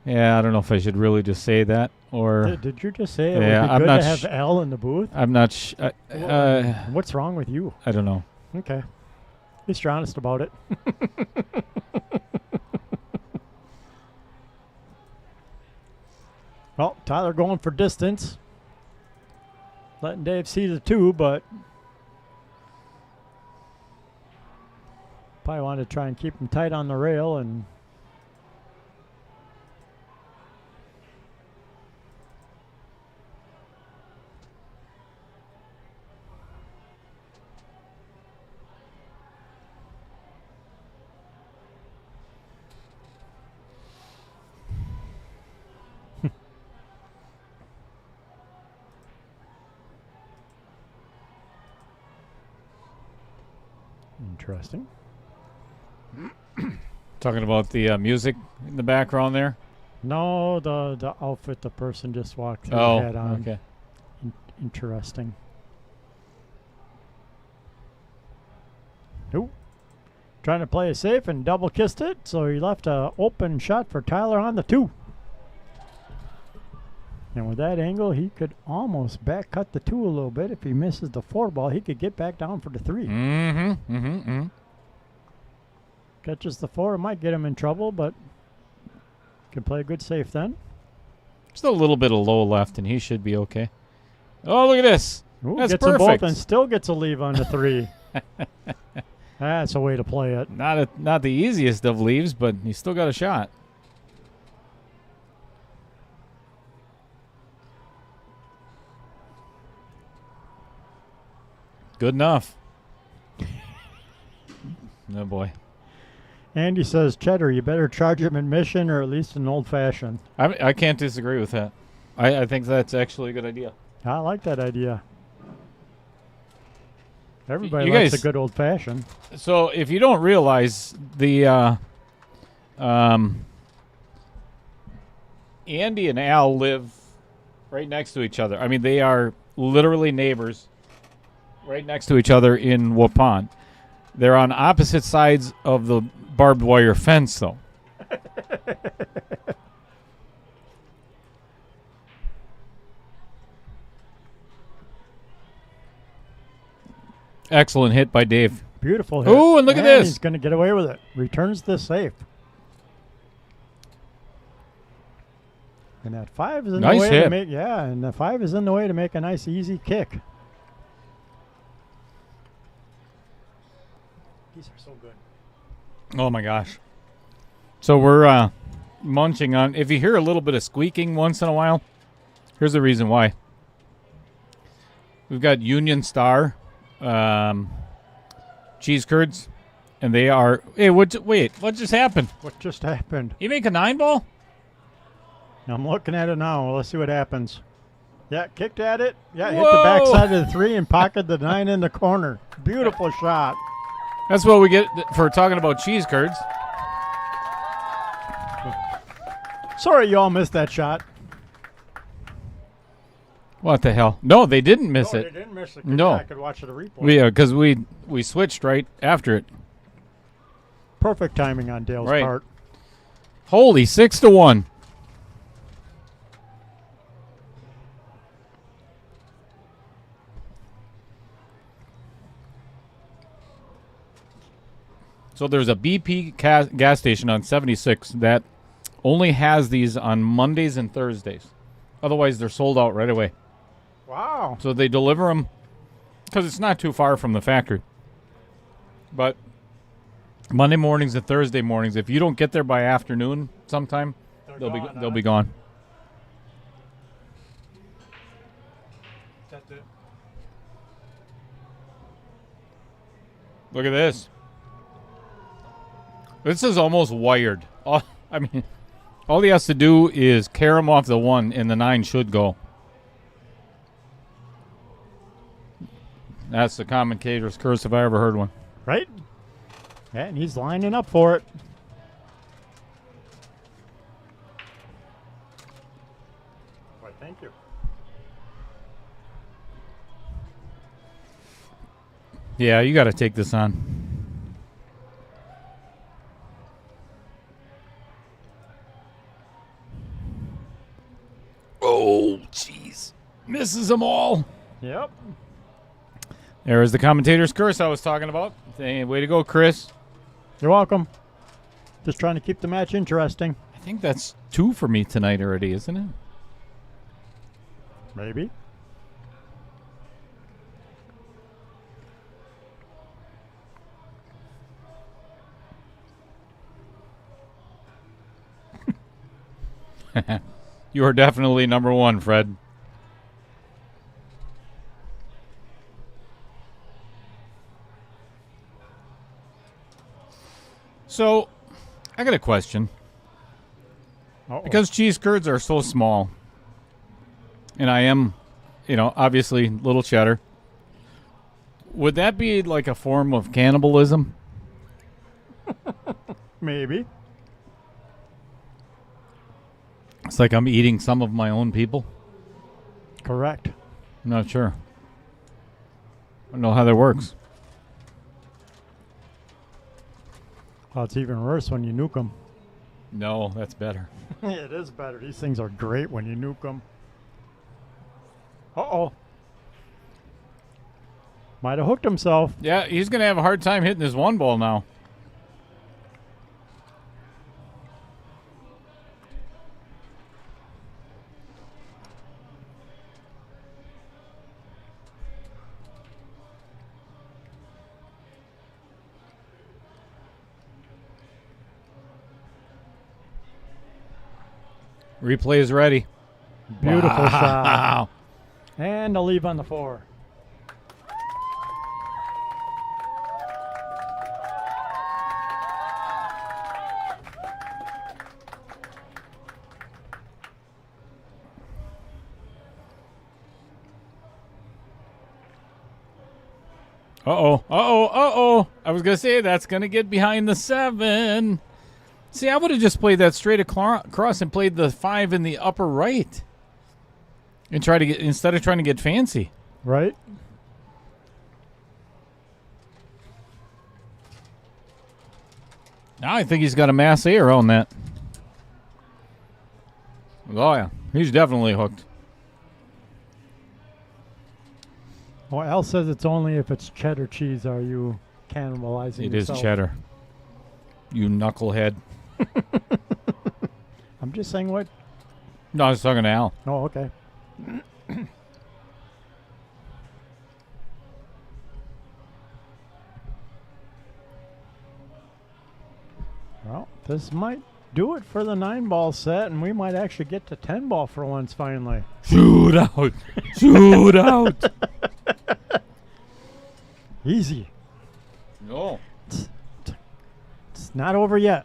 Yeah, I don't know if I should really just say that or. Did you just say it Yeah, would be I'm good not to have Al in the booth? I'm not. What's wrong with you? I don't know. Okay. At least you're honest about it. Well, Tyler going for distance. Letting Dave see the 2, but probably wanted to try and keep him tight on the rail and interesting. Talking about the music in the background there. No, the outfit the person just walked through Oh, had on. okay. Interesting. Nope. Trying to play it safe and double kissed it, so he left a open shot for Tyler on the 2. And with that angle, he could almost back cut the 2 a little bit. If he misses the 4 ball, he could get back down for the 3. Catches the 4, it might get him in trouble, but can play a good safe then. Still a little bit of low left, and he should be okay. Oh, look at this. Ooh, That's gets them both perfect. and still gets a leave on the 3. That's a way to play it. Not the easiest of leaves, but he still got a shot. Good enough. Oh, boy. Andy says, Cheddar, you better charge him admission or at least an old-fashioned. I can't disagree with that. I think that's actually a good idea. I like that idea. Everybody You likes guys- a good old-fashioned. So if you don't realize, the Andy and Al live right next to each other. I mean, they are literally neighbors right next to each other in Waupun. They're on opposite sides of the barbed wire fence, though. Excellent hit by Dave. Beautiful hit. Ooh, and look at this. He's going to get away with it. Returns the safe. And that 5 is in Nice the way to hit. make, and the 5 is in the way to make a nice easy kick. These are so good. Oh my gosh. So we're munching on. If you hear a little bit of squeaking once in a while, here's the reason why. We've got Union Star cheese curds, and they are. Hey, what just happened? What just happened? You make a 9-ball? I'm looking at it now. Let's see what happens. Yeah, kicked at it. Yeah, hit Whoa. the backside of the 3 and pocketed the 9 in the corner. Beautiful shot. That's what we get for talking about cheese curds. Sorry you all missed that shot. What the hell? No, they didn't miss Oh, it. they didn't miss it. No. I could watch it a replay. Because we switched right after it. Perfect timing on Dale's Right. part. Holy, 6-1. So there's a BP gas station on 76 that only has these on Mondays and Thursdays. Otherwise, they're sold out right away. Wow. So they deliver them because it's not too far from the factory. But Monday mornings and Thursday mornings, if you don't get there by afternoon sometime, they'll be gone. That's it. Look at this. This is almost wired. Oh, I mean, All he has to do is carry him off the 1, and the 9 should go. That's the commentator's curse if I ever heard one. Right? Yeah, and he's lining up for it. Why, thank you. Yeah, you got to take this on. Oh, jeez. Misses them all. Yep. There is the commentator's curse I was talking about. Hey, way to go, Chris. You're welcome. Just trying to keep the match interesting. I think that's 2 for me tonight already, isn't it? Maybe. You are definitely number 1, Fred. So, I got a question. Uh-oh. Because cheese curds are so small, and I am, obviously little cheddar, would that be like a form of cannibalism? Maybe. It's like I'm eating some of my own people? Correct. I'm not sure. I don't know how that works. Well, it's even worse when you nuke them. No, that's better. It is better. These things are great when you nuke them. Uh-oh. Might have hooked himself. Yeah, he's going to have a hard time hitting his 1 ball now. Replay is ready. Beautiful Wow. shot. And a leave on the 4. Uh-oh. Uh-oh. Uh-oh. I was going to say that's going to get behind the 7. See, I would have just played that straight across and played the 5 in the upper right. And try to get, instead of trying to get fancy. Right? Now I think he's got a mass A around that. Oh, yeah. He's definitely hooked. Well, Al says it's only if it's cheddar cheese are you cannibalizing It is yourself. cheddar. You knucklehead. I'm just saying what... No, I was talking to Al. Oh, okay. Well, this might do it for the 9-ball set, and we might actually get to 10-ball for once finally. Shoot out. Shoot out. Easy. No. It's not over yet.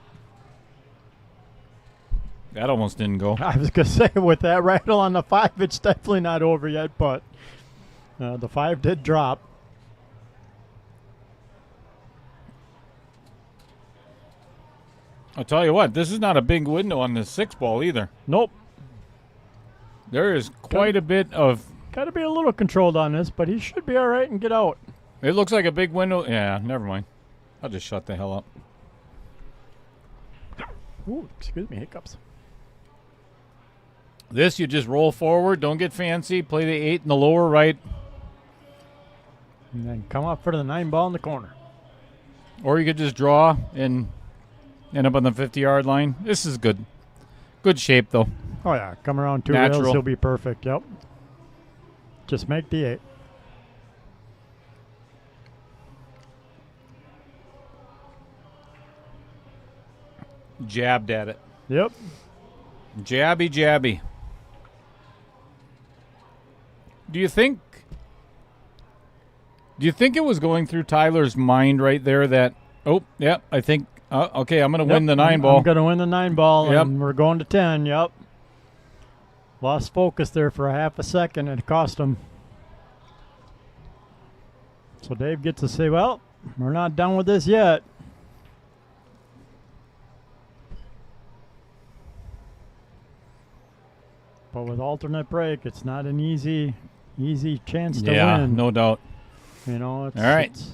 That almost didn't go. I was going to say, with that rattle on the 5, it's definitely not over yet, but the 5 did drop. I'll tell you what, this is not a big window on this 6-ball either. Nope. There is quite a bit of... Got to be a little controlled on this, but he should be all right and get out. It looks like a big window. Yeah, never mind. I'll just shut the hell up. Ooh, excuse me, hiccups. This, you just roll forward. Don't get fancy. Play the 8 in the lower right. And then come up for the 9-ball in the corner. Or you could just draw and end up on the 50-yard line. This is good. Good shape, though. Oh, yeah. Come around 2 Natural. rails, he'll be perfect. Yep. Just make the 8. Jabbed at it. Yep. Jabby, jabby. Do you think it was going through Tyler's mind right there that, oh, yeah, I think Okay, I'm going to win the 9 ball. I'm going to win the 9 ball, Yep. and we're going to 10. Yep. Lost focus there for a half a second. It cost him. So Dave gets to say, well, we're not done with this yet. But with alternate break, it's not an easy chance to Yeah, win. no doubt. You know, it's, All right. it's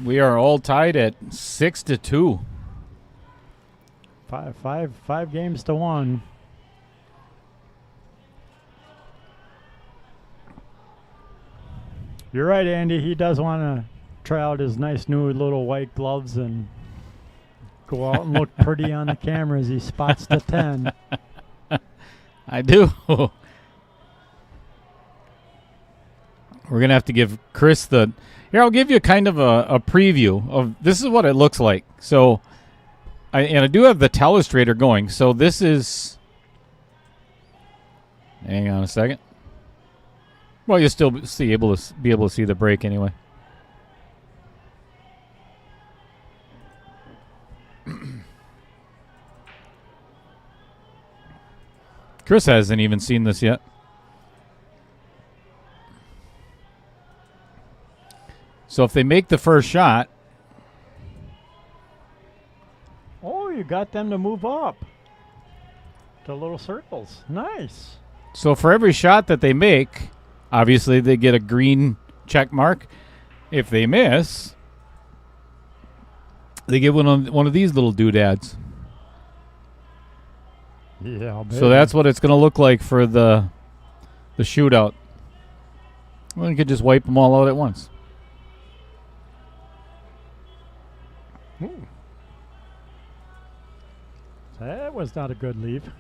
We are all tied at 6-2. five games to 1. You're right, Andy. He does want to try out his nice new little white gloves and go out and look pretty on the camera as he spots the 10. I do. We're going to have to give Chris the... Here, I'll give you kind of a preview of... This is what it looks like. So, I do have the telestrator going. So, this is... Hang on a second. Well, you'll still be able to see the break anyway. Chris hasn't even seen this yet. So if they make the first shot, Oh, you got them to move up to little circles. Nice. so for every shot that they make, obviously they get a green check mark. If they miss, they get one of these little doodads. Yeah, So that's what it's going to look like for the shootout. Well, you could just wipe them all out at once. Ooh. That was not a good leave.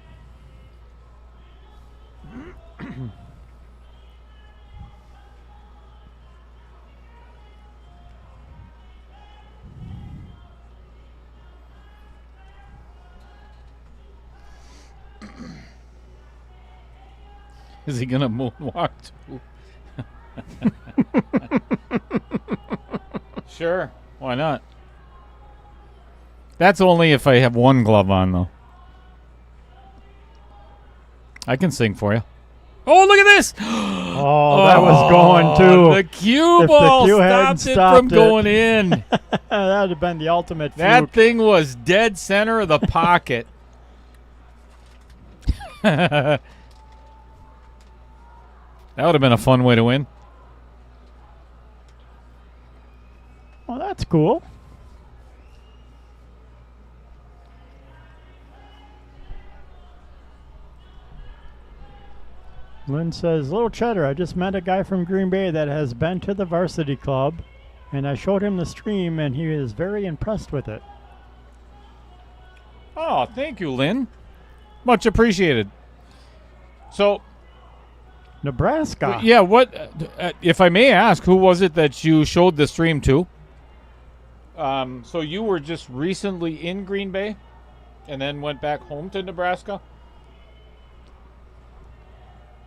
Is he going to moonwalk too? Sure. Why not? That's only if I have one glove on, though. I can sing for you. Oh, look at this! Oh, that was going too. The cue If the ball cue hadn't stopped it from stopped it. going in. That would have been the ultimate That fluke. thing was dead center of the pocket. That would have been a fun way to win. Well, that's cool. Lynn says, Little Cheddar, I just met a guy from Green Bay that has been to the varsity club, and I showed him the stream, and he is very impressed with it. Oh, thank you, Lynn. Much appreciated. So, Nebraska. yeah, what, if I may ask, who was it that you showed the stream to? So you were just recently in Green Bay and then went back home to Nebraska?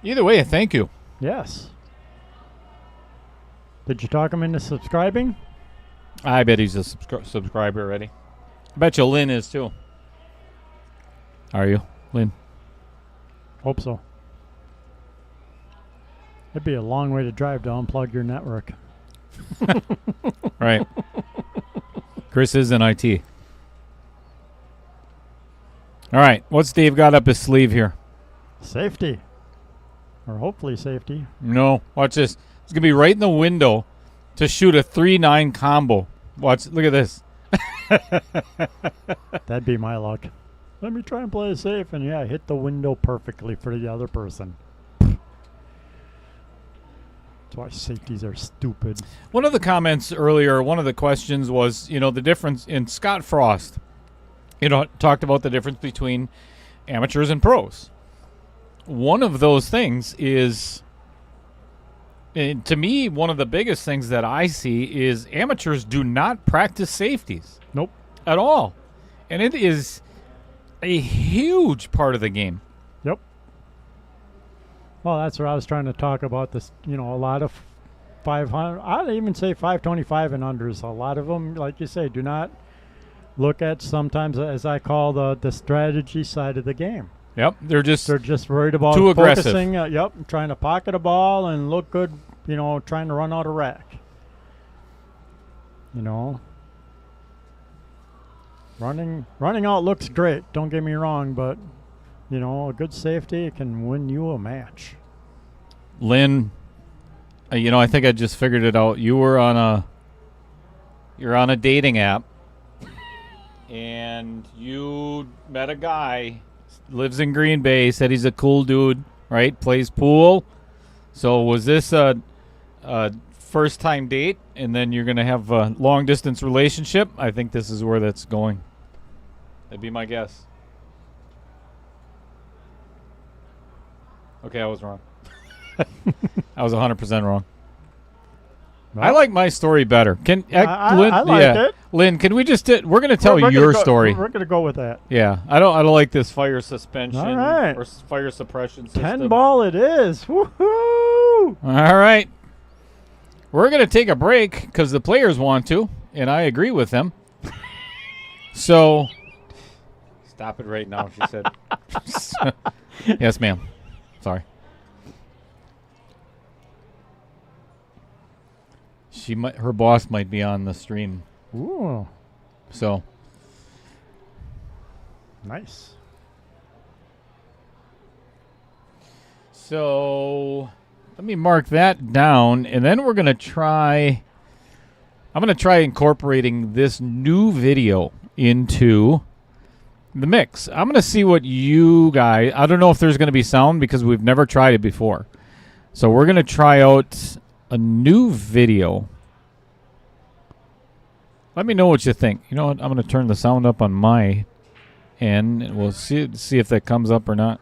Either way, thank you. Yes. Did you talk him into subscribing? I bet he's a subscriber already. I bet you Lynn is too. Are you, Lynn? Hope so. It'd be a long way to drive to unplug your network. Right. Chris is in IT. All right. What's Dave got up his sleeve here? Safety. Or hopefully safety. No. Watch this. It's going to be right in the window to shoot a 3-9 combo. Watch. Look at this. That'd be my luck. Let me try and play it safe, and yeah, hit the window perfectly for the other person. That's why safeties are stupid. One of the comments earlier, one of the questions was, the difference in Scott Frost, talked about the difference between amateurs and pros. One of those things is, to me, one of the biggest things that I see is amateurs do not practice safeties. Nope. At all. And it is a huge part of the game. Yep. Well, that's what I was trying to talk about. This, a lot of 500. I'd even say 525 and unders. A lot of them, like you say, do not look at sometimes, as I call the strategy side of the game. Yep, they're just worried about too aggressive. focusing. Trying to pocket a ball and look good. Trying to run out of rack. Running out looks great. Don't get me wrong, but a good safety can win you a match. Lynn, I think I just figured it out. You're on a dating app, and you met a guy, lives in Green Bay, said he's a cool dude, right? Plays pool. So was this a first-time date, and then you're going to have a long-distance relationship? I think this is where that's going. That'd be my guess. Okay, I was wrong. I was 100% wrong. Well, I like my story better. Lynn, I like it. Lynn, can we just we're going to tell We're your gonna go- story. We're going to go with that. Yeah, I don't like this fire suspension All right. or fire suppression system. 10 ball it is. Woohoo! All right. We're going to take a break because the players want to, and I agree with them. So, stop it right now, she said. Yes, ma'am. Sorry. Her boss might be on the stream. Ooh, So, nice. So let me mark that down, and then we're going to try. I'm going to try incorporating this new video into the mix. I'm going to see what you guys. I don't know if there's going to be sound because we've never tried it before. So we're going to try out a new video. Let me know what you think. You know what? I'm going to turn the sound up on my end, and we'll see if that comes up or not.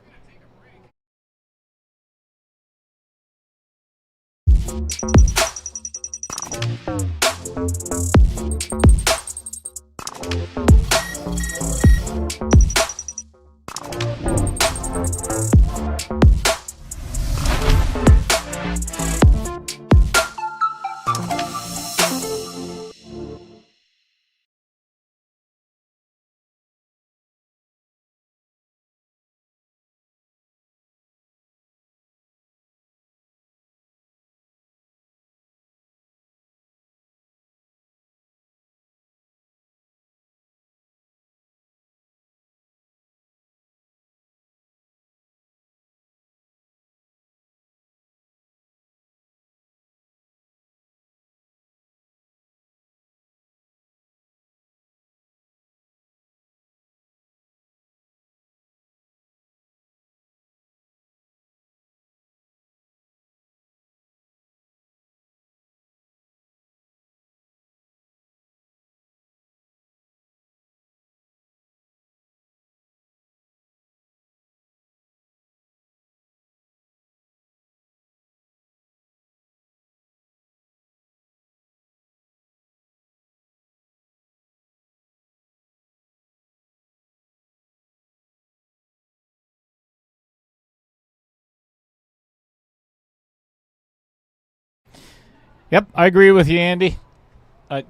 Yep, I agree with you, Andy.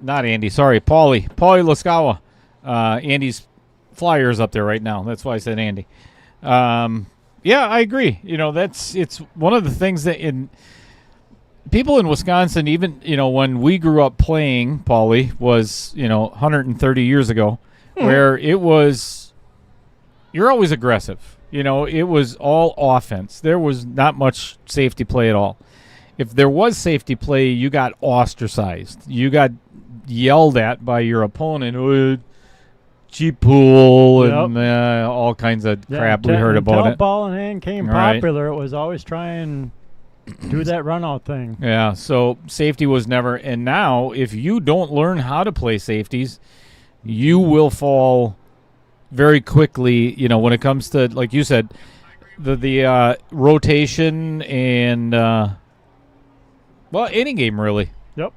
Not Andy, sorry, Paulie Laskawa. Andy's Flyers up there right now. That's why I said Andy. Yeah, I agree. It's one of the things that people in Wisconsin, even when we grew up playing, Paulie, was 130 years ago, where it was you're always aggressive. It was all offense. There was not much safety play at all. If there was safety play, you got ostracized. You got yelled at by your opponent. Cheap pool and all kinds of crap we heard about until it. Ball in hand came popular, it was always try and do that run out thing. Yeah, so safety was never. And now, if you don't learn how to play safeties, you will fall very quickly. When it comes to, like you said, the rotation and any game really. Yep.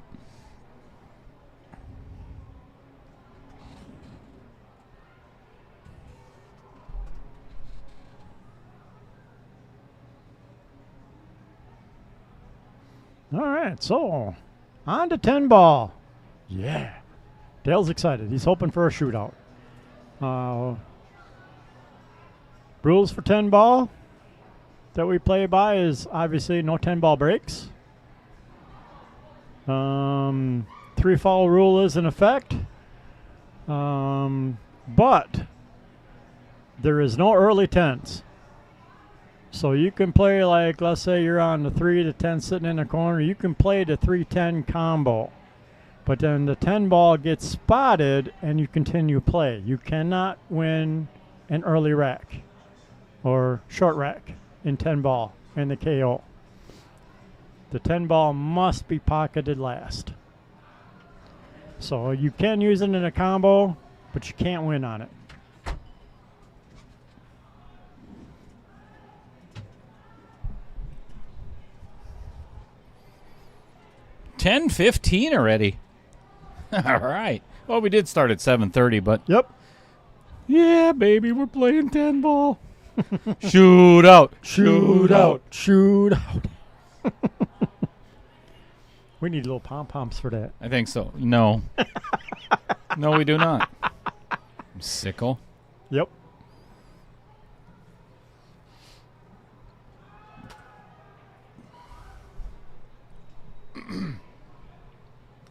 All right, so on to 10 ball. Yeah. Dale's excited. He's hoping for a shootout. Rules for 10 ball that we play by is obviously no 10 ball breaks. 3 foul rule is in effect. But there is no early 10s. So you can play, like, let's say you're on the 3 to 10 sitting in the corner. You can play the 3-10 combo. But then the 10 ball gets spotted and you continue play. You cannot win an early rack or short rack in 10 ball in the KO. The 10 ball must be pocketed last. So you can use it in a combo, but you can't win on it. $10:15 already. All right. Well, we did start at 7:30, but Yep. yeah, baby, we're playing 10 ball. Shoot out. Shoot out. Shoot out. We need little pom-poms for that. I think so. No. No, we do not. Sickle. Yep.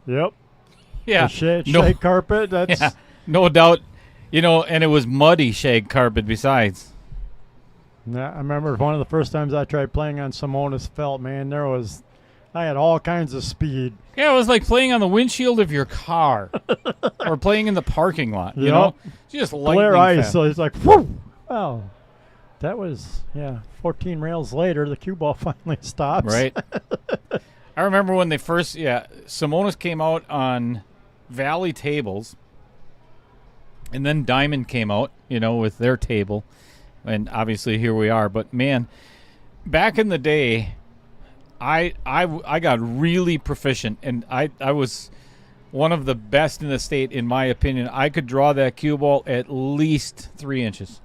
Yep. Yeah. The shag no, carpet, that's... yeah, no doubt. You know, and it was muddy shag carpet besides. Yeah, I remember one of the first times I tried playing on Simonis felt, man, I had all kinds of speed. Yeah, it was like playing on the windshield of your car or playing in the parking lot, you know? Just lightning Glare ice, fast. so it's like, whoo! Oh, that was, 14 rails later, the cue ball finally stops. Right. I remember when they first, Simonis came out on Valley tables, and then Diamond came out, with their table, and obviously here we are. But man, back in the day, I got really proficient, and I was one of the best in the state, in my opinion. I could draw that cue ball at least 3 inches.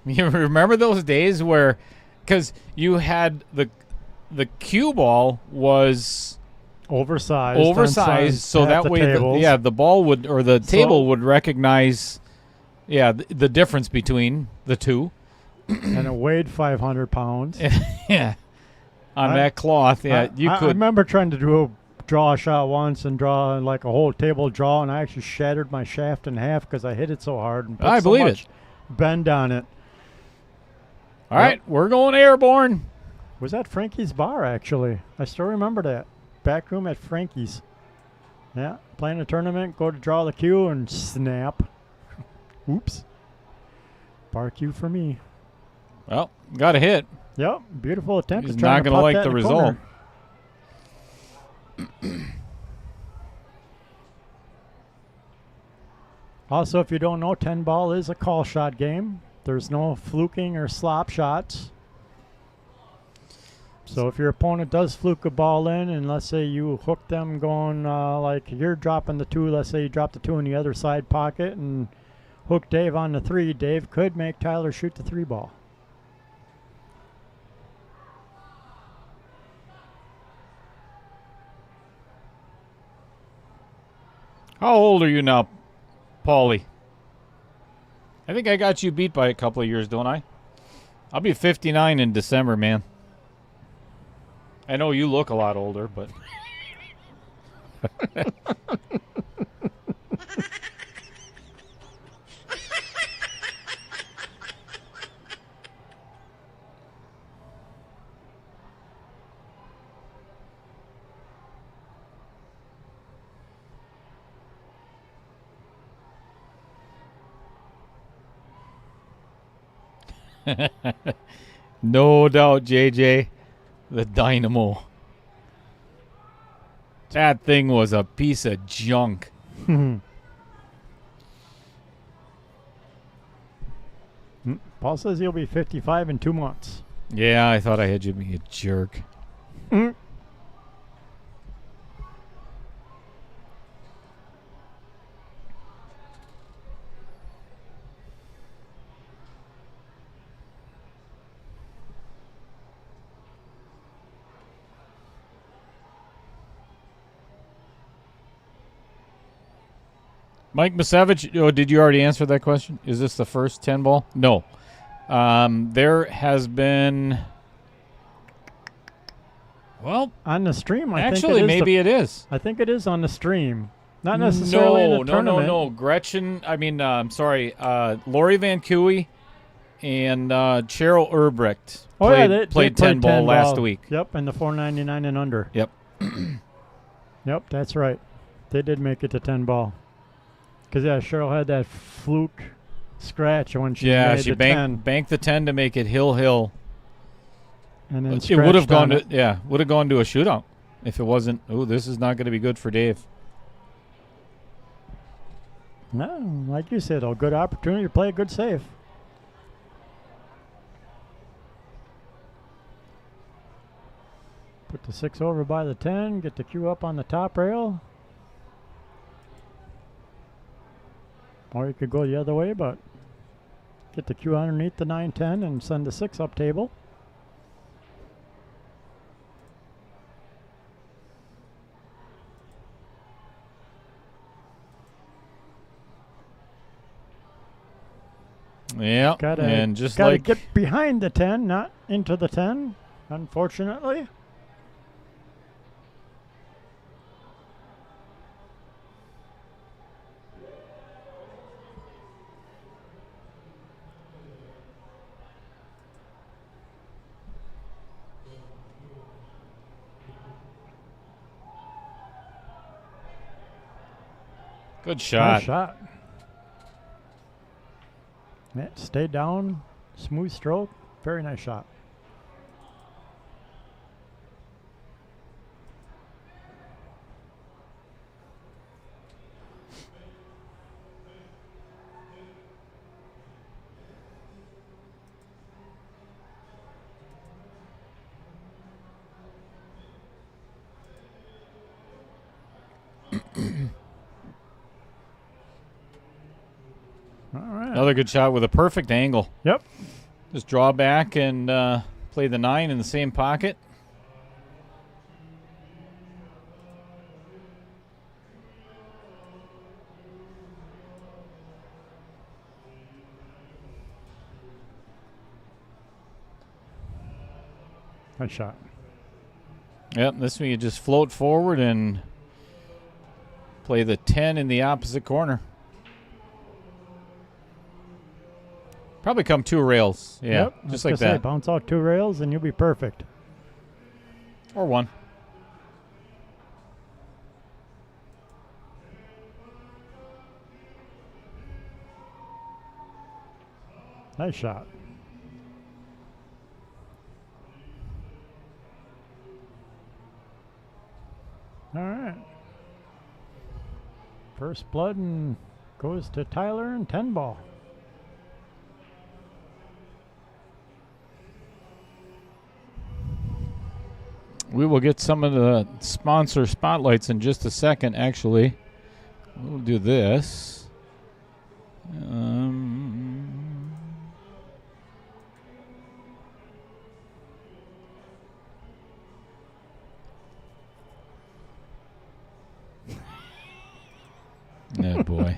You remember those days where, because you had the cue ball was oversized, so that way the ball would, or the table would recognize the difference between the two. And it weighed 500 pounds. Yeah, on that cloth. Yeah, you could. I remember trying to draw a shot once and draw like a whole table draw, and I actually shattered my shaft in half because I hit it so hard and put I so believe much it. bend on it. All right, we're going airborne. Was that Frankie's bar, actually? I still remember that. Back room at Frankie's. Yeah, playing a tournament, go to draw the cue, and snap. Oops. Bar cue for me. Well, got a hit. Yep, beautiful attempt. He's trying not to going to pop like that the in result. corner. Also, if you don't know, 10 ball is a call shot game. There's no fluking or slop shots. So if your opponent does fluke a ball in, and let's say you hook them going like you're dropping the 2, let's say you drop the 2 in the other side pocket and hook Dave on the 3, Dave could make Tyler shoot the 3 ball. How old are you now, Paulie? I think I got you beat by a couple of years, don't I? I'll be 59 in December, man. I know you look a lot older, but... No doubt, JJ. The dynamo. That thing was a piece of junk. Paul says he'll be 55 in 2 months. Yeah, I thought I had you be a jerk. Mike Misevich, did you already answer that question? Is this the first 10 ball? No. There has been. Well, On the stream, I think actually, maybe it is. I think it is on the stream. Not necessarily in the tournament. No. Gretchen, I'm sorry. Lori Van Cooey and Cheryl Erbrecht played 10 ball last week. Yep, and the 499 and under. Yep. Yep, that's right. They did make it to 10 ball. Because, yeah, Cheryl had that fluke scratch when she made she the 10. banked the 10 to make it hill. And then It would have gone it. would have gone to a shootout if it wasn't. Oh, this is not going to be good for Dave. No, like you said, a good opportunity to play a good save. Put the 6 over by the 10, get the cue up on the top rail. Or you could go the other way, but get the cue underneath the 9-10 and send the 6 up table. Yeah, and just like get behind the 10, not into the 10, unfortunately. good shot. Nice shot. Yeah, stay down, smooth stroke, very nice shot. All right. Another good shot with a perfect angle. Yep. Just draw back and play the 9 in the same pocket. Nice shot. Yep, this one you just float forward and play the 10 in the opposite corner. Probably come 2 rails. Yeah, Yep, just like say, that. bounce out 2 rails and you'll be perfect. Or 1. Nice shot. All right. First blood and goes to Tyler and 10 ball. We will get some of the sponsor spotlights in just a second, actually. We'll do this. Oh, boy.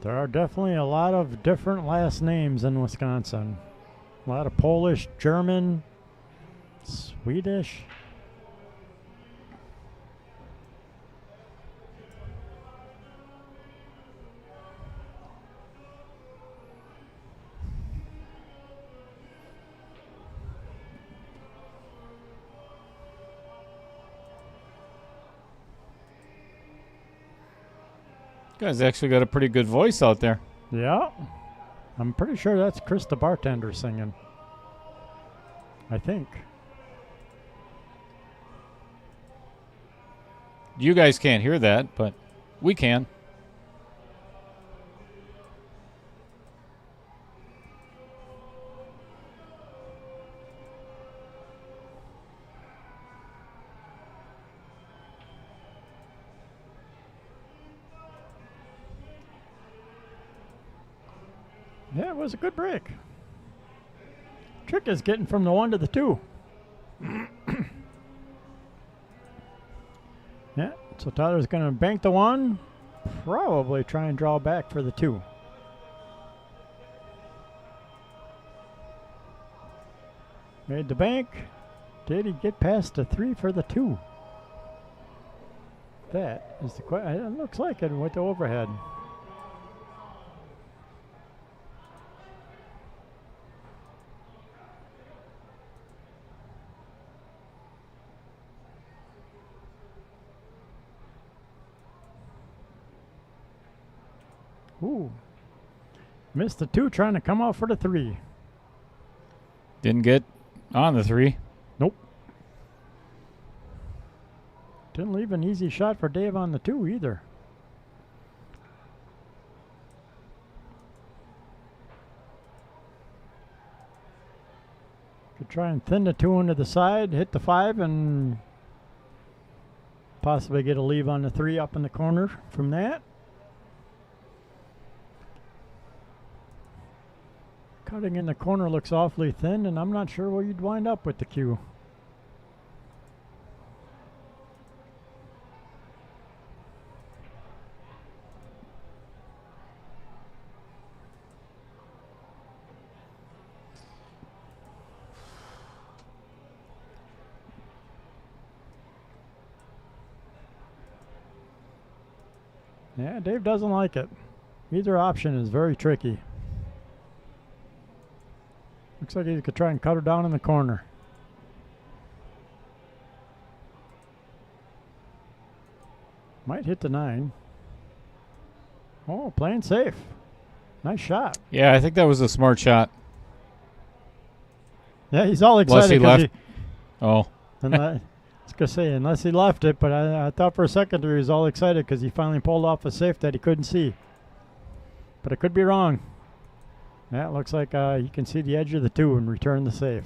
There are definitely a lot of different last names in Wisconsin. A lot of Polish, German, Swedish. You guys actually got a pretty good voice out there. Yeah. I'm pretty sure that's Chris the bartender singing. I think. You guys can't hear that, but we can. Yeah, it was a good break. Trick is getting from the 1 to the 2. Yeah, so Tyler's going to bank the 1. Probably try and draw back for the 2. Made the bank. Did he get past the 3 for the 2? That is the question. It looks like it with the overhead. Ooh. Missed the 2 trying to come out for the 3. Didn't get on the 3. Nope. Didn't leave an easy shot for Dave on the 2 either. Could try and thin the 2 into the side, hit the 5, and possibly get a leave on the 3 up in the corner from that. Cutting in the corner looks awfully thin, and I'm not sure where you'd wind up with the cue. Yeah, Dave doesn't like it. Either option is very tricky. Looks like he could try and cut her down in the corner. Might hit the 9. Oh, playing safe. Nice shot. Yeah, I think that was a smart shot. Yeah, he's all Unless excited. he left. Oh. I was going to say, unless he left it, but I thought for a second there he was all excited because he finally pulled off a safe that he couldn't see. But I could be wrong. Yeah, it looks like you can see the edge of the 2 and return the safe.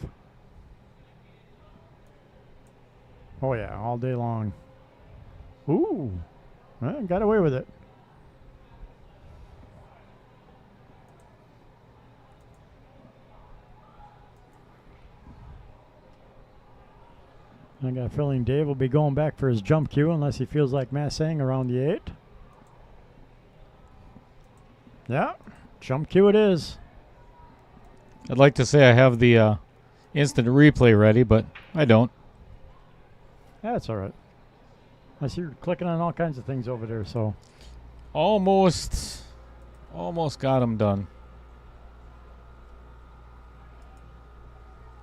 Oh, yeah, all day long. Ooh, well, got away with it. I got a feeling Dave will be going back for his jump cue unless he feels like massing around the 8. Yeah, jump cue it is. I'd like to say I have the instant replay ready, but I don't. That's all right. I see you're clicking on all kinds of things over there, so. Almost got him done.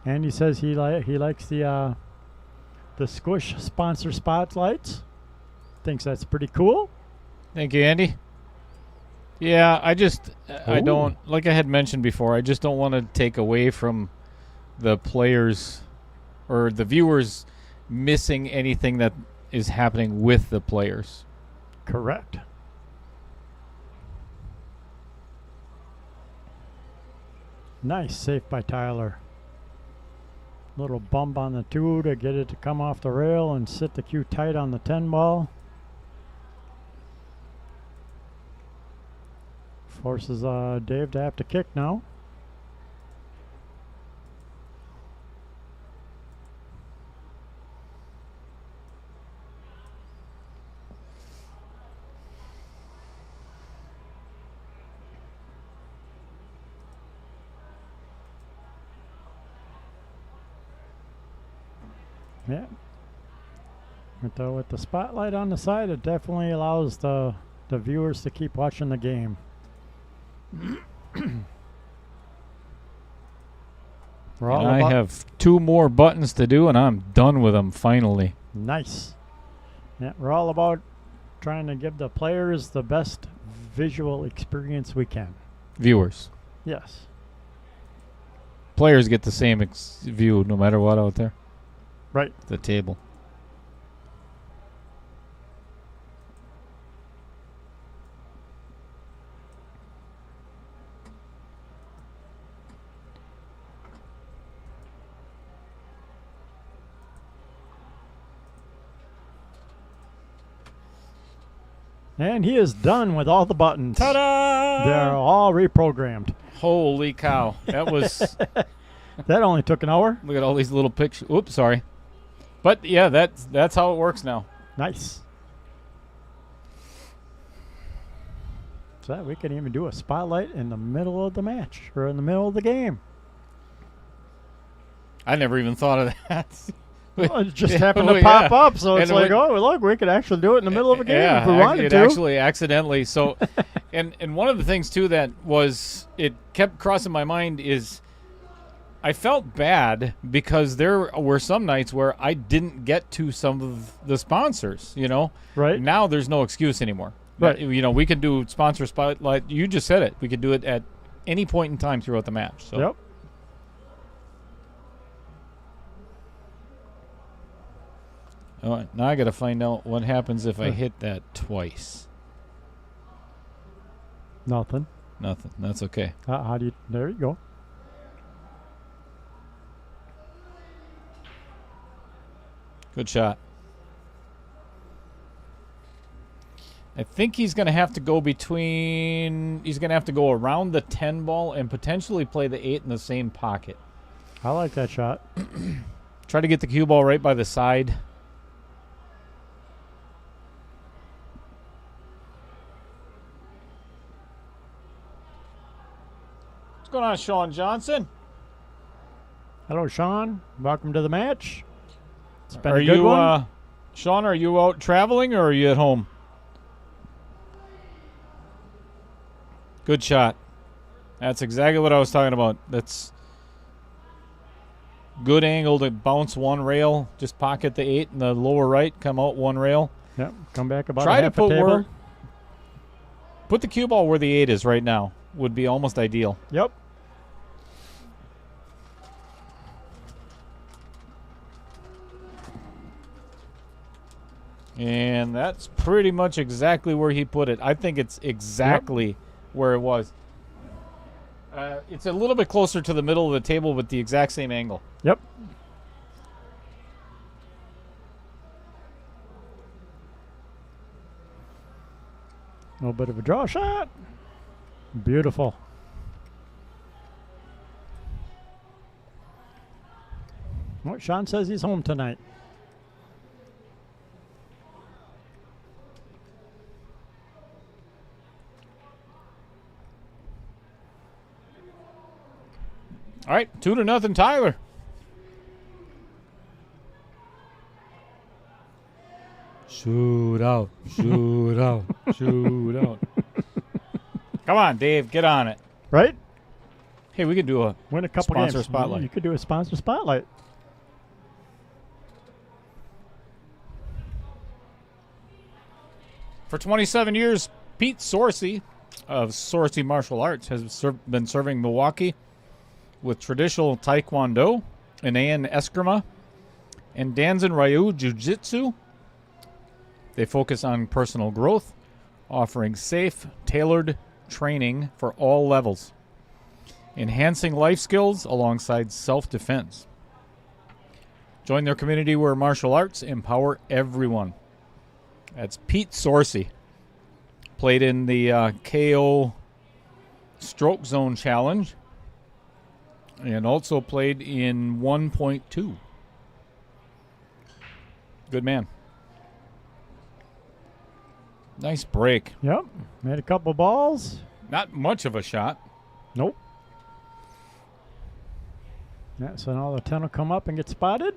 And he says he likes the Squish sponsor spotlights. Thinks that's pretty cool. Thank you, Andy. Yeah, I Ooh. don't, like I had mentioned before, I just don't want to take away from the players or the viewers missing anything that is happening with the players. Correct. Nice save by Tyler. Little bump on the 2 to get it to come off the rail and sit the cue tight on the 10 ball. Forces Dave to have to kick now. Yeah. With the spotlight on the side, it definitely allows the viewers to keep watching the game. I have 2 more buttons to do, and I'm done with them finally. Nice. Yeah, we're all about trying to give the players the best visual experience we can. Viewers. Yes. Players get the same view no matter what out there. Right. The table. And he is done with all the buttons. Ta-da! They're all reprogrammed. Holy cow. That was... That only took an hour. Look at all these little pictures. Oops, sorry. But, yeah, that's how it works now. Nice. So that we could even do a spotlight in the middle of the match or in the middle of the game. I never even thought of that. Well, it just happened to pop up, so it's like, oh, look, we could actually do it in the middle of a game if we wanted to. Actually accidentally. So, and one of the things too that it kept crossing my mind is I felt bad because there were some nights where I didn't get to some of the sponsors. Right. Now there's no excuse anymore. Right. We can do sponsor spotlight. You just said it. We could do it at any point in time throughout the match. So. Yep. All right, now I got to find out what happens if I hit that twice. Nothing. Nothing. That's okay. How do you? There you go. Good shot. I think he's going to have to go between. He's going to have to go around the 10 ball and potentially play the 8 in the same pocket. I like that shot. Try to get the cue ball right by the side. What's going on, Sean Johnson? Hello, Sean. Welcome to the match. It's been Are a good you, one. Sean? Are you out traveling or are you at home? Good shot. That's exactly what I was talking about. That's good angle to bounce one rail. Just pocket the 8 in the lower right. Come out one rail. Yep. Come back about Try to half put a table. put the cue ball where the 8 is right now. Would be almost ideal. Yep. And that's pretty much exactly where he put it. I think it's exactly where it was. It's a little bit closer to the middle of the table with the exact same angle. Yep. A little bit of a draw shot. Beautiful. Well, Sean says he's home tonight. All right, 2-0 Tyler. Shoot out, shoot out, shoot out. Come on, Dave, get on it. Right? Hey, we could do a Win a couple sponsor games. spotlight. You could do a sponsor spotlight. For 27 years, Pete Sorcy of Sorcy Martial Arts has been serving Milwaukee with traditional Taekwondo, Inean Eskrima, and Danzan Ryu Jiu-Jitsu. They focus on personal growth, offering safe, tailored training for all levels, enhancing life skills alongside self-defense. Join their community where martial arts empower everyone. That's Pete Sorcy. Played in the KO Stroke Zone Challenge and also played in 1.2. Good man. Nice break. Yep. Made a couple balls. Not much of a shot. Nope. Yeah, so now the 10 will come up and get spotted.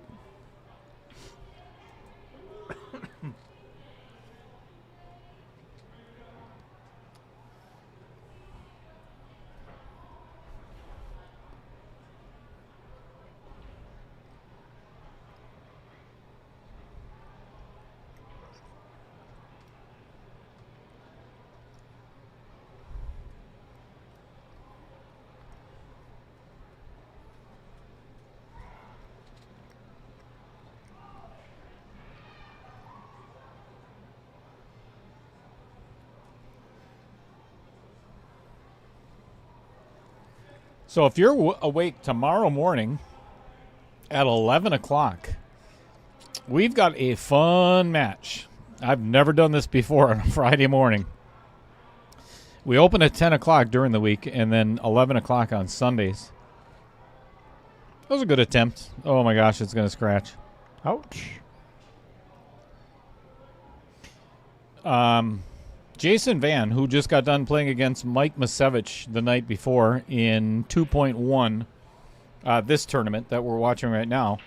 So if you're awake tomorrow morning at 11 o'clock, we've got a fun match. I've never done this before on a Friday morning. We open at 10 o'clock during the week and then 11 o'clock on Sundays. That was a good attempt. Oh, my gosh, it's going to scratch. Ouch. Jason Van, who just got done playing against Mike Masevich the night before in 2.1, this tournament that we're watching right now.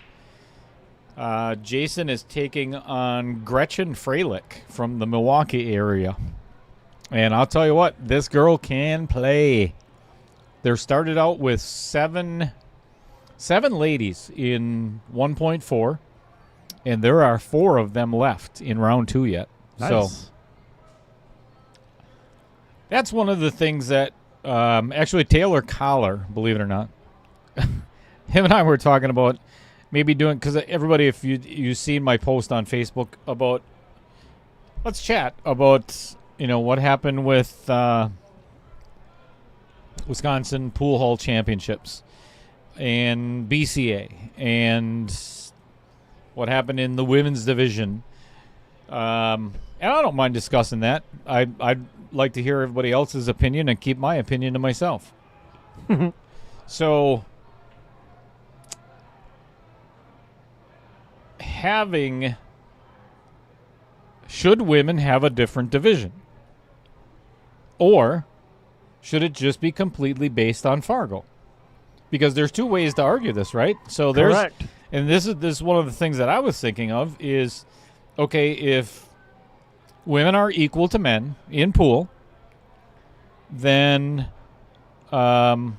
Jason is taking on Gretchen Freilich from the Milwaukee area. And I'll tell you what, this girl can play. They're started out with seven ladies in 1.4, and there are 4 of them left in round 2 yet. Nice. So that's one of the things that actually Taylor Collar, believe it or not, him and I were talking about maybe doing, because everybody, if you've seen my post on Facebook about, let's chat about, what happened with Wisconsin Pool Hall Championships and BCA and what happened in the women's division. And I don't mind discussing that. I'd like to hear everybody else's opinion and keep my opinion to myself. So should women have a different division? Or should it just be completely based on Fargo? Because there's 2 ways to argue this, right? So Correct. And this is one of the things that I was thinking of is, okay, if women are equal to men in pool, then all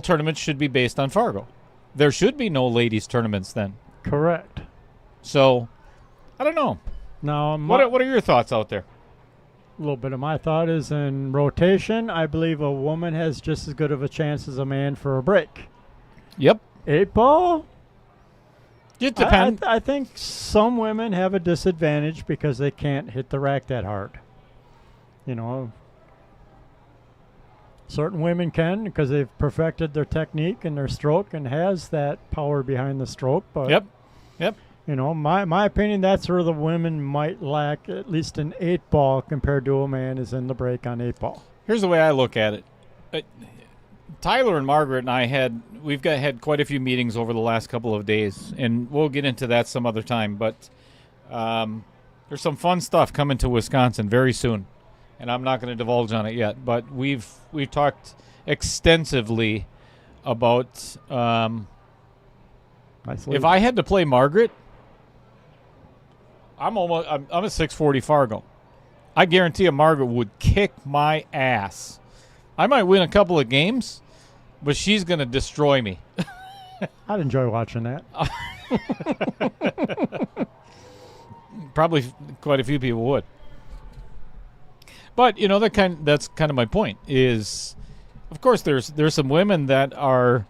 tournaments should be based on Fargo. There should be no ladies tournaments then. Correct. So, I don't know. Now, What are your thoughts out there? a little bit of my thought is in rotation, I believe a woman has just as good of a chance as a man for a break. Yep. 8-ball? It depends. I think some women have a disadvantage because they can't hit the rack that hard. Certain women can because they've perfected their technique and their stroke and has that power behind the stroke. But Yep. my opinion, that's where the women might lack at least an 8-ball compared to a man is in the break on 8-ball. Here's the way I look at it. Tyler and Margaret and I had quite a few meetings over the last couple of days, and we'll get into that some other time. But there's some fun stuff coming to Wisconsin very soon, and I'm not going to divulge on it yet. But we've talked extensively about if I had to play Margaret, I'm a 640 Fargo. I guarantee you Margaret would kick my ass. I might win a couple of games, but she's going to destroy me. I'd enjoy watching that. Probably quite a few people would. But, that's kind of my point is, of course, there's some women that are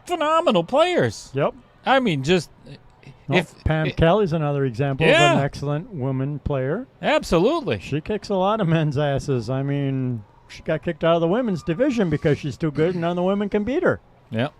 phenomenal players. Yep. I mean, just... Pam Kelly's another example of an excellent woman player. Absolutely. She kicks a lot of men's asses. I mean, she got kicked out of the women's division because she's too good and none of the women can beat her. Yeah.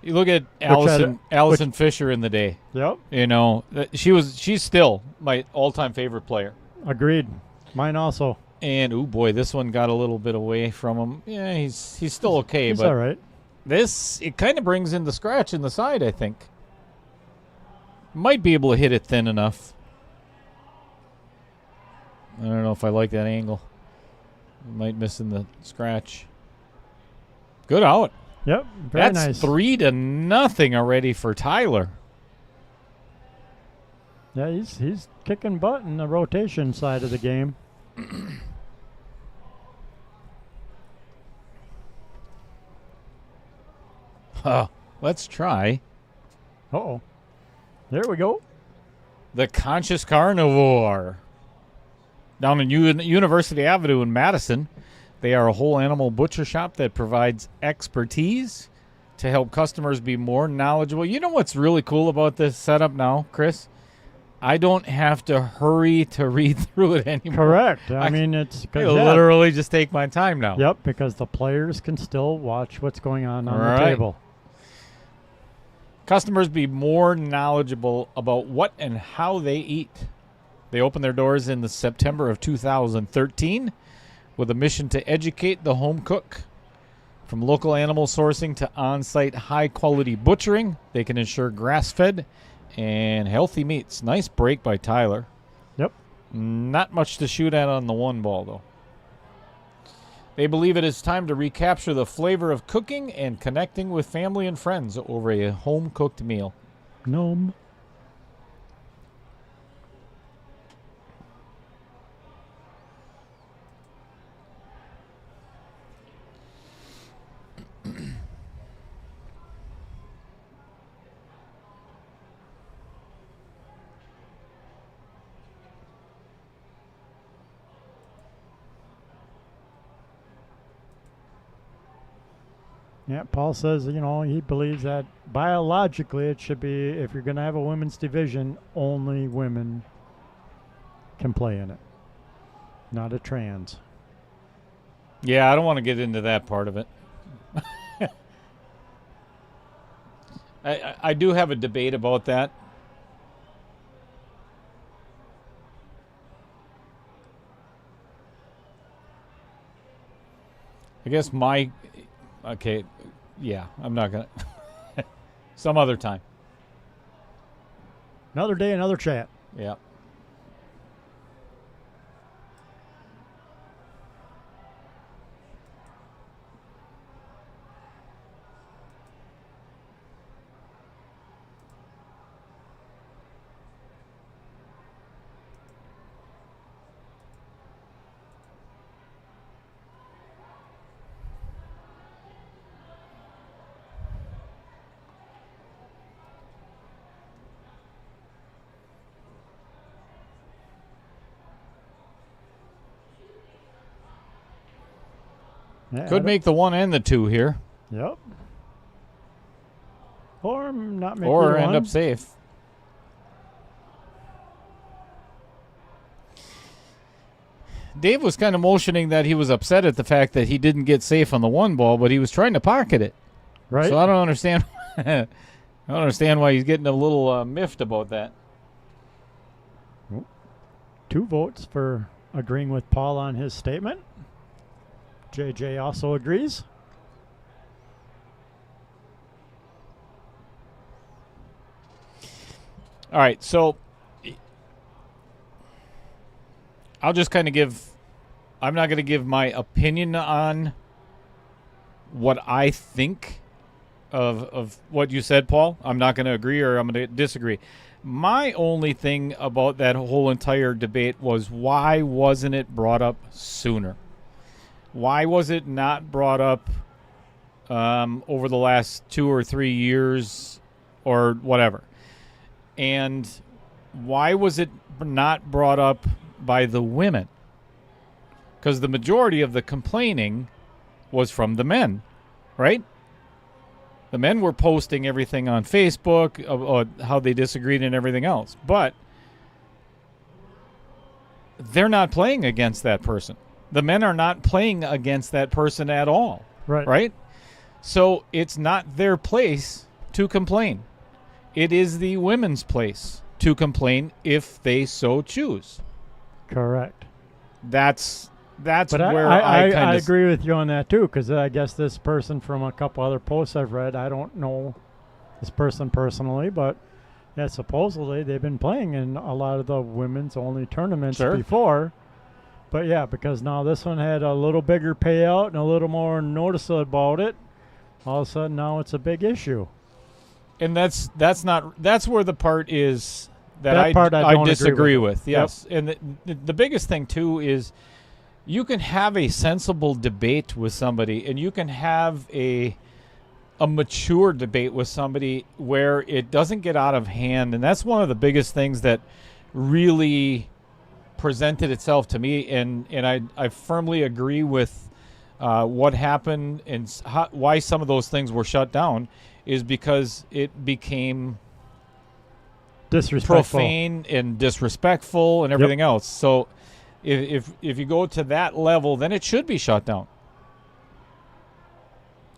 You look at Allison Fisher in the day. Yep. She's still my all-time favorite player. Agreed. Mine also. And, oh boy, this one got a little bit away from him. Yeah, he's still okay. He's but all right. It kind of brings in the scratch in the side, I think. Might be able to hit it thin enough. I don't know if I like that angle. Might miss in the scratch. Good out. Yep, very That's nice. 3-0 already for Tyler. Yeah, he's kicking butt in the rotation side of the game. Let's try Uh-oh. There we go. the Conscious Carnivore. Down in University Avenue in Madison, they are a whole animal butcher shop that provides expertise to help customers be more knowledgeable. You know what's really cool about this setup now, Chris? I don't have to hurry to read through it anymore. Correct. I mean, it's... I literally just take my time now. Yep, because the players can still watch what's going on the Right. table. Customers be more knowledgeable about what and how they eat. They opened their doors in the September of 2013 with a mission to educate the home cook. From local animal sourcing to on-site high-quality butchering, they can ensure grass-fed And healthy meats. Nice break by Tyler. Yep. Not much to shoot at on the one ball, though. They believe it is time to recapture the flavor of cooking and connecting with family and friends over a home-cooked meal. Gnome. Yeah, Paul says, he believes that biologically it should be, if you're going to have a women's division, only women can play in it, not a trans. Yeah, I don't want to get into that part of it. I do have a debate about that. I guess okay, yeah, I'm not going to. Some other time. Another day, another chat. Yeah. Yeah, Could make the 1 and the 2 here. Yep. Or not make Or either end one. up safe. Dave was kind of motioning that he was upset at the fact that he didn't get safe on the 1 ball, but he was trying to pocket it. Right. So I don't understand. I don't understand why he's getting a little miffed about that. 2 votes for agreeing with Paul on his statement. JJ also agrees. All right, so I'll just kind of I'm not going to give my opinion on what I think of what you said, Paul. I'm not going to agree or I'm going to disagree. My only thing about that whole entire debate was, why wasn't it brought up sooner? Why was it not brought up over the last 2 or 3 years or whatever? And why was it not brought up by the women? Because the majority of the complaining was from the men, right? The men were posting everything on Facebook of how they disagreed and everything else. But they're not playing against that person. The men are not playing against that person at all. Right. Right? So it's not their place to complain. It is the women's place to complain if they so choose. Correct. That's But where I kind of agree with you on that too, because I guess this person, from a couple other posts I've read, I don't know this person personally, but yeah, supposedly they've been playing in a lot of the women's only tournaments Sure. before. But yeah, because now this one had a little bigger payout and a little more notice about it, all of a sudden now it's a big issue. And that's where the part is that That part I don't disagree agree with. with. Yes. And the biggest thing too is, you can have a sensible debate with somebody, and you can have a mature debate with somebody where it doesn't get out of hand. And that's one of the biggest things that really presented itself to me. And I firmly agree with what happened and why some of those things were shut down, is because it became Disrespectful. profane and disrespectful and everything else. So if you go to that level, then it should be shut down.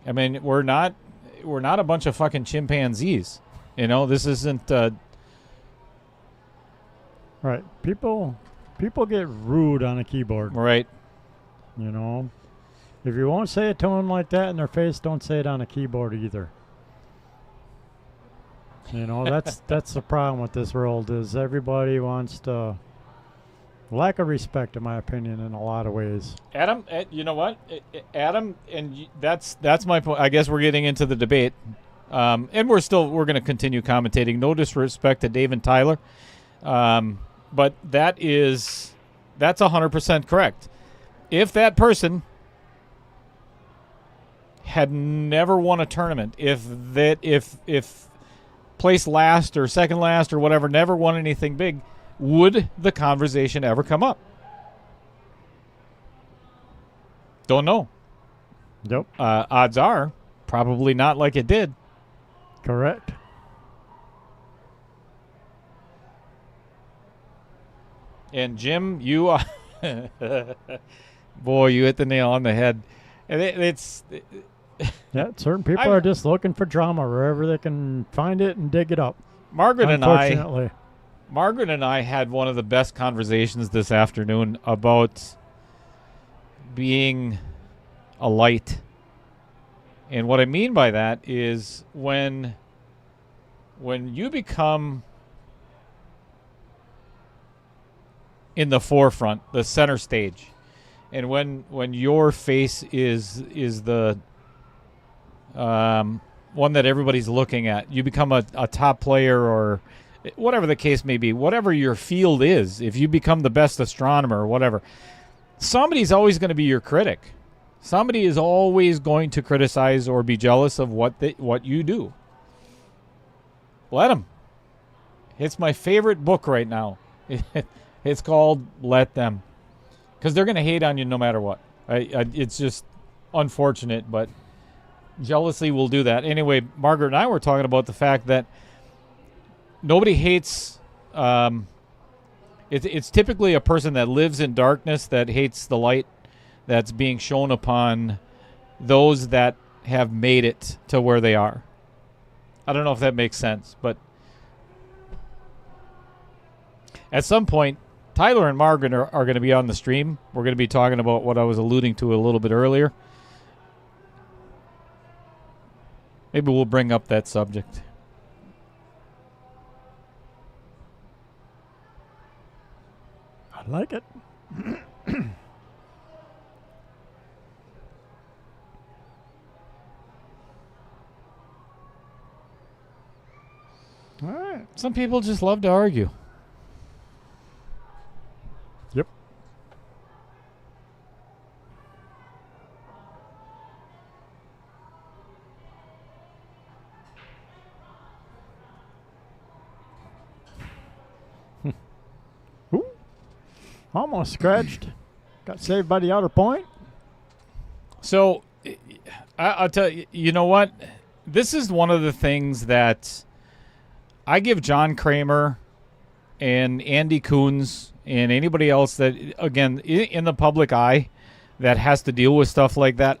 I mean, we're not a bunch of fucking chimpanzees. This isn't Right. People get rude on a keyboard. right. If you won't say it to them like that in their face, don't say it on a keyboard either. You know, that's the problem with this world is everybody wants to lack of respect, in my opinion, in a lot of ways. Adam, you know what? Adam, and that's my point. I guess we're getting into the debate, and we're going to continue commentating. No disrespect to Dave and Tyler, but that's 100% correct. If that person had never won a tournament, if placed last or second last or whatever, never won anything big, would the conversation ever come up? Don't know. Nope. Odds are probably not like it did. Correct. And Jim, you are boy, you hit the nail on the head. And it's Yeah, certain people are just looking for drama wherever they can find it and dig it up. Margaret and I had one of the best conversations this afternoon about being a light. And what I mean by that is when you become in the forefront, the center stage, and when your face is the one that everybody's looking at, you become a top player or whatever the case may be, whatever your field is, if you become the best astronomer or whatever, somebody's always going to be your critic. Somebody is always going to criticize or be jealous of what you do. Let them. It's my favorite book right now. It's called Let Them. Because they're going to hate on you no matter what. It's just unfortunate, but jealousy will do that. Anyway, Margaret and I were talking about the fact that nobody hates... It's typically a person that lives in darkness that hates the light that's being shown upon those that have made it to where they are. I don't know if that makes sense, but at some point, Tyler and Margaret are going to be on the stream. We're going to be talking about what I was alluding to a little bit earlier. Maybe we'll bring up that subject. I like it. All right. Some people just love to argue. Yep. Ooh. Almost scratched. Got saved by the outer point. So, I'll tell you, you know what? This is one of the things that I give John Kramer and Andy Coons and anybody else that, again, in the public eye that has to deal with stuff like that,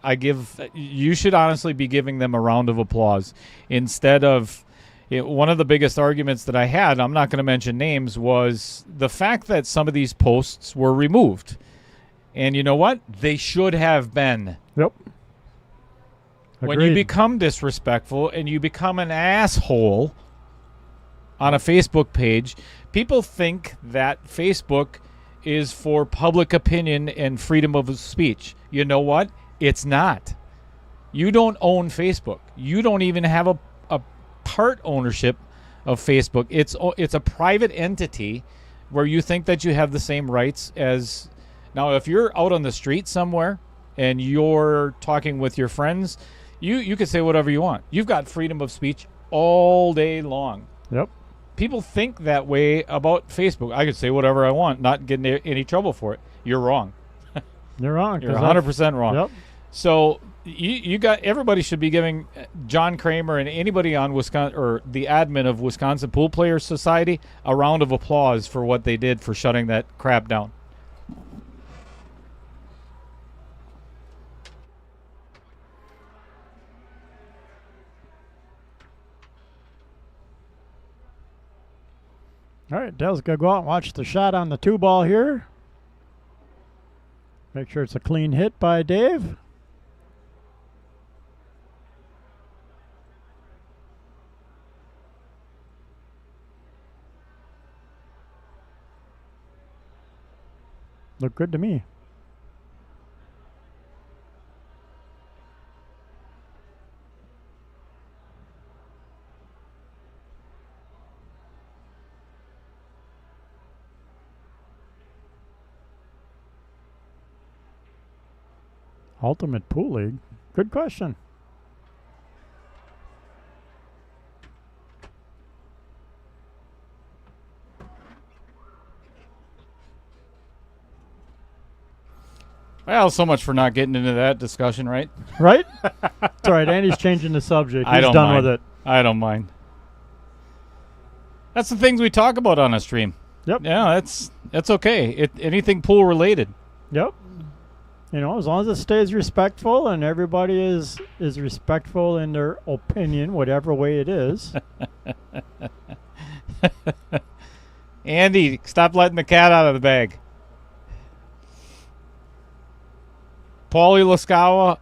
you should honestly be giving them a round of applause. Instead of, one of the biggest arguments that I had, I'm not going to mention names, was the fact that some of these posts were removed. And you know what? They should have been. Yep. When you become disrespectful and you become an asshole on a Facebook page, people think that Facebook is for public opinion and freedom of speech. You know what? It's not. You don't own Facebook. You don't even have a part ownership of Facebook. It's a private entity where you think that you have the same rights as... Now, if you're out on the street somewhere and you're talking with your friends, you can say whatever you want. You've got freedom of speech all day long. Yep. People think that way about Facebook. I could say whatever I want, not get in any trouble for it. You're wrong. You're wrong. You're 100% wrong. Yep. So everybody should be giving John Kramer and anybody on Wisconsin or the admin of Wisconsin Pool Players Society a round of applause for what they did for shutting that crap down. All right, Dale's going to go out and watch the shot on the 2-ball here. Make sure it's a clean hit by Dave. Look good to me. Ultimate Pool League? Good question. Well, so much for not getting into that discussion, right? Right? It's all right. Andy's changing the subject. I He's don't done mind. with it. I don't mind. That's the things we talk about on a stream. Yep. Yeah, that's okay. Anything pool related. Yep. You know, as long as it stays respectful and everybody is respectful in their opinion, whatever way it is. Andy, stop letting the cat out of the bag. Paulie Laskawa,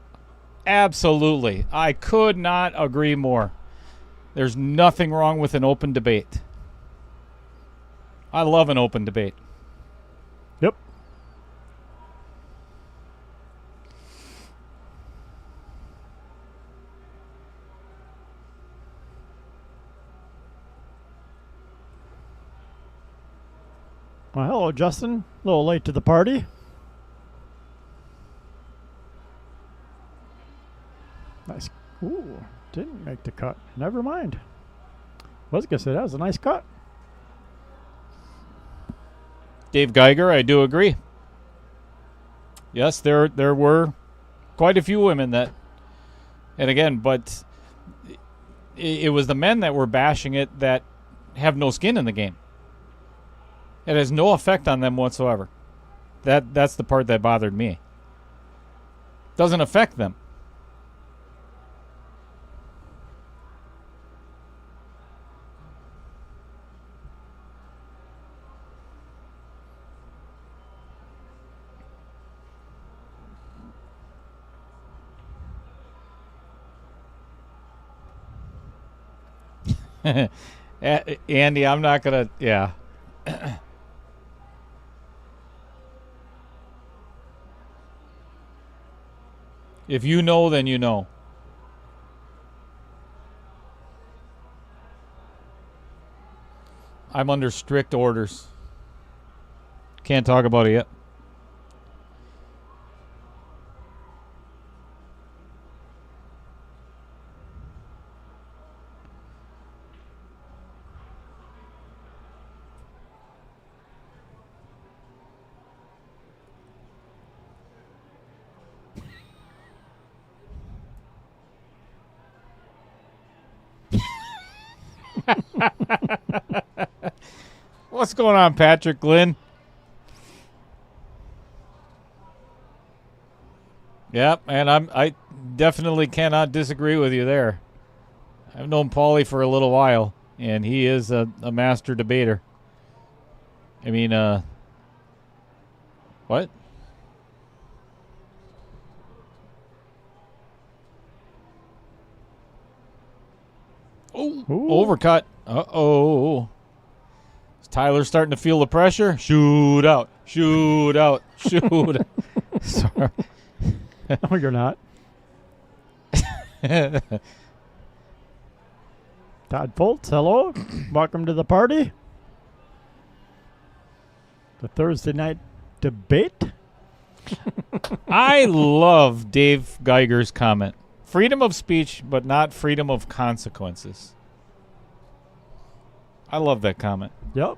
absolutely. I could not agree more. There's nothing wrong with an open debate. I love an open debate. Yep. Well, hello, Justin. A little late to the party. Nice. Ooh, didn't make the cut. Never mind. Was gonna say that was a nice cut. Dave Geiger, I do agree. Yes, there were quite a few women that, and again, but it was the men that were bashing it that have no skin in the game. It has no effect on them whatsoever. That's the part that bothered me. Doesn't affect them. Andy, I'm not gonna. Yeah. If you know, then you know. I'm under strict orders. Can't talk about it yet. What's going on, Patrick Glynn? Yep, and I definitely cannot disagree with you there. I've known Paulie for a little while, and he is a master debater. I mean, what? Oh, overcut. Uh-oh. Is Tyler starting to feel the pressure? Shoot out. Shoot out. Shoot out. Sorry. No, you're not. Todd Foltz, hello. Welcome to the party. The Thursday night debate. I love Dave Geiger's comment. Freedom of speech, but not freedom of consequences. I love that comment. Yep.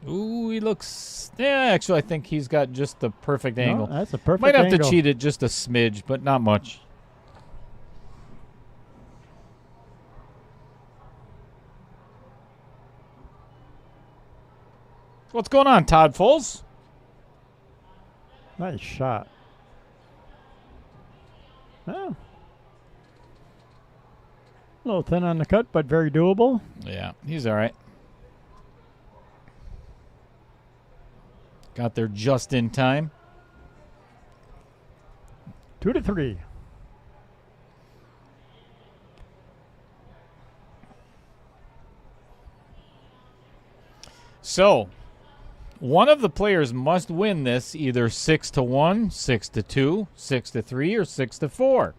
Ooh, he looks... Yeah, actually, I think he's got just the perfect angle. No, that's a perfect Might have angle. to cheat it just a smidge, but not much. What's going on, Todd Foles? Nice shot. Oh. A little thin on the cut, but very doable. Yeah, he's all right. Got there just in time. 2-3. So, one of the players must win this either 6-1, 6-2, 6-3, or 6-4.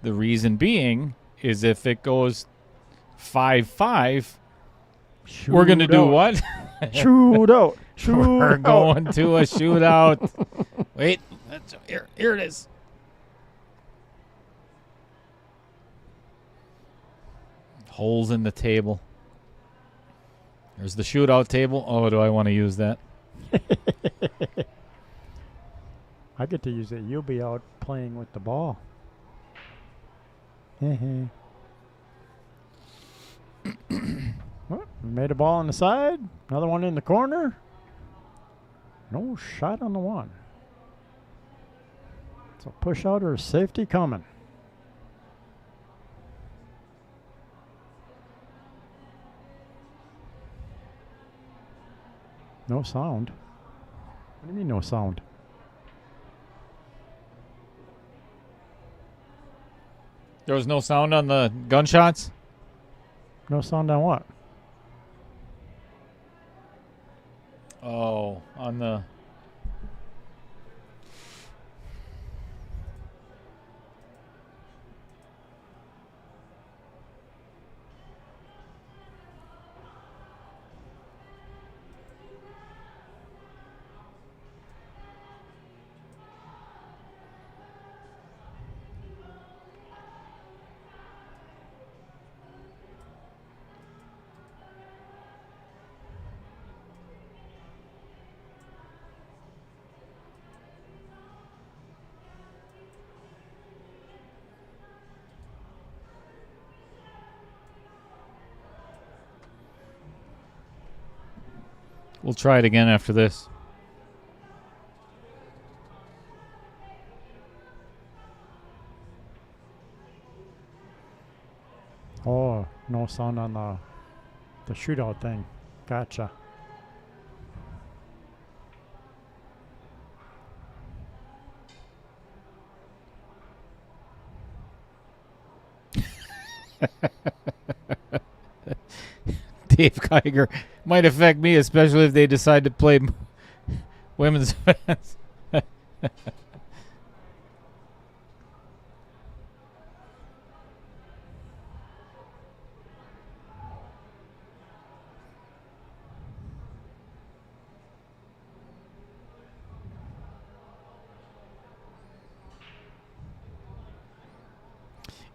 The reason being is if it goes 5-5, we're going to do what? Shoot out. We're going to a shootout. Wait, here it is. Holes in the table. There's the shootout table. Oh, do I want to use that? I get to use it. You'll be out playing with the ball. Well, made a ball on the side. Another one in the corner. No shot on the one. So push out or safety coming. No sound. What do you mean no sound? There was no sound on the gunshots? No sound on what? Oh, on the... We'll try it again after this. Oh, no sound on the shootout thing. Gotcha. Dave Geiger might affect me, especially if they decide to play women's fans.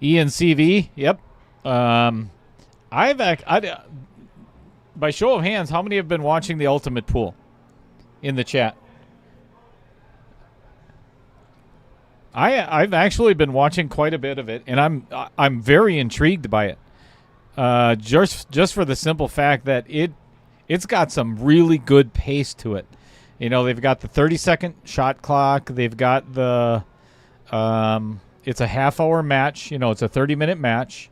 ENCV, yep. By show of hands, how many have been watching the Ultimate Pool in the chat? I've actually been watching quite a bit of it, and I'm very intrigued by it. Just for the simple fact that it's got some really good pace to it. You know, they've got the 30-second shot clock. They've got the it's a half-hour match. You know, it's a 30-minute match.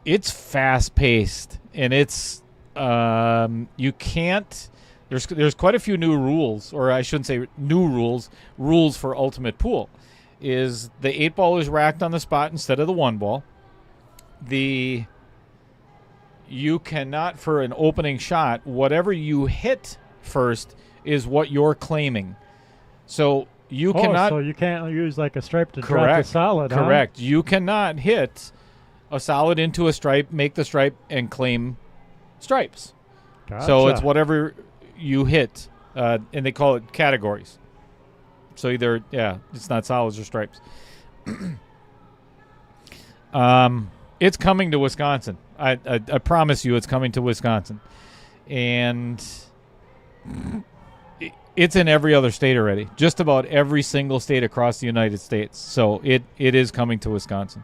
It's fast-paced, and it's you can't. There's quite a few new rules, or I shouldn't say new rules. Rules for Ultimate Pool is the 8-ball is racked on the spot instead of the 1-ball. You cannot, for an opening shot, whatever you hit first is what you're claiming. So you cannot. So you can't use like a stripe to drop a solid. Correct. Huh? You cannot hit a solid into a stripe, make the stripe, and claim stripes. Gotcha. So it's whatever you hit, and they call it categories. So either, it's not solids or stripes. It's coming to Wisconsin. I promise you it's coming to Wisconsin. And it's in every other state already. Just about every single state across the United States. So it is coming to Wisconsin.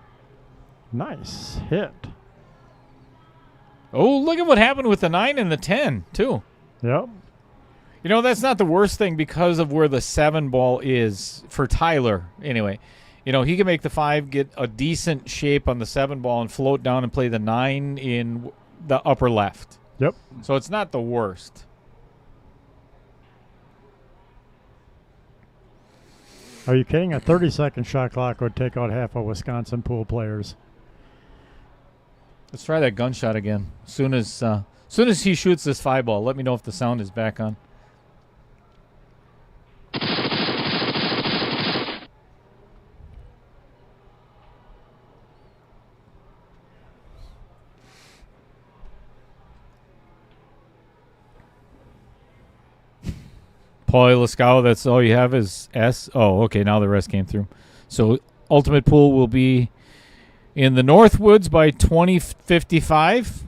Nice hit. Oh, look at what happened with the 9 and the 10, too. Yep. You know, that's not the worst thing because of where the 7-ball is for Tyler, anyway. You know, he can make the 5, get a decent shape on the 7-ball, and float down and play the 9 in the upper left. Yep. So it's not the worst. Are you kidding? A 30-second shot clock would take out half of Wisconsin pool players. Let's try that gunshot again. Soon as As soon as he shoots this 5-ball, let me know if the sound is back on. Paulie Lascaux, that's all you have is S? Oh, okay, now the rest came through. So Ultimate Pool will be in the Northwoods by 2055.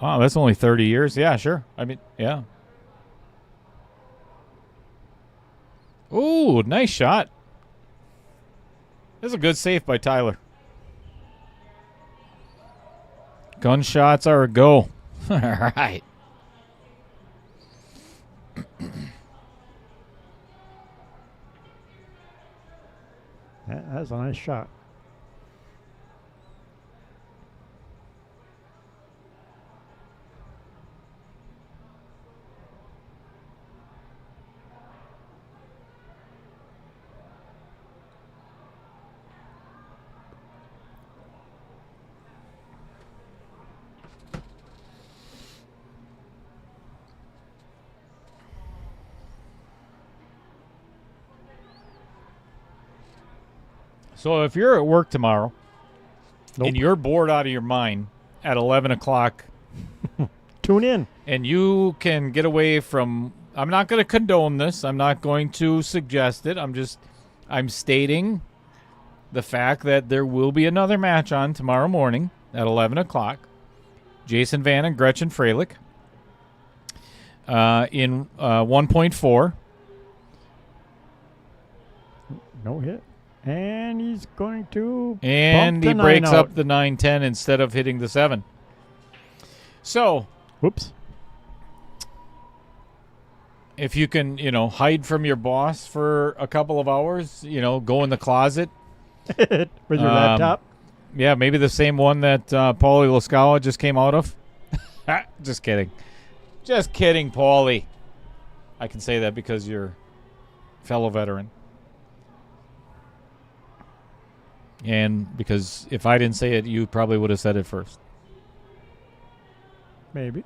Wow, that's only 30 years. Yeah, sure. I mean, yeah. Ooh, nice shot. That's a good save by Tyler. Gunshots are a go. All right. That's a nice shot. So if you're at work tomorrow Nope. and you're bored out of your mind at 11 o'clock Tune in. and you can get away from, I'm not going to condone this. I'm not going to suggest it. I'm stating the fact that there will be another match on tomorrow morning at 11 o'clock. Jason Van and Gretchen Freilich in 1.4. No hit. And he's going to And bump he the 9 breaks out. up the 9-10 instead of hitting the 7. So Whoops. if you can, hide from your boss for a couple of hours, go in the closet. With your laptop. Yeah, maybe the same one that Paulie Lascaux just came out of. Just kidding. Just kidding, Paulie. I can say that because you're a fellow veteran. And because if I didn't say it, you probably would have said it first. Maybe.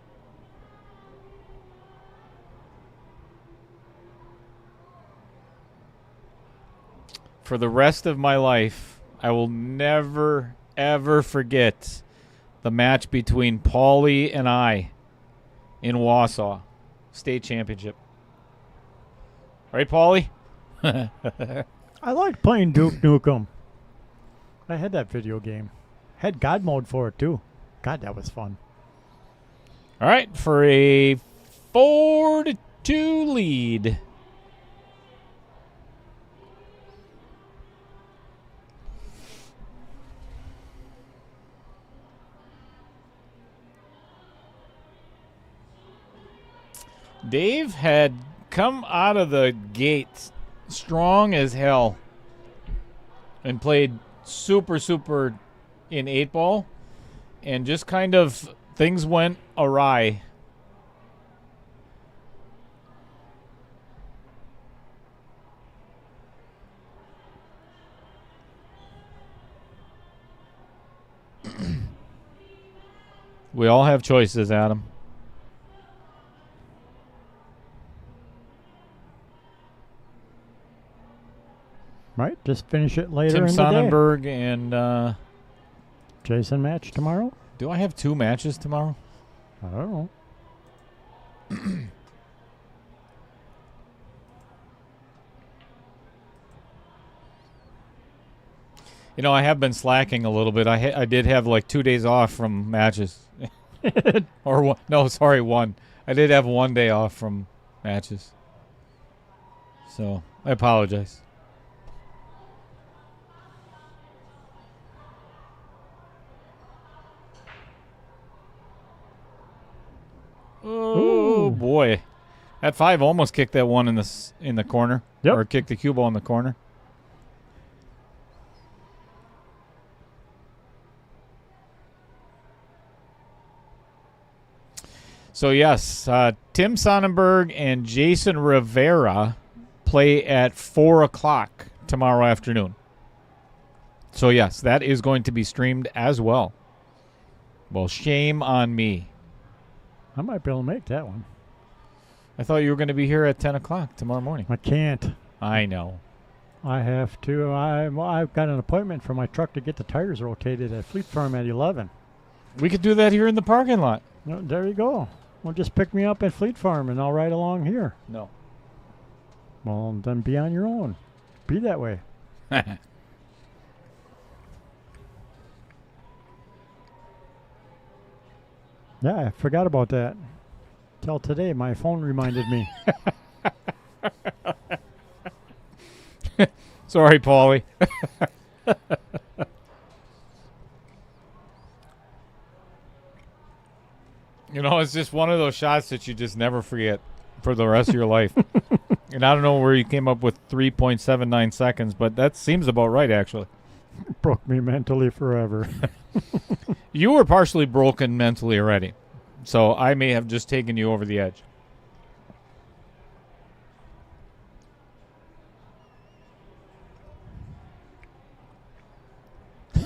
For the rest of my life, I will never, ever forget the match between Paulie and I in Wausau State Championship. Right, Paulie? I liked playing Duke Nukem. I had that video game. Had God mode for it too. God, that was fun. All right, for a 4-2 lead. Dave had come out of the gate strong as hell and played super in 8-ball, and just kind of things went awry. We all have choices, Adam. Right? Just finish it later Tim in the day. Sonnenberg and Jason match tomorrow? do I have 2 matches tomorrow? I don't know. I have been slacking a little bit. I did have like 2 days off from matches. Or one. No, sorry, 1. I did have 1 day off from matches. So, I apologize. Oh Ooh. boy. That 5 almost kicked that one in the corner. Yep. Or kicked the cue ball in the corner. So, yes, Tim Sonnenberg and Jason Rivera play at 4 o'clock tomorrow afternoon. So, yes, that is going to be streamed as well. Well, shame on me. I might be able to make that one. I thought you were going to be here at 10 o'clock tomorrow morning. I can't. I know. I have to. I've got an appointment for my truck to get the tires rotated at Fleet Farm at 11. We could do that here in the parking lot. No, there you go. Well, just pick me up at Fleet Farm and I'll ride along here. No. Well, then be on your own. Be that way. Yeah, I forgot about that. Till today, my phone reminded me. Sorry, Paulie. You know, it's just one of those shots that you just never forget for the rest of your life. And I don't know where you came up with 3.79 seconds, but that seems about right, actually. Broke me mentally forever. You were partially broken mentally already, so I may have just taken you over the edge.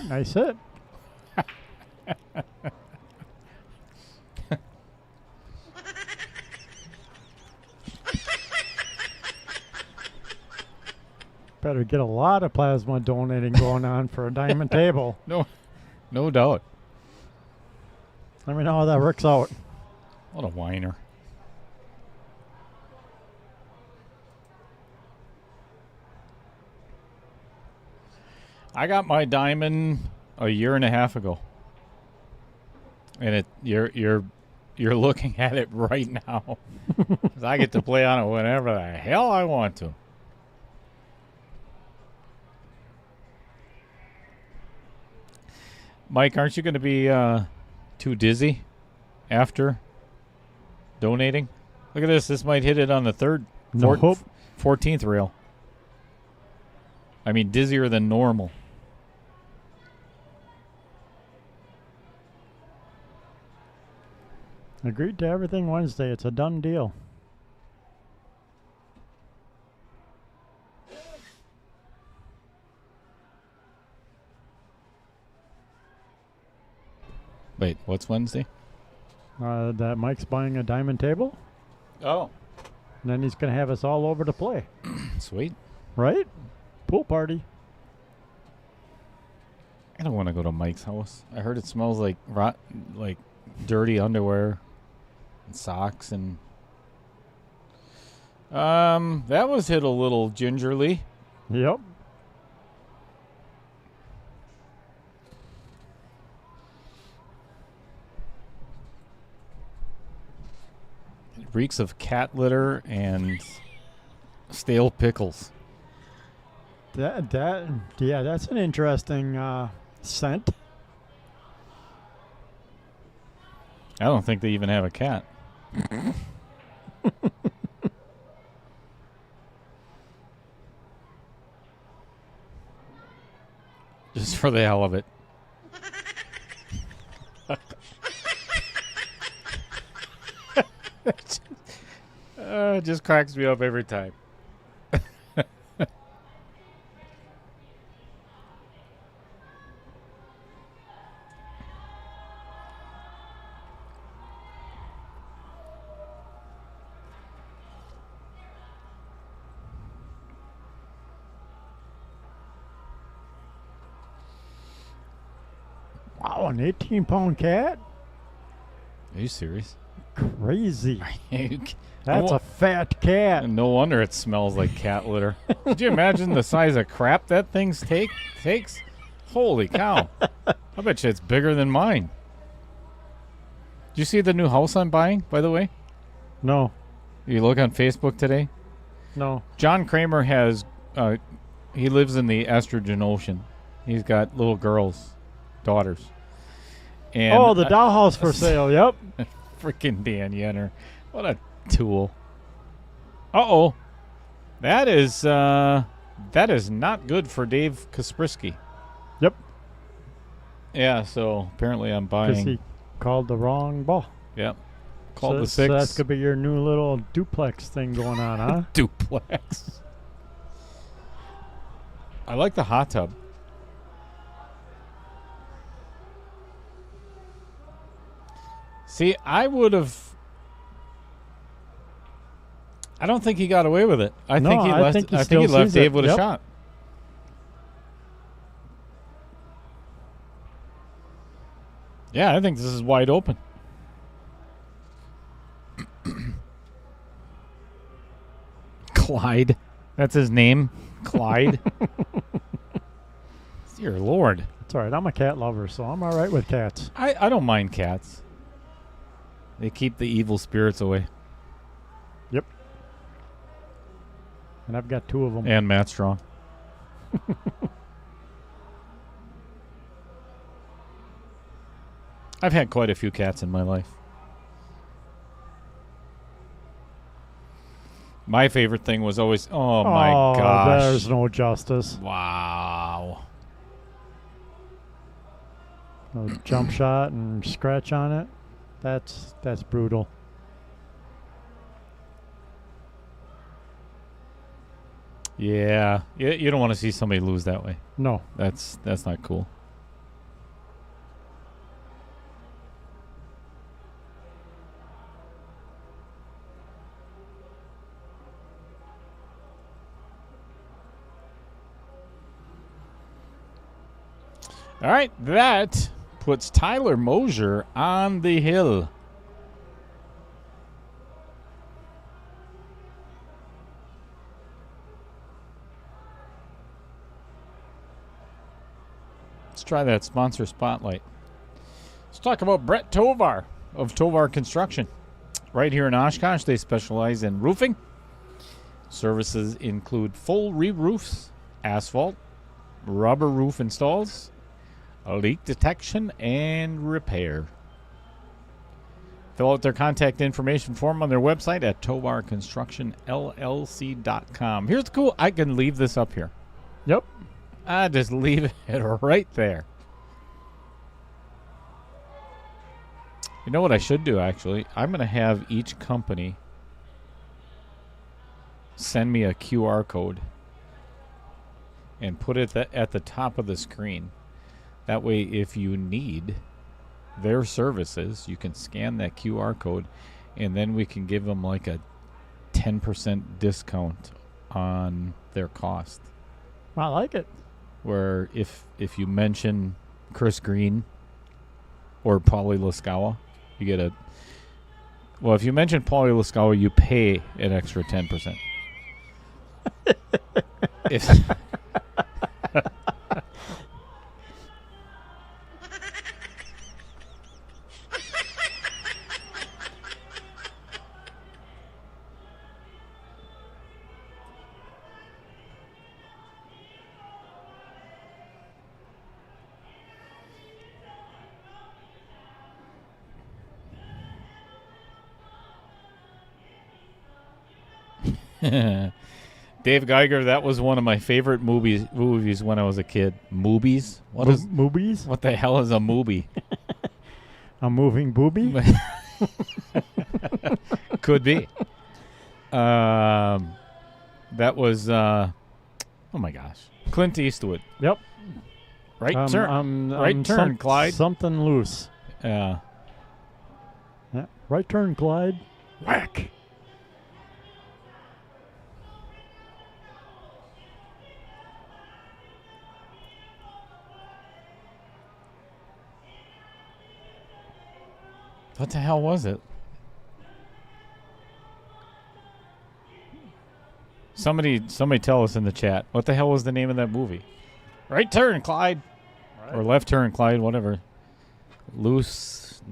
Nice hit. Better get a lot of plasma donating going on for a diamond table. No doubt. Let me know how that works out. What a whiner. I got my diamond a year and a half ago, and you're looking at it right now. 'Cause I get to play on it whenever the hell I want to. Mike, aren't you going to be too dizzy after donating? Look at this. This might hit it on the 14th rail. I mean, dizzier than normal. Agreed to everything Wednesday. It's a done deal. Wait, what's Wednesday? That Mike's buying a diamond table. Oh. And then he's going to have us all over to play. Sweet. Right? Pool party. I don't want to go to Mike's house. I heard it smells like dirty underwear and socks and that was hit a little gingerly. Yep. It reeks of cat litter and stale pickles. That's an interesting scent. I don't think they even have a cat. Just for the hell of it. It just cracks me up every time. Wow, an 18-pound cat? Are you serious? Crazy. You That's a fat cat. No wonder it smells like cat litter. Could you imagine the size of crap that thing takes? Holy cow. I bet you it's bigger than mine. Did you see the new house I'm buying, by the way? No. You look on Facebook today? No. John Kramer has, he lives in the estrogen ocean. He's got little girls, daughters. And the dollhouse for sale. Yep. Freaking Dan Yenner. What a tool. Uh-oh. That is not good for Dave Kasprzycki. Yep. Yeah, so apparently I'm Because buying. he called the wrong ball. Yep. Called So the 6. that's going to be your new little duplex thing going on, huh? Duplex. I like the hot tub. See, I would have I don't think he got away with it. I No, think he I left. think he I still think he left sees it. Dave with a Yep. shot. Yeah, I think this is wide open. Clyde. That's his name. Clyde. Dear Lord. It's all right. I'm a cat lover, so I'm all right with cats. I don't mind cats. They keep the evil spirits away. Yep. And I've got 2 of them. And Matt Strong. I've had quite a few cats in my life. My favorite thing was always, oh my gosh. There's no justice. Wow. No jump shot and scratch on it. That's brutal. Yeah. You don't want to see somebody lose that way. No. That's not cool. All right, that puts Tyler Mosier on the hill. Let's try that sponsor spotlight. Let's talk about Brett Tovar of Tovar Construction. Right here in Oshkosh, they specialize in roofing. Services include full re-roofs, asphalt, rubber roof installs, leak detection, and repair. Fill out their contact information form on their website at tovarconstructionllc.com. Here's the cool. I can leave this up here. Yep. I just leave it right there. You know what I should do, actually? I'm going to have each company send me a QR code and put it at the top of the screen. That way, if you need their services, you can scan that QR code, and then we can give them like a 10% discount on their cost. I like it. Where if you mention Chris Green or Paulie Laskawa, you get a... Well, if you mention Paulie Laskawa, you pay an extra 10%. if... Dave Geiger, that was one of my favorite movies when I was a kid. Movies? Movies? What the hell is a movie? A moving booby? Could be. That was oh my gosh, Clint Eastwood. Yep. Right turn. Right turn, Clyde. Something loose. Yeah. Yeah. Right turn, Clyde. Whack. What the hell was it? Somebody tell us in the chat. What the hell was the name of that movie? Right turn, Clyde. Right. Or left turn, Clyde, whatever. Loose.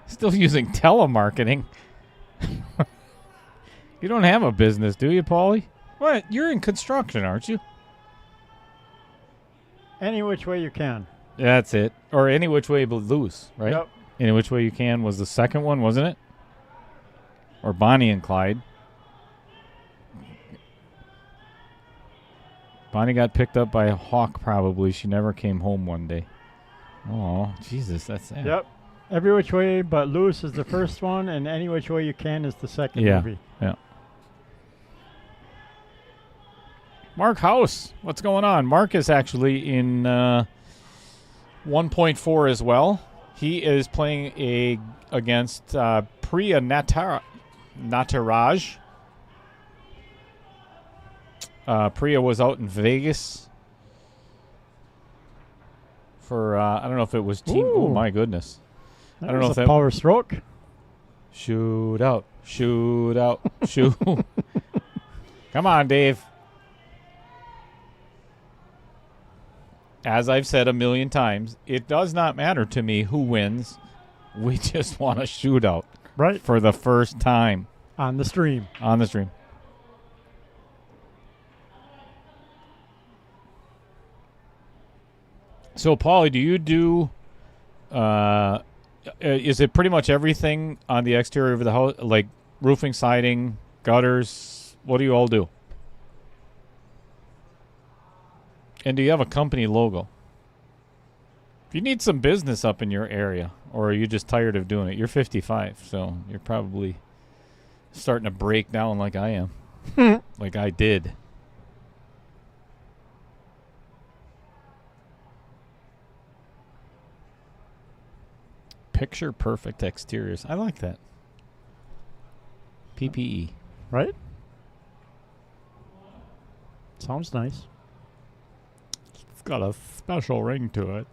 Still using telemarketing. You don't have a business, do you, Paulie? What? You're in construction, aren't you? Any which way you can. That's it. Or any which way but loose, right? Yep. Any which way you can was the second one, wasn't it? Or Bonnie and Clyde. Bonnie got picked up by a hawk, probably. She never came home one day. Oh, Jesus, that's sad. Yep. Every which way but loose is the first one, and any which way you can is the second movie. Yeah. Mark House, what's going on? Mark is actually in 1.4 as well. He is playing against Priya Nataraj. Priya was out in Vegas for, I don't know if it was team. Ooh. Oh, my goodness. I don't know if a that. power stroke. Shoot out. Shoot. Come on, Dave. As I've said a million times, it does not matter to me who wins. We just want a shootout. Right. For the first time. On the stream. On the stream. So, Paulie, do you do... is it pretty much everything on the exterior of the house? Like roofing, siding, gutters? What do you all do? And do you have a company logo? If you need some business up in your area, or are you just tired of doing it? You're 55, so you're probably starting to break down like I am. Like I did. Picture perfect exteriors. I like that. PPE. Right? Sounds nice. It's got a special ring to it.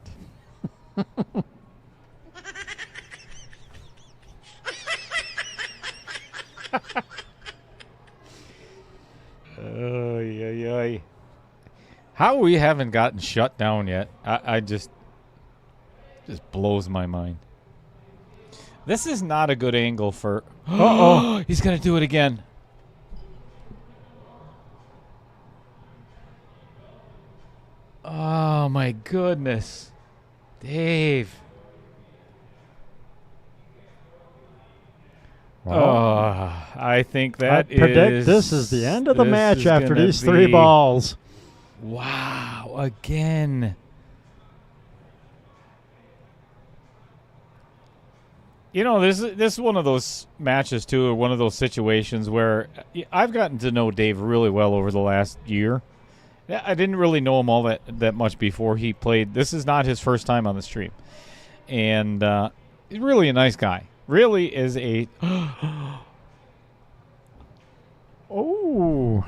Oy. How we haven't gotten shut down yet, I just blows my mind. This is not a good angle for... Uh-oh. He's going to do it again. Oh, my goodness. Dave. Well, I think I predict this is the end of the match after these 3 balls. Wow, again. You know, this is one of those matches, too, or one of those situations where I've gotten to know Dave really well over the last year. I didn't really know him all that much before he played. This is not his first time on the stream. And he's really a nice guy. Really is a... Oh.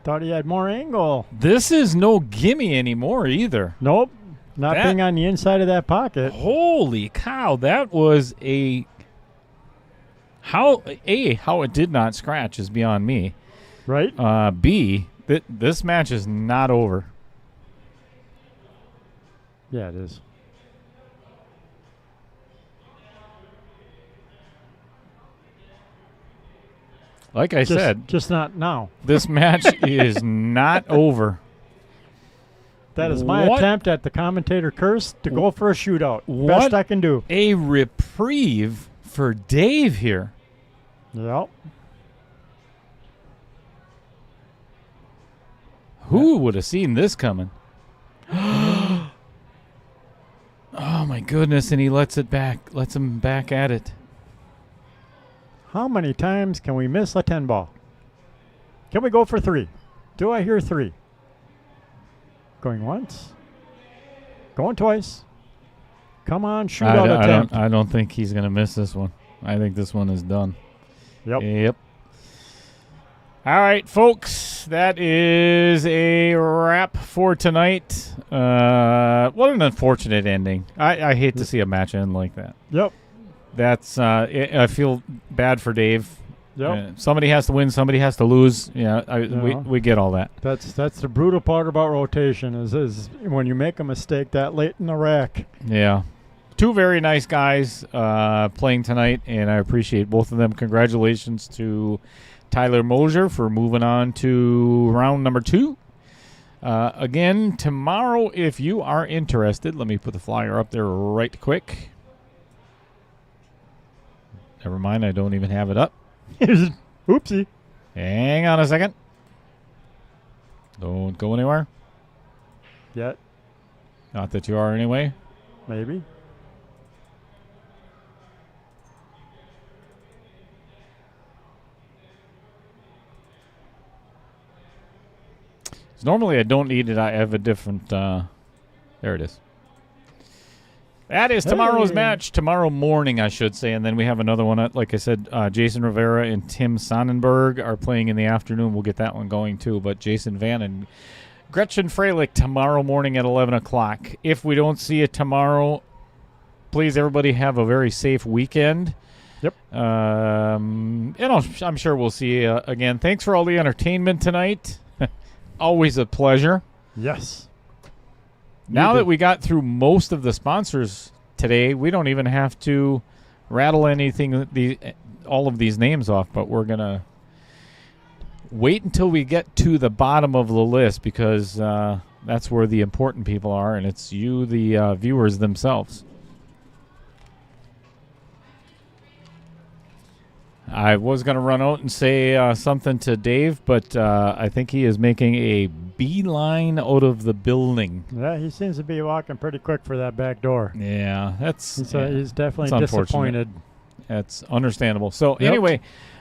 Thought he had more angle. This is no gimme anymore either. Nope. Not being on the inside of that pocket. Holy cow, that was a... How it did not scratch is beyond me. Right? B, this match is not over. Yeah, it is. Like I said, just not now. This match is not over. That is my attempt at the commentator curse to go for a shootout. Best I can do. A reprieve for Dave here. Yep. Who would have seen this coming? Oh my goodness, and he lets him back at it. How many times can we miss a 10 ball? Can we go for 3? Do I hear 3? Going once. Going twice. Come on, shootout attempt. I don't think he's going to miss this one. I think this one is done. Yep. All right, folks. That is a wrap for tonight. What an unfortunate ending. I hate to see a match end like that. Yep. That's I feel bad for Dave. Yep. Somebody has to win, somebody has to lose. We get all that. That's the brutal part about rotation is when you make a mistake that late in the rack. Yeah. 2 very nice guys playing tonight, and I appreciate both of them. Congratulations to Tyler Mosier for moving on to round number 2. Again, tomorrow, if you are interested, let me put the flyer up there right quick. Never mind, I don't even have it up. Oopsie. Hang on a second. Don't go anywhere. Yet. Not that you are anyway. Maybe. 'Cause normally I don't need it. I have a different. There it is. That is tomorrow's Hey. match. Tomorrow morning, I should say. And then we have another one. Like I said, Jason Rivera and Tim Sonnenberg are playing in the afternoon. We'll get that one going, too. But Jason Van and Gretchen Freilich tomorrow morning at 11 o'clock. If we don't see it tomorrow, please, everybody, have a very safe weekend. Yep. I'm sure we'll see you again. Thanks for all the entertainment tonight. Always a pleasure. Yes. Now that we got through most of the sponsors today, we don't even have to rattle all of these names off, but we're going to wait until we get to the bottom of the list because that's where the important people are, and it's you, the viewers themselves. I was going to run out and say something to Dave, but I think he is making a beeline out of the building. Yeah, he seems to be walking pretty quick for that back door. Yeah, He's definitely That's unfortunate. disappointed. That's understandable. So Yep. anyway,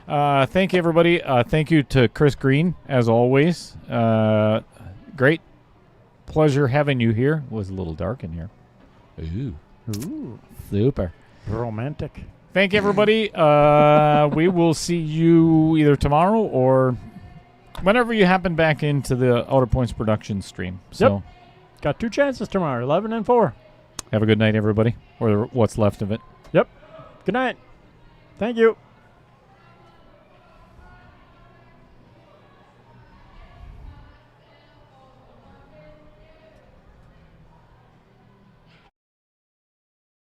thank you, everybody. Thank you to Chris Green, as always. Great pleasure having you here. It was a little dark in here. Ooh, Super. romantic. Thank you, everybody. We will see you either tomorrow or whenever you happen back into the Outer Points production stream. So Got 2 chances tomorrow, 11 and 4. have a good night, everybody, or what's left of it. Yep. Good night. Thank you.